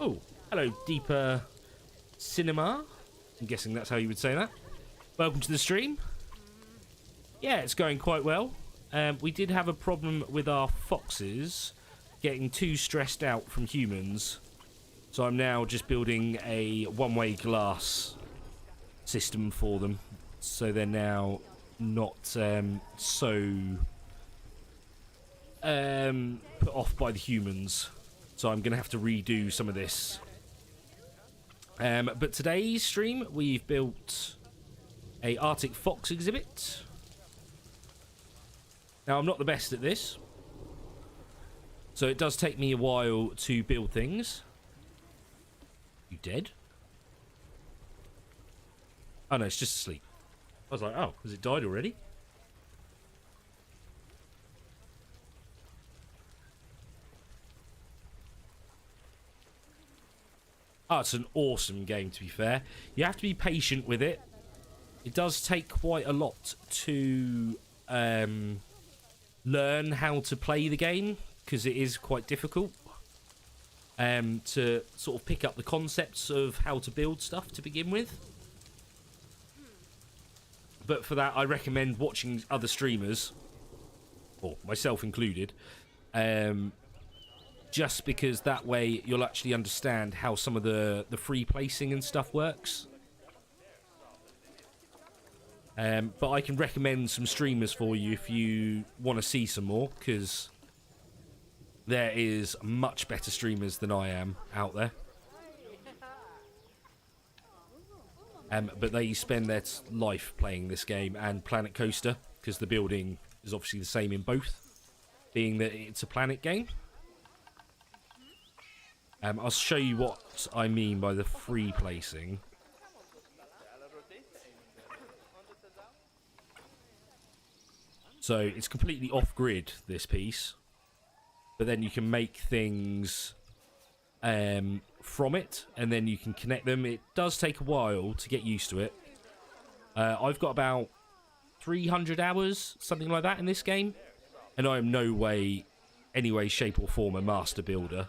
Oh, hello, Deeper Cinema. I'm guessing that's how you would say that. Welcome to the stream. Yeah, it's going quite well. We did have a problem with our foxes getting too stressed out from humans. So I'm now just building a one-way glass system for them. So they're now not so put off by the humans. So I'm going to have to redo some of this. But today's stream, we've built a Arctic fox exhibit. Now, I'm not the best at this, so it does take me a while to build things. You dead? Oh, no, it's just asleep. I was like, oh, has it died already? Oh, it's an awesome game, to be fair. You have to be patient with it. It does take quite a lot to learn how to play the game, because it is quite difficult to sort of pick up the concepts of how to build stuff to begin with. But for that, I recommend watching other streamers, or myself included, just because that way you'll actually understand how some of the free placing and stuff works. But I can recommend some streamers for you if you want to see some more, because there is much better streamers than I am out there. But they spend their life playing this game and Planet Coaster, because the building is obviously the same in both, being that it's a planet game. I'll show you what I mean by the free placing. So it's completely off-grid, this piece, but then you can make things from it, and then you can connect them. It does take a while to get used to it. I've got about 300 hours, something like that, in this game. And I am no way, any way, shape or form a master builder.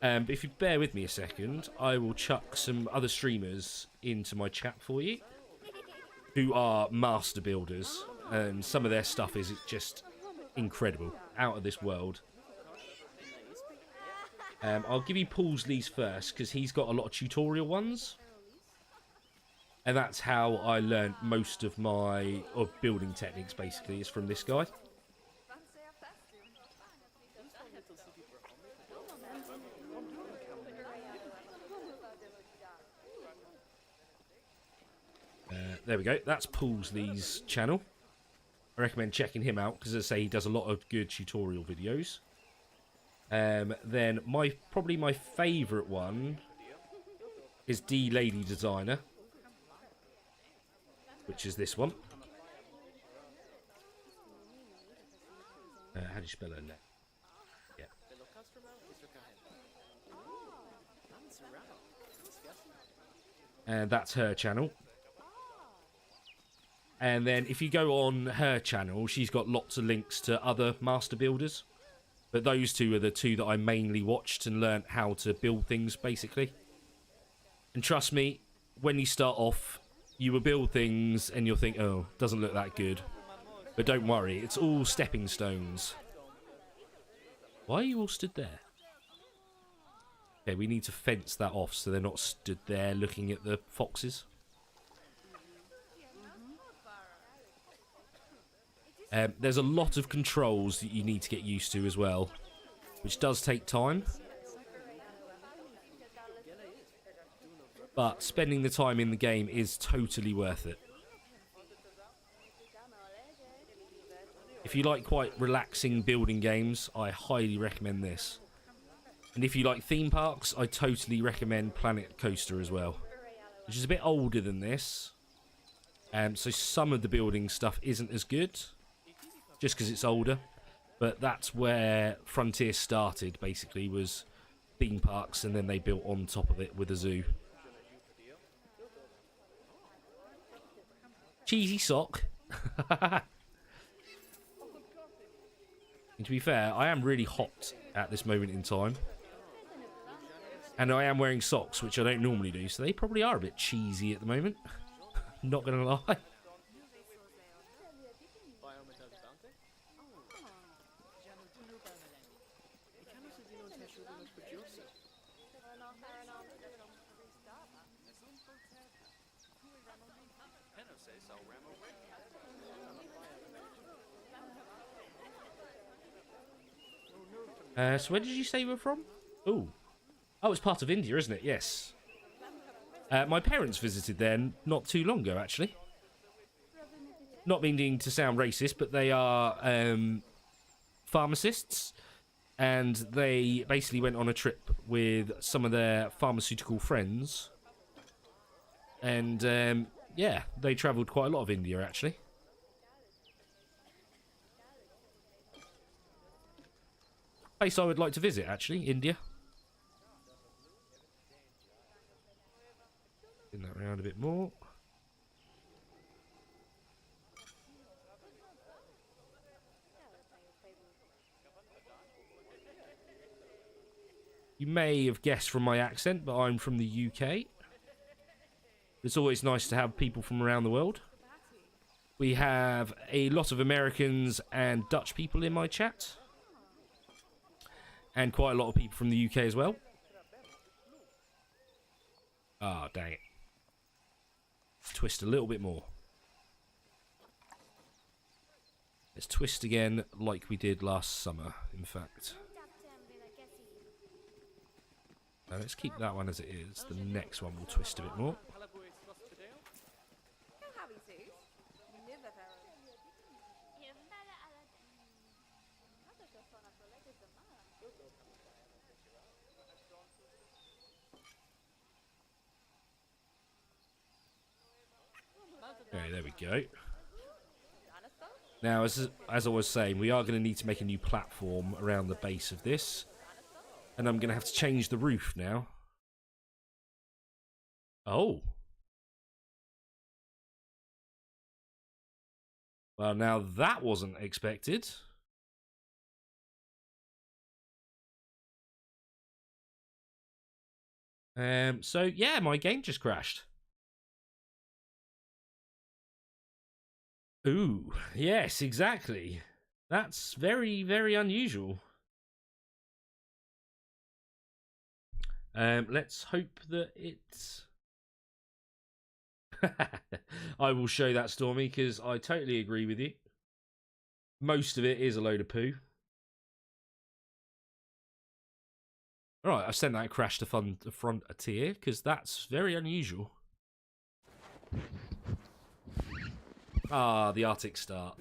But if you bear with me a second, I will chuck some other streamers into my chat for you who are master builders, and some of their stuff is just incredible, out of this world. I'll give you Paulsley's first, because he's got a lot of tutorial ones. And that's how I learned most of my building techniques, basically, is from this guy. There we go. That's Paulsley's channel. I recommend checking him out, because as I say, he does a lot of good tutorial videos. Then probably my favourite one is D Lady Designer, which is this one. How do you spell her name? Yeah. And that's her channel. And then if you go on her channel, she's got lots of links to other master builders. But those two are the two that I mainly watched and learnt how to build things, basically. And trust me, when you start off, you will build things and you'll think, oh, doesn't look that good. But don't worry, it's all stepping stones. Why are you all stood there? Okay, we need to fence that off so they're not stood there looking at the foxes. There's a lot of controls that you need to get used to as well, which does take time. But spending the time in the game is totally worth it. If you like quite relaxing building games, I highly recommend this. And if you like theme parks, I totally recommend Planet Coaster as well, which is a bit older than this. So some of the building stuff isn't as good, just because it's older. But that's where Frontier started, basically, was theme parks, and then they built on top of it with a zoo. Cheesy sock. And to be fair, I am really hot at this moment in time. And I am wearing socks, which I don't normally do, so they probably are a bit cheesy at the moment. Not going to lie. So where did you say you were from? Oh, it's part of India, isn't it? Yes. My parents visited there not too long ago, actually. Not meaning to sound racist, but they are pharmacists, and they basically went on a trip with some of their pharmaceutical friends. And yeah, they travelled quite a lot of India, actually. Place I would like to visit, actually, India. Spin that around a bit more. You may have guessed from my accent, but I'm from the UK. It's always nice to have people from around the world. We have a lot of Americans and Dutch people in my chat. And quite a lot of people from the UK as well. Ah, dang it. Let's twist a little bit more. Let's twist again like we did last summer, in fact. Now let's keep that one as it is. The next one will twist a bit more. Okay, there we go. Now, as I was saying, we are going to need to make a new platform around the base of this. And I'm going to have to change the roof now. Oh. Well, now that wasn't expected. So yeah, my game just crashed. Ooh, yes, exactly. That's very, very unusual. Let's hope that it's... I will show that, Stormy, because I totally agree with you. Most of it is a load of poo. Alright, I've sent that crash to front a tier, because that's very unusual. Ah, the Arctic start.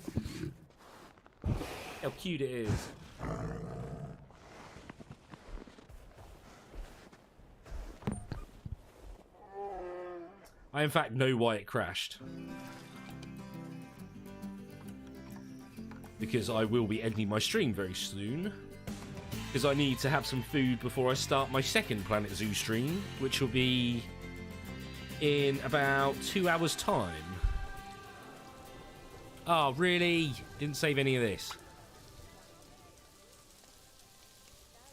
How cute it is. I, in fact, know why it crashed. Because I will be ending my stream very soon. Because I need to have some food before I start my second Planet Zoo stream, which will be in about 2 hours' time. Oh, really? Didn't save any of this.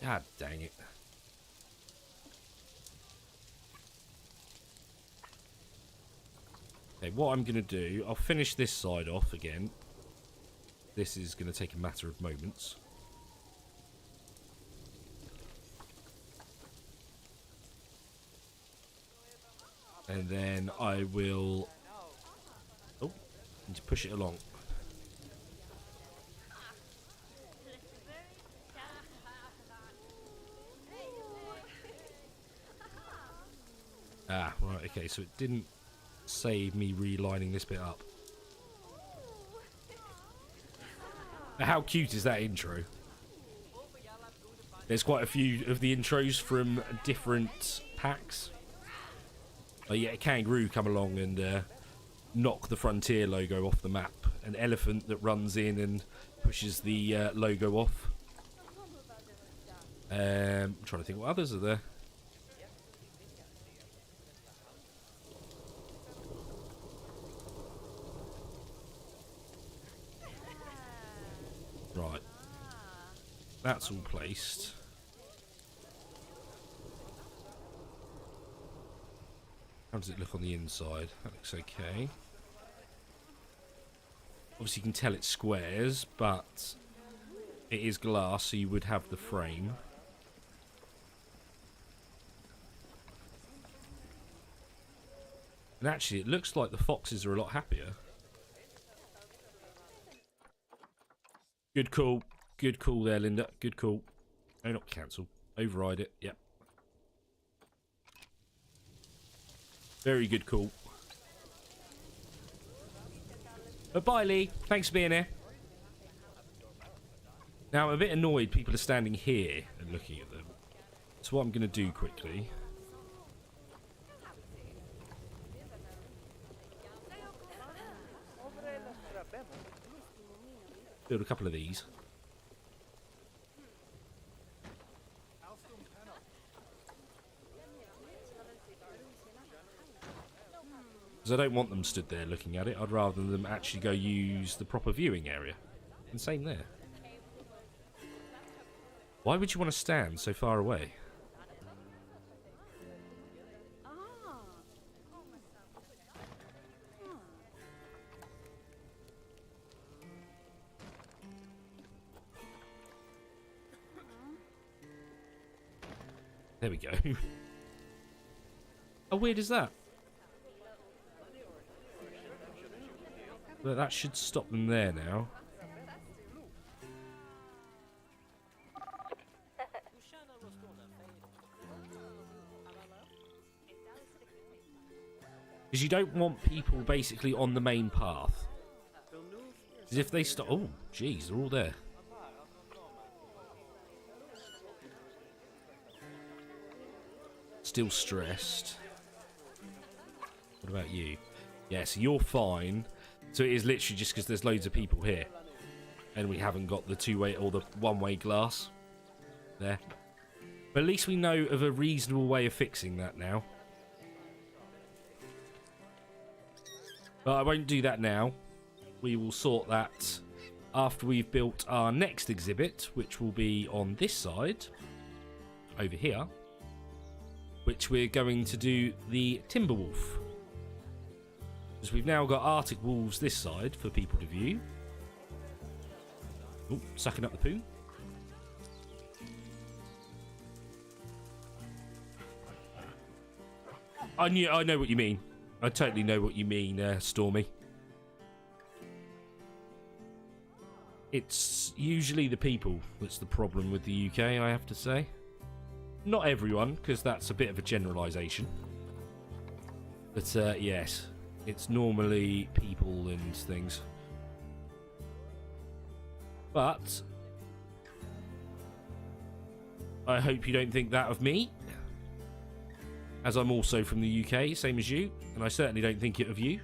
God dang it. Okay, what I'm going to do, I'll finish this side off again. This is going to take a matter of moments. And then I will... Oh, need to push it along. Ah, right, okay, so it didn't save me relining this bit up. How cute is that intro? There's quite a few of the intros from different packs. Oh yeah, a kangaroo come along and knock the Frontier logo off the map. An elephant that runs in and pushes the logo off. I'm trying to think what others are there. Right. That's all placed. How does it look on the inside? That looks okay. Obviously you can tell it's squares, but it is glass, so you would have the frame. And actually it looks like the foxes are a lot happier. Good call. Good call there, Linda. Good call. No, not cancel. Override it. Yep. Very good call. But bye, Lee. Thanks for being here. Now, I'm a bit annoyed people are standing here and looking at them. So what I'm going to do quickly... build a couple of these. Because I don't want them stood there looking at it. I'd rather them actually go use the proper viewing area. And same there. Why would you want to stand so far away? There we go. How weird is that? But that should stop them there now. Because you don't want people basically on the main path. Because if they stop... Oh, jeez, they're all there. Still stressed. What about you? Yeah, so you're fine. So it is literally just because there's loads of people here. And we haven't got the two-way or the one-way glass. There. But at least we know of a reasonable way of fixing that now. But I won't do that now. we will sort that after we've built our next exhibit, which will be on this side, over here, which we're going to do the Timberwolf. Because we've now got Arctic wolves this side for people to view. Oh, sucking up the poo. I know what you mean. I totally know what you mean, Stormy. It's usually the people that's the problem with the UK, I have to say. Not everyone, because that's a bit of a generalisation. But yes, it's normally people and things. But I hope you don't think that of me, as I'm also from the UK, same as you, and I certainly don't think it of you.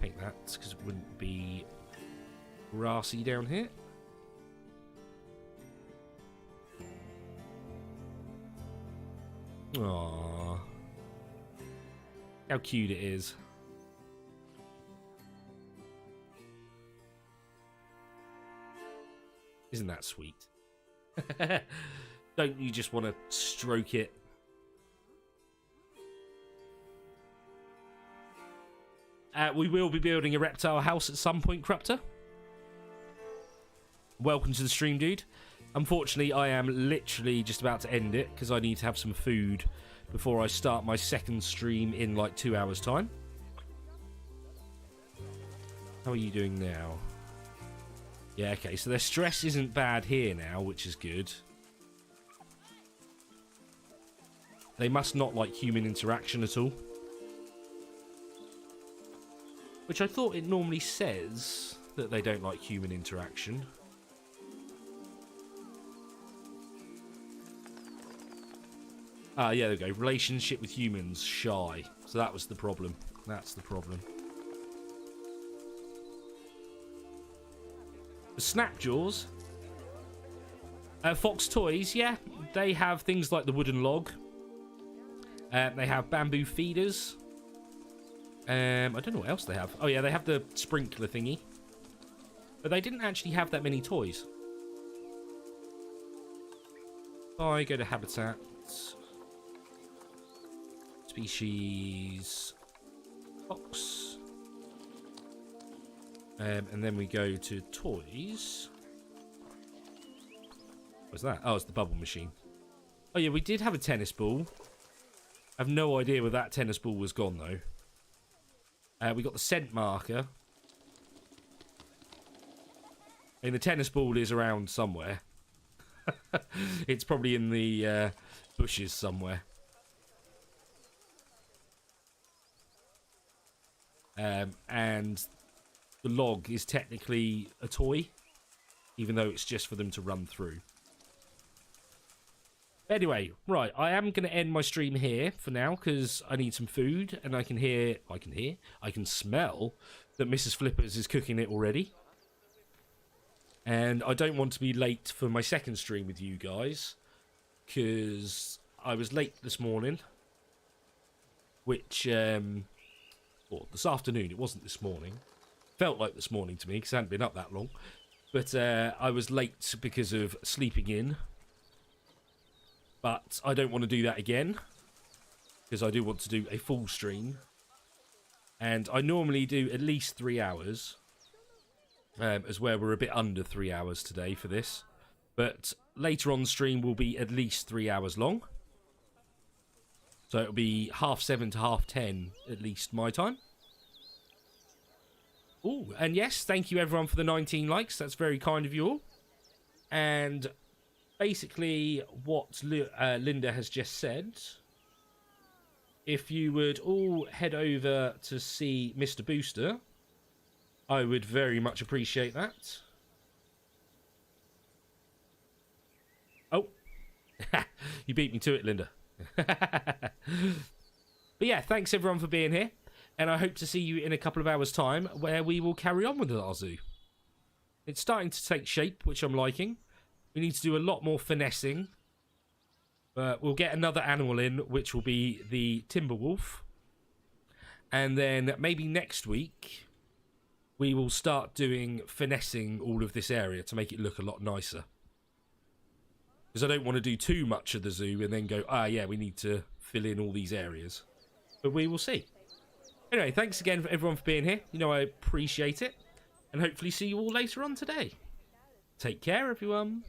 Paint that, because it wouldn't be grassy down here. Aww. How cute it is. Isn't that sweet? Don't you just want to stroke it? We will be building a reptile house at some point, Crupter. Welcome to the stream, dude. Unfortunately, I am literally just about to end it because I need to have some food before I start my second stream in like 2 hours' time. How are you doing now? Yeah, okay, so their stress isn't bad here now, which is good. They must not like human interaction at all. Which I thought it normally says that they don't like human interaction. Ah, yeah, there we go. Relationship with humans, shy. So that was the problem. That's the problem. The Snapjaws. Fox Toys, yeah. They have things like the wooden log. They have bamboo feeders. I don't know what else they have. Oh, yeah, they have the sprinkler thingy. But they didn't actually have that many toys. I go to habitat. Species. Fox. And then we go to toys. What's that? Oh, it's the bubble machine. Oh, yeah, we did have a tennis ball. I have no idea where that tennis ball was gone, though. We got the scent marker. I mean, the tennis ball is around somewhere. It's probably in the bushes somewhere. And the log is technically a toy, even though it's just for them to run through. Anyway, right, I am going to end my stream here for now because I need some food and I can smell that Mrs. Flippers is cooking it already. And I don't want to be late for my second stream with you guys because I was late this morning, which, or this afternoon, it wasn't this morning. Felt like this morning to me because I hadn't been up that long. But I was late because of sleeping in. But I don't want to do that again, because I do want to do a full stream. And I normally do at least 3 hours, as where we're a bit under 3 hours today for this. But later on the stream will be at least 3 hours long. So it'll be 7:30 to 10:30 at least my time. Oh, and yes, thank you everyone for the 19 likes. That's very kind of you all. And basically, what Linda has just said, if you would all head over to see Mr. Booster, I would very much appreciate that. Oh, you beat me to it, Linda. But yeah, thanks everyone for being here, and I hope to see you in a couple of hours' time, where we will carry on with our zoo. It's starting to take shape, which I'm liking. We need to do a lot more finessing. But we'll get another animal in, which will be the Timberwolf. And then maybe next week, we will start doing finessing all of this area to make it look a lot nicer. Because I don't want to do too much of the zoo and then go, yeah, we need to fill in all these areas. But we will see. Anyway, thanks again for everyone for being here. You know, I appreciate it. And hopefully see you all later on today. Take care, everyone.